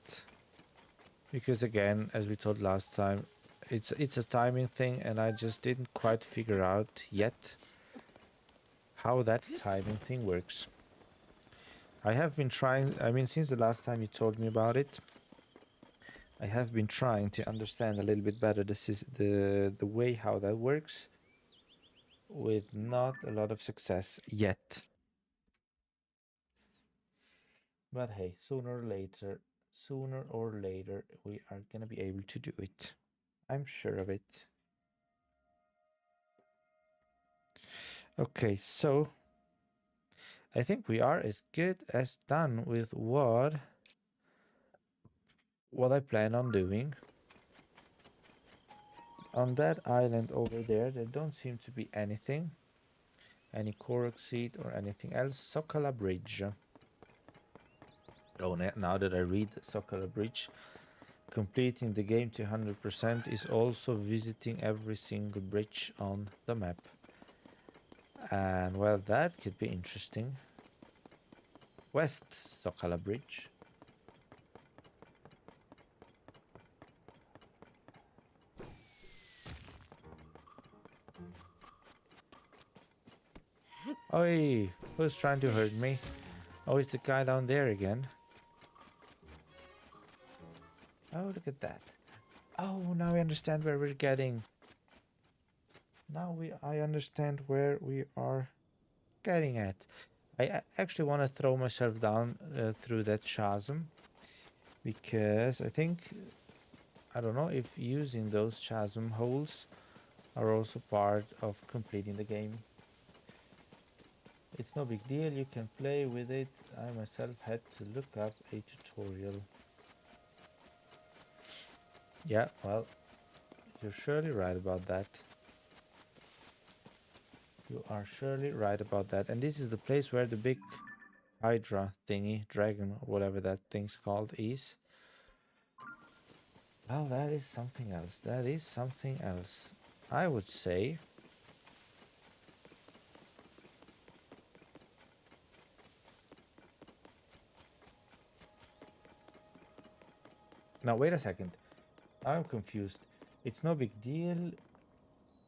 [SPEAKER 1] Because again, as we told last time, it's a timing thing, and I just didn't quite figure out yet how that timing thing works. I have been trying, I mean, since the last time you told me about it, I have been trying to understand a little bit better the way how that works, with not a lot of success yet. But hey, sooner or later, we are gonna be able to do it. I'm sure of it. Okay, so I think we are as good as done with what I plan on doing. On that island over there don't seem to be anything. Any Korok seed or anything else. Sokala Bridge. Oh, now that I read Sokala Bridge, completing the game to 100% is also visiting every single bridge on the map. And well, that could be interesting. West Sokala Bridge. Oi, who's trying to hurt me? Oh, it's the guy down there again. Oh, look at that. Oh, now I understand where we're getting. I understand where we are getting at. I actually want to throw myself down through that chasm, because I think, I don't know if using those chasm holes are also part of completing the game. It's no big deal, you can play with it. I myself had to look up a tutorial. Yeah, well, you're surely right about that. You are surely right about that. And this is the place where the big Hydra thingy, dragon, or whatever that thing's called, is. Well, that is something else. That is something else. I would say. Now, wait a second. I'm confused. It's no big deal.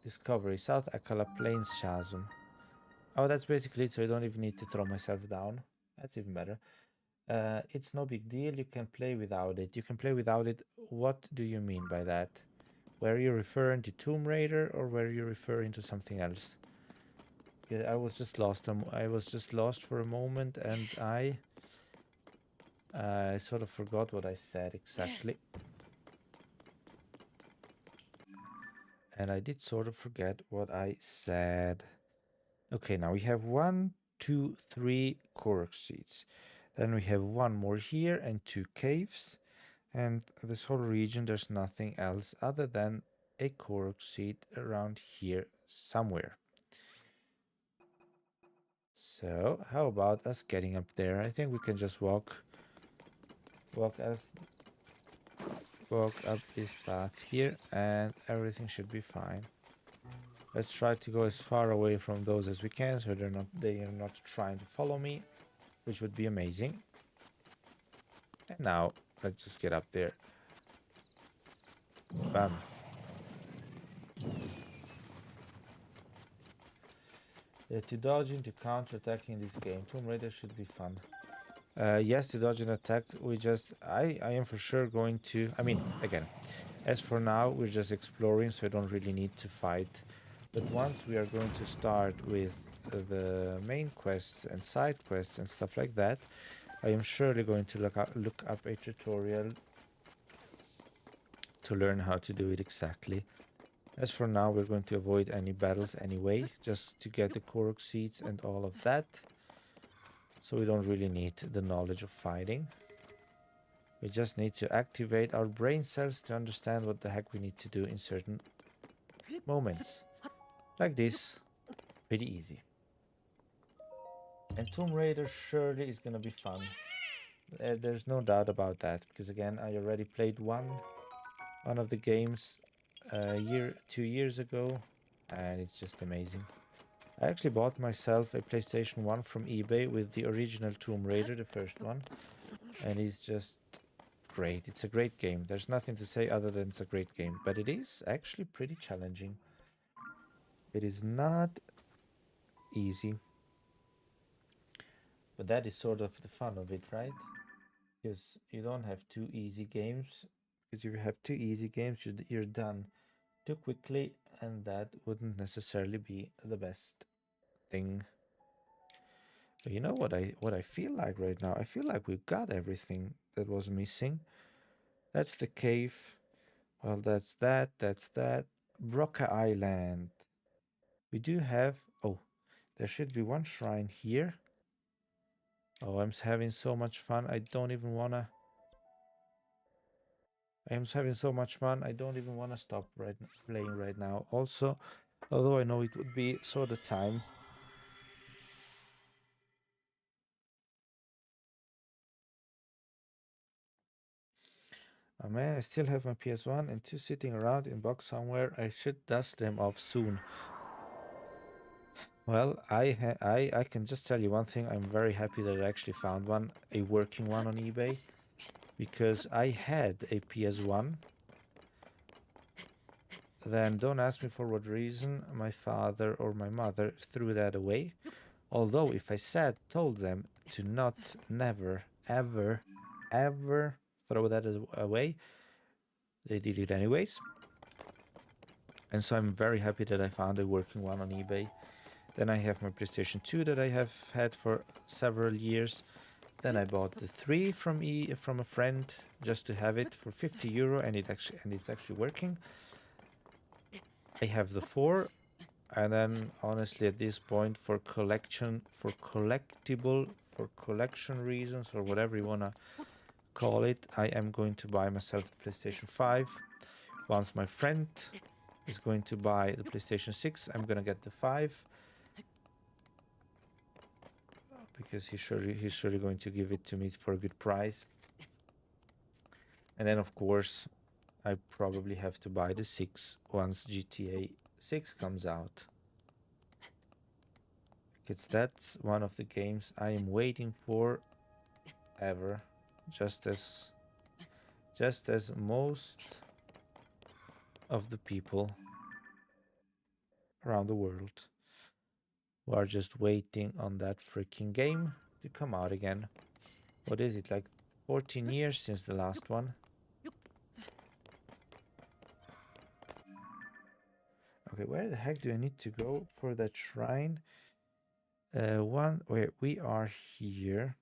[SPEAKER 1] Discovery. South Akala Plains Chasm. Oh, that's basically it, so I don't even need to throw myself down. That's even better. It's no big deal. You can play without it. You can play without it. What do you mean by that? Were you referring to Tomb Raider, or were you referring to something else? I was just lost. I was just lost for a moment, and I sort of forgot what I said exactly. And I did sort of forget what I said. Okay, now we have 1, 2, 3 Korok seeds. Then we have one more here and 2 caves. And this whole region, there's nothing else other than a Korok seed around here somewhere. So how about us getting up there? I think we can just walk up this path here, and everything should be fine. Let's try to go as far away from those as we can, so they are not trying to follow me, which would be amazing. And now let's just get up there. Bam. To dodge into counter-attacking this game, Tomb Raider should be fun. Yes, to dodge an attack, I am for sure going to, I mean, again, as for now, we're just exploring, so I don't really need to fight. But once we are going to start with the main quests and side quests and stuff like that, I am surely going to look up a tutorial to learn how to do it exactly. As for now, we're going to avoid any battles anyway, just to get the Korok seeds and all of that. So we don't really need the knowledge of fighting. We just need to activate our brain cells to understand what the heck we need to do in certain moments. Like this, pretty easy. And Tomb Raider surely is gonna be fun. There's no doubt about that, because again, I already played one of the games 2 years ago, and it's just amazing. I actually bought myself a PlayStation 1 from eBay with the original Tomb Raider, the first one, and it's just great. It's a great game. There's nothing to say other than it's a great game, but it is actually pretty challenging. It is not easy, but that is sort of the fun of it, right? Because you don't have two easy games. Because if you have two easy games, you're done too quickly, and that wouldn't necessarily be the best thing. But you know what I feel like right now? I feel like we've got everything that was missing. That's the cave. Well, that's that. That's that. Broca Island. We do have. Oh, there should be one shrine here. Oh, I'm having so much fun. I don't even wanna. I'm having so much fun. I don't even wanna stop playing right now. Also, although I know it would be sort of time. Oh man, I still have my PS1 and 2 sitting around in box somewhere. I should dust them off soon. Well, I can just tell you one thing. I'm very happy that I actually found one, a working one on eBay, because I had a PS1. Then don't ask me for what reason my father or my mother threw that away. Although if I told them to not, never, ever, ever throw that away, they did it anyways. And so I'm very happy that I found a working one on eBay. Then I have my PlayStation 2 that I have had for several years. Then I bought the 3 from a friend just to have it for €50, and it's actually working. I have the 4, and then honestly at this point, for collection reasons, or whatever you wanna call it, I am going to buy myself the PlayStation 5. Once my friend is going to buy the PlayStation 6, I'm gonna get the 5. Because he's surely going to give it to me for a good price. And then of course I probably have to buy the 6 once GTA 6 comes out. Because that's one of the games I am waiting for ever. Just as most of the people around the world who are just waiting on that freaking game to come out again. What is it, like 14 years since the last one? Okay, where the heck do I need to go for that shrine? Wait, we are here.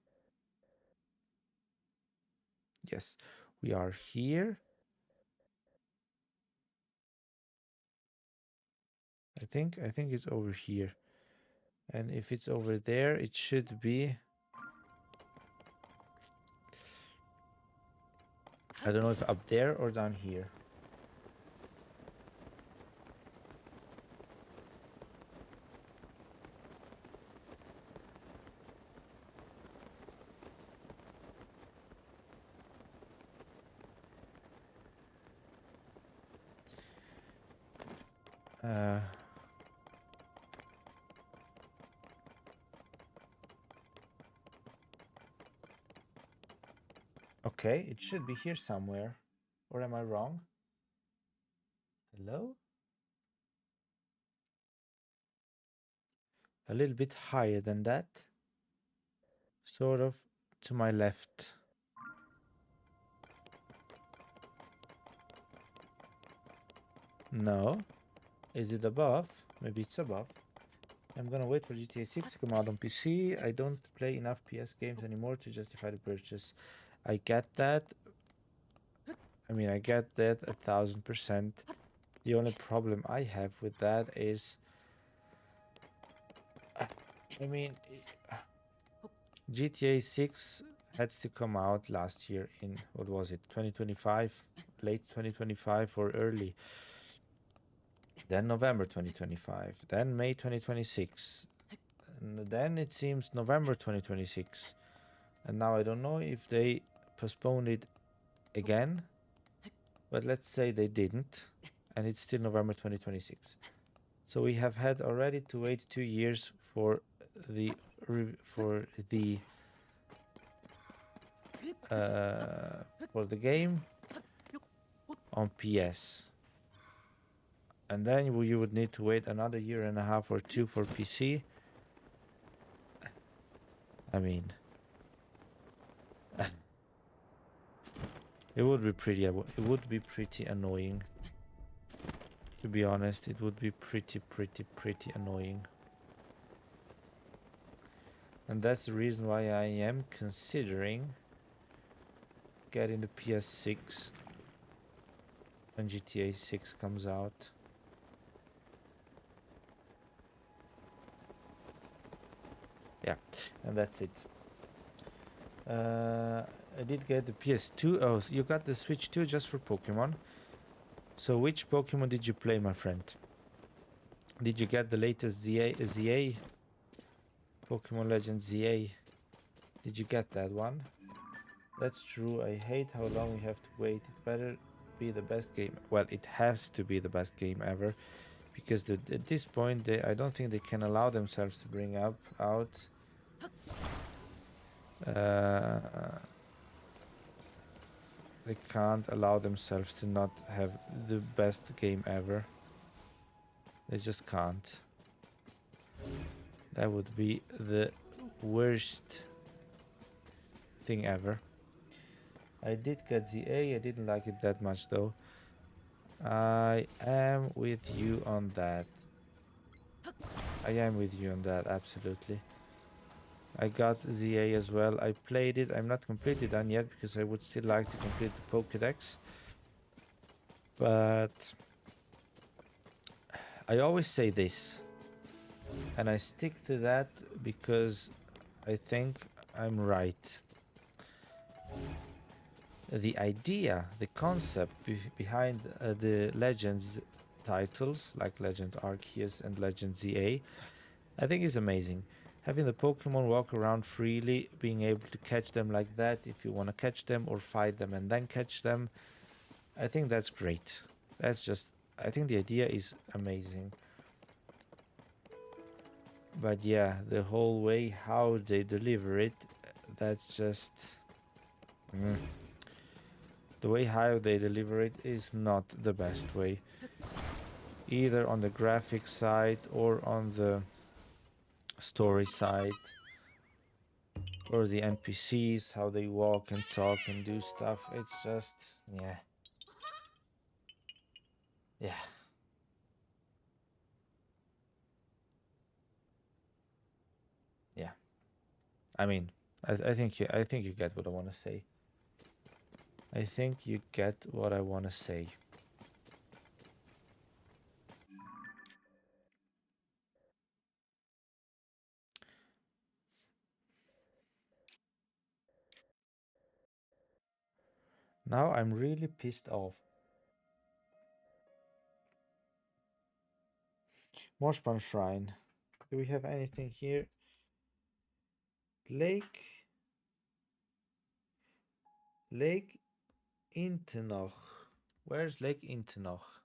[SPEAKER 1] Yes, we are here. I think it's over here. And if it's over there, it should be. I don't know if up there or down here. Uh, okay, it should be here somewhere. Or am I wrong? Hello? A little bit higher than that. Sort of to my left. No. Is it above? Maybe it's above. I'm gonna wait for GTA 6 to come out on PC. I don't play enough PS games anymore to justify the purchase. I get that. I mean, I get that 1000%. The only problem I have with that is, I mean, GTA 6 had to come out last year in, what was it, 2025? Late 2025 or early. Then November 2025. Then May 2026. And then it seems November 2026. And now I don't know if they postponed it again. But let's say they didn't. And it's still November 2026. So we have had already to wait 2 years for the game on PS, and then you would need to wait another year and a half or two for PC. I mean, it would be pretty annoying. To be honest, it would be pretty annoying. And that's the reason why I am considering getting the PS6 when GTA 6 comes out. Yeah, and that's it. I did get the PS2. Oh, so you got the Switch 2 just for Pokemon. So which Pokemon did you play, my friend? Did you get the latest ZA? Pokemon Legends ZA? Did you get that one? That's true. I hate how long we have to wait. It better be the best game. Well, it has to be the best game ever. Because at this point, I don't think they can allow themselves to bring out they can't allow themselves to not have the best game ever. They just can't. That would be the worst thing ever. I did get ZA. I didn't like it that much though. I am with you on that. Absolutely. I got ZA as well. I played it. I'm not completely done yet because I would still like to complete the Pokédex. But I always say this, and I stick to that because I think I'm right. The idea, the concept behind the Legends titles, like Legend Arceus and Legend ZA, I think is amazing. Having the Pokemon walk around freely, being able to catch them like that if you want to catch them, or fight them and then catch them, I think that's great. I think the idea is amazing. But yeah, the whole way how they deliver it, that's just... The way how they deliver it is not the best way. Either on the graphic side or on the story side. Or the NPCs, how they walk and talk and do stuff. It's just... yeah. Yeah. Yeah. I mean, I think you get what I want to say. I think you get what I want to say. Now I'm really pissed off. Moshpan Shrine. Do we have anything here? Lake Intenoch. Where's Lake Intenoch?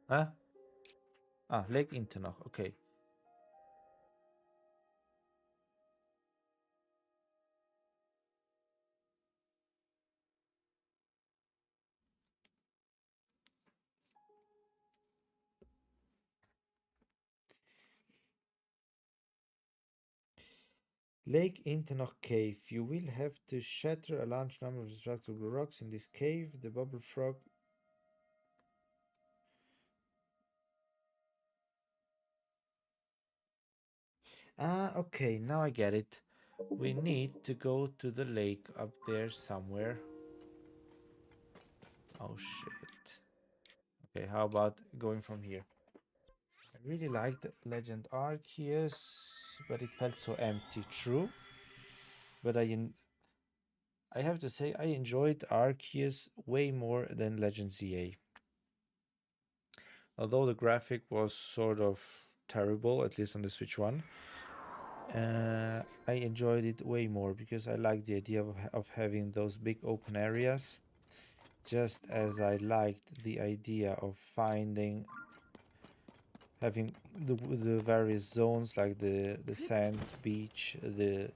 [SPEAKER 1] Huh? Ah, Lake Intenoch. Okay. Lake Intenoch Cave. You will have to shatter a large number of destructible rocks in this cave. The bubble frog. Ah, okay, now I get it. We need to go to the lake up there somewhere. Oh shit. Okay, how about going from here? I really liked Legend Arceus, but it felt so empty. True, but I have to say I enjoyed Arceus way more than Legend ZA. Although the graphic was sort of terrible, at least on the Switch one, I enjoyed it way more because I like the idea of having those big open areas, just as I liked the idea of having the various zones like the sand beach, the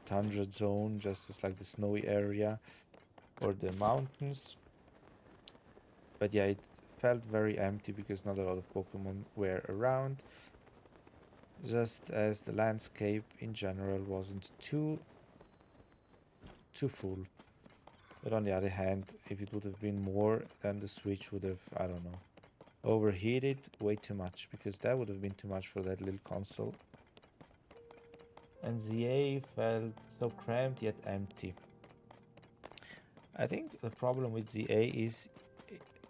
[SPEAKER 1] tundra zone, just as like the snowy area or the mountains. But yeah, it felt very empty because not a lot of Pokemon were around, just as the landscape in general wasn't too full. But on the other hand, if it would have been more, then the Switch would have, I don't know, overheated way too much, because that would have been too much for that little console. And ZA felt so cramped yet empty. I think the problem with ZA is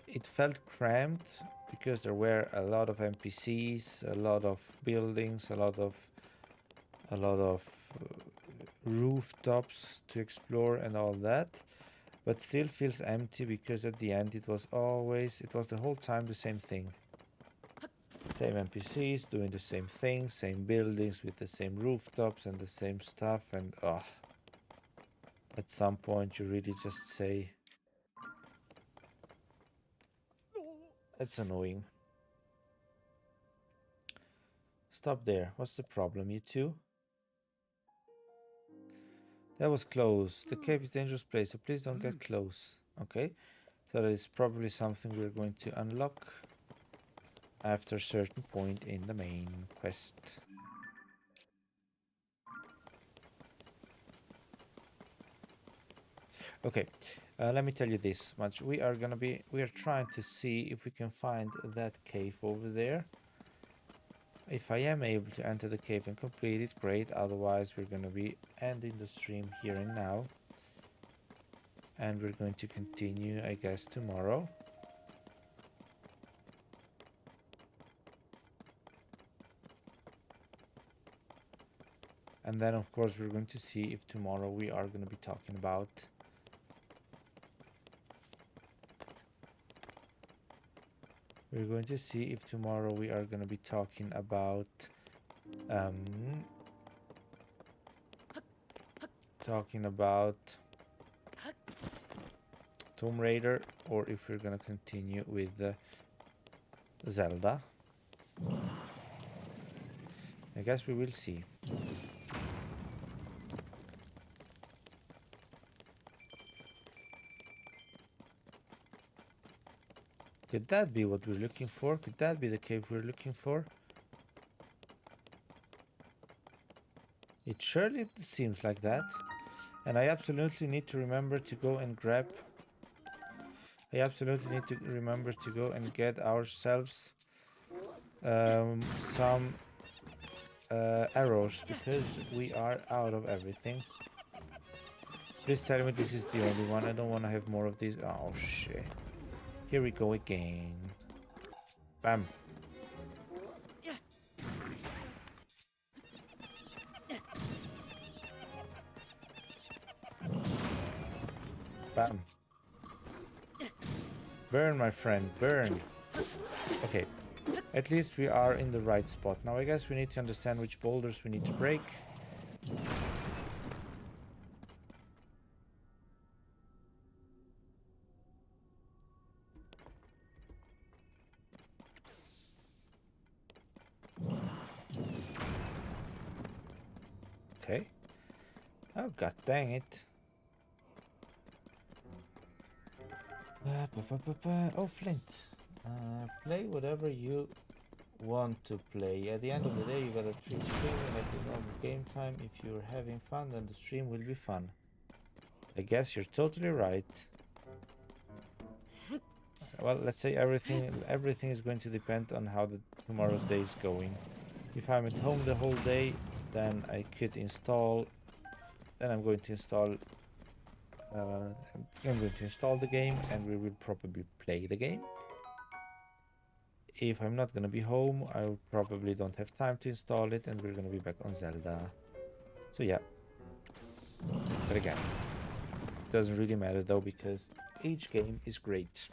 [SPEAKER 1] it felt cramped because there were a lot of NPCs, a lot of buildings, a lot of rooftops to explore and all that, but still feels empty because at the end it was the whole time the same thing. Same NPCs doing the same thing, same buildings with the same rooftops and the same stuff, and at some point you really just say, it's annoying. Stop there. What's the problem, you two? That was close. The cave is a dangerous place, so please don't get close. Okay. So that is probably something we're going to unlock after a certain point in the main quest. Okay, let me tell you this much. We are trying to see if we can find that cave over there. If I am able to enter the cave and complete it, great. Otherwise, we're gonna be ending the stream here and now. And we're going to continue, I guess, tomorrow. And then, of course, we're going to see if tomorrow we are going to be talking about Tomb Raider, or if we're gonna continue with Zelda. I guess we will see. Could that be what we're looking for? Could that be the cave we're looking for? It surely seems like that. And I absolutely need to remember to go and grab... I absolutely need to remember to go and get ourselves some arrows, because we are out of everything. Please tell me this is the only one. I don't want to have more of these. Oh shit. Here we go again. Bam. Bam. Burn, my friend, burn. Okay. At least we are in the right spot. Now I guess we need to understand which boulders we need to break. Okay. Oh, god dang it. Oh, Flint. Play whatever you want to play. At the end of the day, you gotta treat streaming like a normal game time. If you're having fun, then the stream will be fun. I guess you're totally right. Well, let's say everything is going to depend on how tomorrow's day is going. If I'm at home the whole day, then I could install. Then I'm going to install. I'm going to install the game, and we will probably play the game. If I'm not gonna be home, I probably don't have time to install it, and we're gonna be back on Zelda. So yeah. But again, it doesn't really matter though, because each game is great.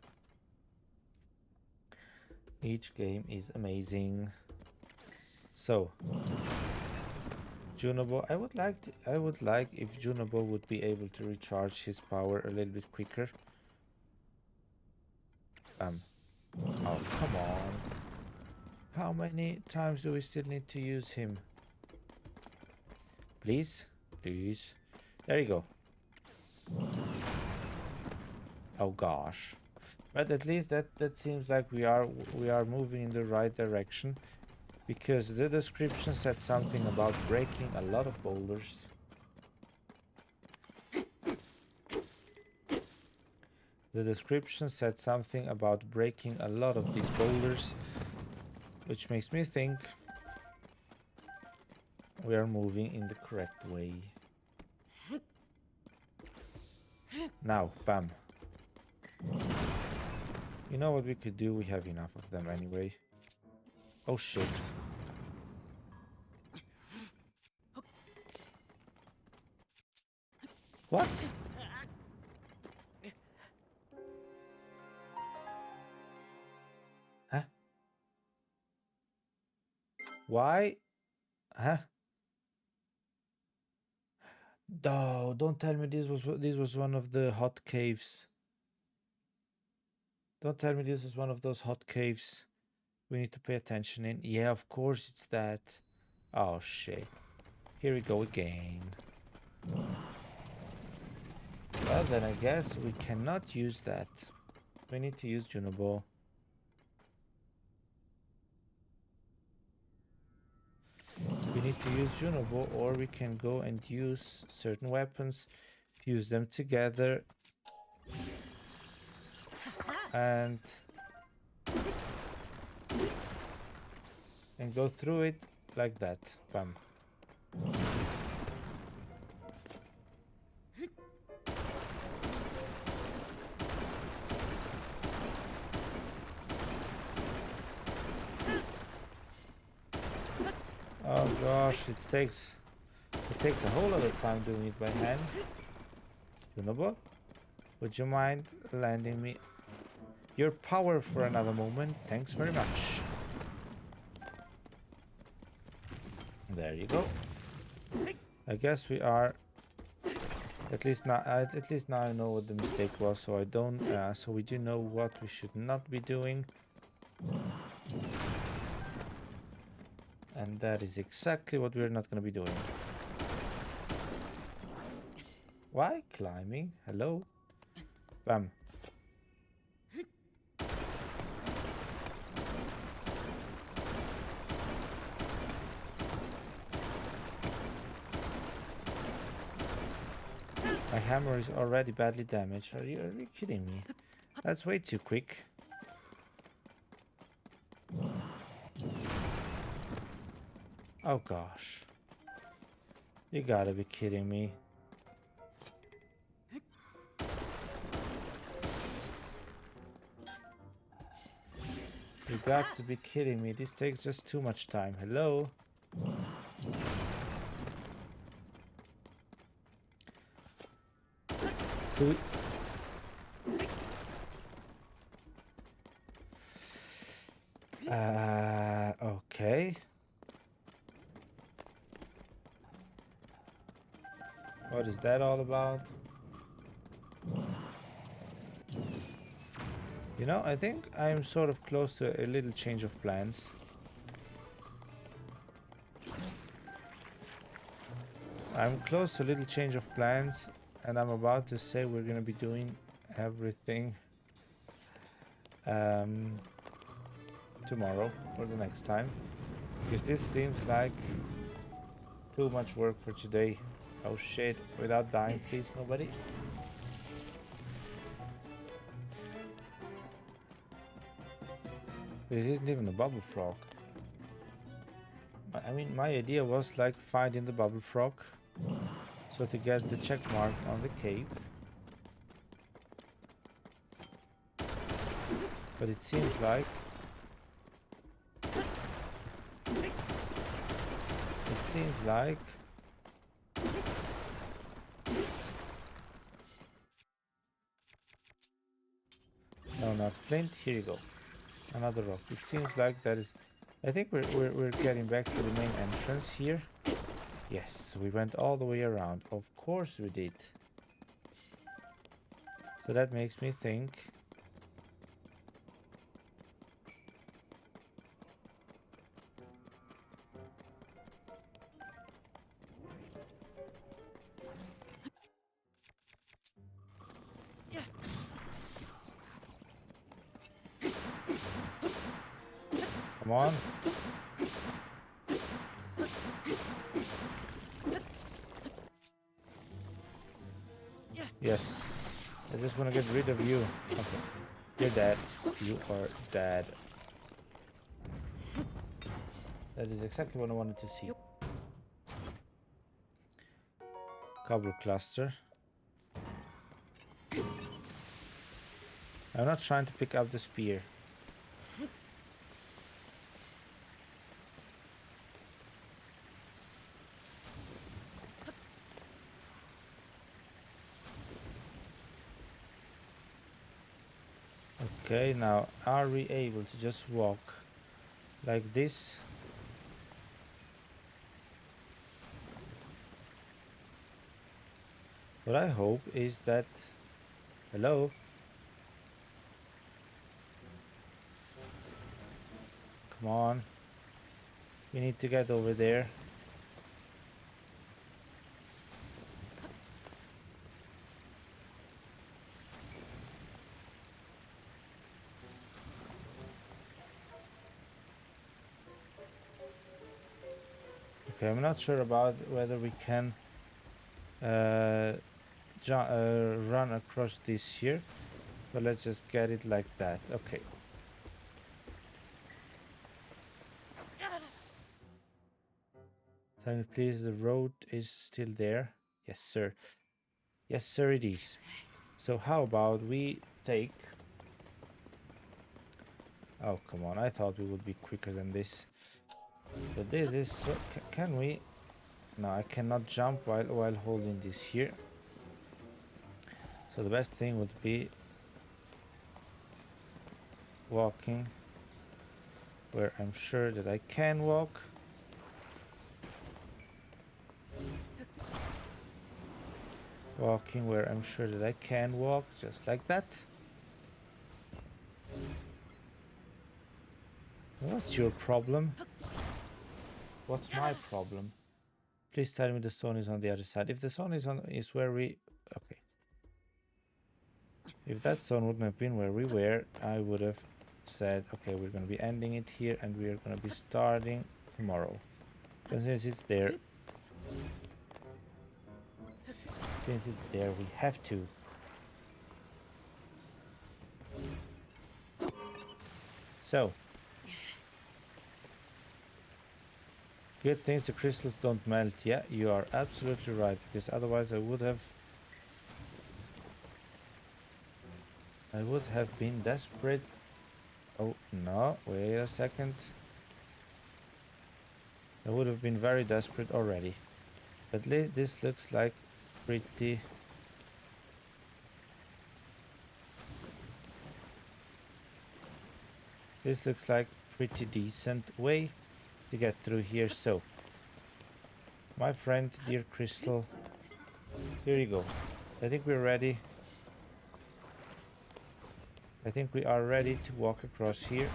[SPEAKER 1] Each game is amazing. So, Junobo, I would like if Junobo would be able to recharge his power a little bit quicker. Oh, come on. How many times do we still need to use him? Please? Please. There you go. Oh gosh. But at least that seems like we are moving in the right direction, because the description said something about breaking a lot of boulders. The description said something about breaking a lot of these boulders, which makes me think we are moving in the correct way. Now, bam. You know what we could do? We have enough of them anyway. Oh shit. What? Huh? Why? Huh? No, don't tell me this was one of the hot caves. Don't tell me this was one of those hot caves we need to pay attention in. Yeah, of course it's that. Oh shit. Here we go again. Well, then I guess we cannot use that. We need to use Junobo. We need to use Junobo, or we can go and use certain weapons, fuse them together, and go through it like that. Bam. Oh gosh, it takes a whole lot of time doing it by hand. Junobo, would you mind lending me your power for another moment? Thanks very much. There you go. I guess we are. At least now I know what the mistake was, so I don't. So we do know what we should not be doing. And that is exactly what we're not going to be doing. Why climbing? Hello? Bam. My hammer is already badly damaged. Are you kidding me? That's way too quick. Oh gosh. You gotta be kidding me. You got to be kidding me. This takes just too much time. Hello? Do we... Okay. What is that all about? You know, I think I'm sort of close to a little change of plans. I'm close to a little change of plans, and I'm about to say we're gonna be doing everything tomorrow or the next time. Because this seems like too much work for today. Oh shit, without dying, please, nobody. This isn't even a bubble frog. I mean, my idea was like finding the bubble frog. So to get the check mark on the cave. But it seems like no, not flint. Here you go. Another rock. It seems like that is. I think we're getting back to the main entrance here. Yes, we went all the way around. Of course we did. So that makes me think. Come on. Yes. I just want to get rid of you. Okay. You're dead. You are dead. That is exactly what I wanted to see. Cobble cluster. I'm not trying to pick up the spear. Okay, now are we able to just walk like this? What I hope is that... Hello? Come on. We need to get over there. Okay, I'm not sure about whether we can run across this here, but let's just get it like that. Okay. Tell me please, the road is still there? Yes, sir. Yes, sir, it is. So how about we take... Oh, come on. I thought we would be quicker than this. But this is... So, can we... No, I cannot jump while holding this here. So the best thing would be walking where I'm sure that I can walk. Walking where I'm sure that I can walk, just like that. What's your problem? What's my problem? Please tell me the stone is on the other side. If the stone is where we... Okay. If that stone wouldn't have been where we were, I would have said, okay, we're going to be ending it here and we're going to be starting tomorrow. But since it's there, we have to. So, good things the crystals don't melt. Yeah, you are absolutely right, because otherwise I would have been desperate. Oh, no, wait a second. I would have been very desperate already. But this looks like pretty... This looks like pretty decent way to get through here. So, my friend, dear crystal, here you go. I think we're ready. I think we are ready to walk across here.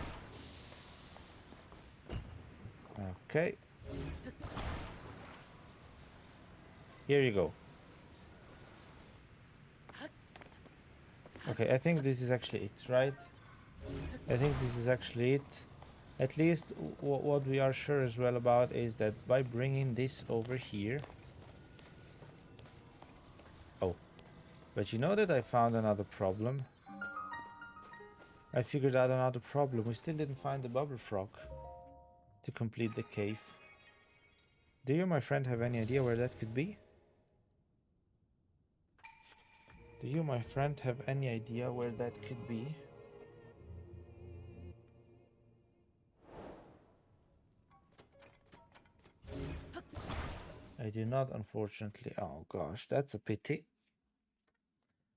[SPEAKER 1] Okay. Here you go. Okay, I think this is actually it, right? I think this is actually it. At least what we are sure as well about is that by bringing this over here... Oh, but you know that I found another problem? I figured out another problem. We still didn't find the bubble frog to complete the cave. Do you, my friend, have any idea where that could be? Do you, my friend, have any idea where that could be? I do not, unfortunately. Oh gosh, that's a pity.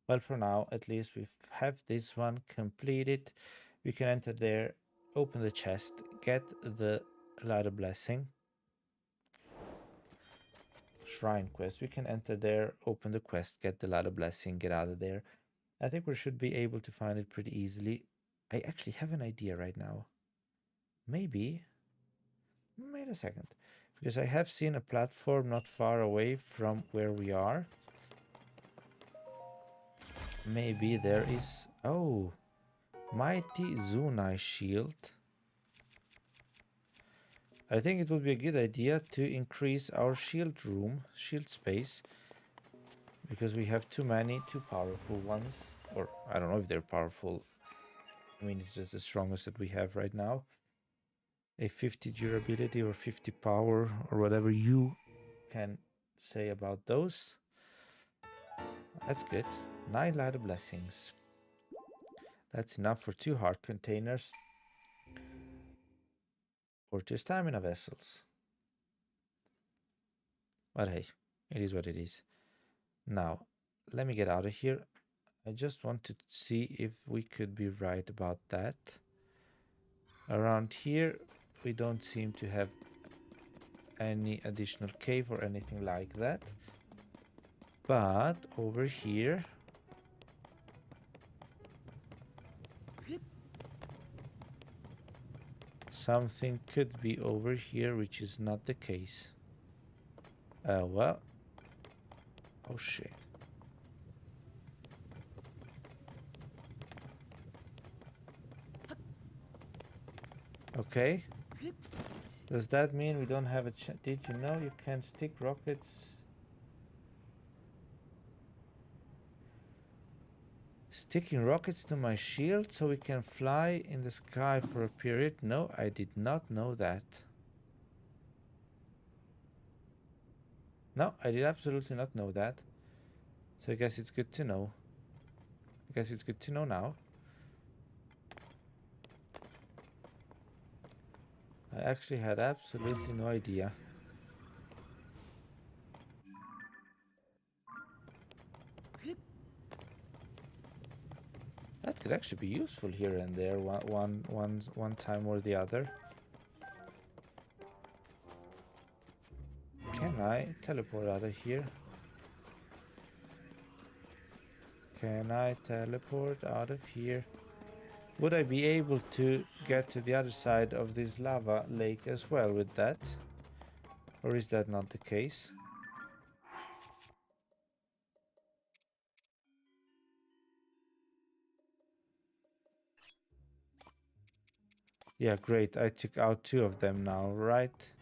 [SPEAKER 1] Well, for now, at least we have this one completed. We can enter there, open the chest, get the ladder blessing. Shrine quest. We can enter there, open the quest, get the ladder blessing, get out of there. I think we should be able to find it pretty easily. I actually have an idea right now. Maybe... Wait a second. Because I have seen a platform not far away from where we are. Maybe there is... Oh! Mighty Zunai shield. I think it would be a good idea to increase our shield space. Because we have too powerful ones. Or, I don't know if they're powerful. I mean, it's just the strongest that we have right now. A 50 durability or 50 power or whatever you can say about those. That's good. 9 ladder blessings. That's enough for 2 heart containers. Or 2 stamina vessels. But hey, it is what it is. Now, let me get out of here. I just want to see if we could be right about that. Around here, we don't seem to have any additional cave or anything like that. But over here... something could be over here, which is not the case. Well... Oh shit. Okay. Does that mean we don't have a chance? Did you know you can stick rockets? Sticking rockets to my shield so we can fly in the sky for a period? No, I did not know that. No, I did absolutely not know that. So I guess it's good to know. I guess it's good to know now. I actually had absolutely no idea. That could actually be useful here and there, one time or the other. Can I teleport out of here? Can I teleport out of here? Would I be able to get to the other side of this lava lake as well with that? Or is that not the case? Yeah, great. I took out 2 of them now, right?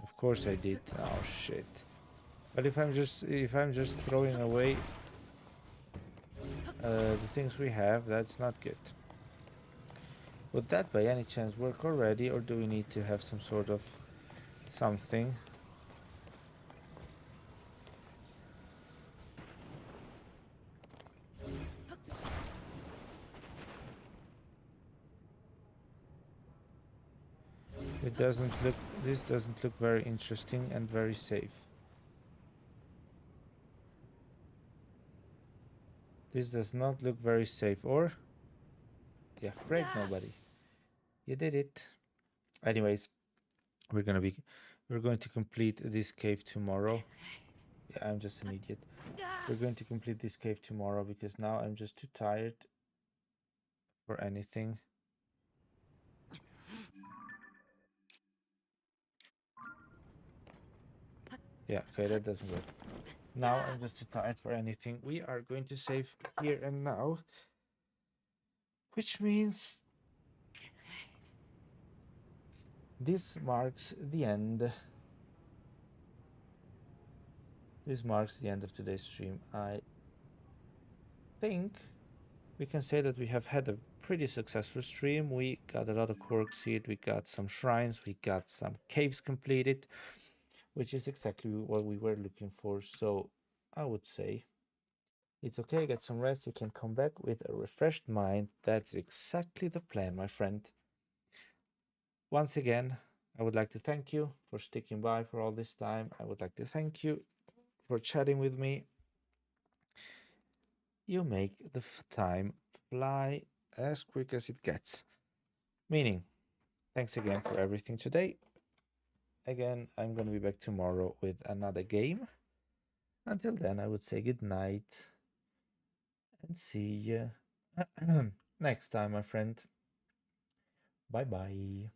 [SPEAKER 1] Of course I did. Oh shit. But if I'm just throwing away the things we have, that's not good. Would that by any chance work already, or do we need to have some sort of something? It doesn't look, this doesn't look very interesting and very safe. This does not look very safe, or? Yeah, great, nobody. You did it. Anyways, we're going to complete this cave tomorrow. Yeah, I'm just an idiot. We're going to complete this cave tomorrow because now I'm just too tired for anything. Yeah, okay, that doesn't work. Now I'm just too tired for anything. We are going to save here and now. which means this marks the end. This marks the end of today's stream. I think we can say that we have had a pretty successful stream. We got a lot of Korg seed, we got some shrines, we got some caves completed, which is exactly what we were looking for. So I would say it's okay, get some rest. You can come back with a refreshed mind. That's exactly the plan, my friend. Once again, I would like to thank you for sticking by for all this time. I would like to thank you for chatting with me. You make the time fly as quick as it gets. Meaning, thanks again for everything today. Again, I'm going to be back tomorrow with another game. Until then, I would say good night and see you next time, my friend. Bye bye.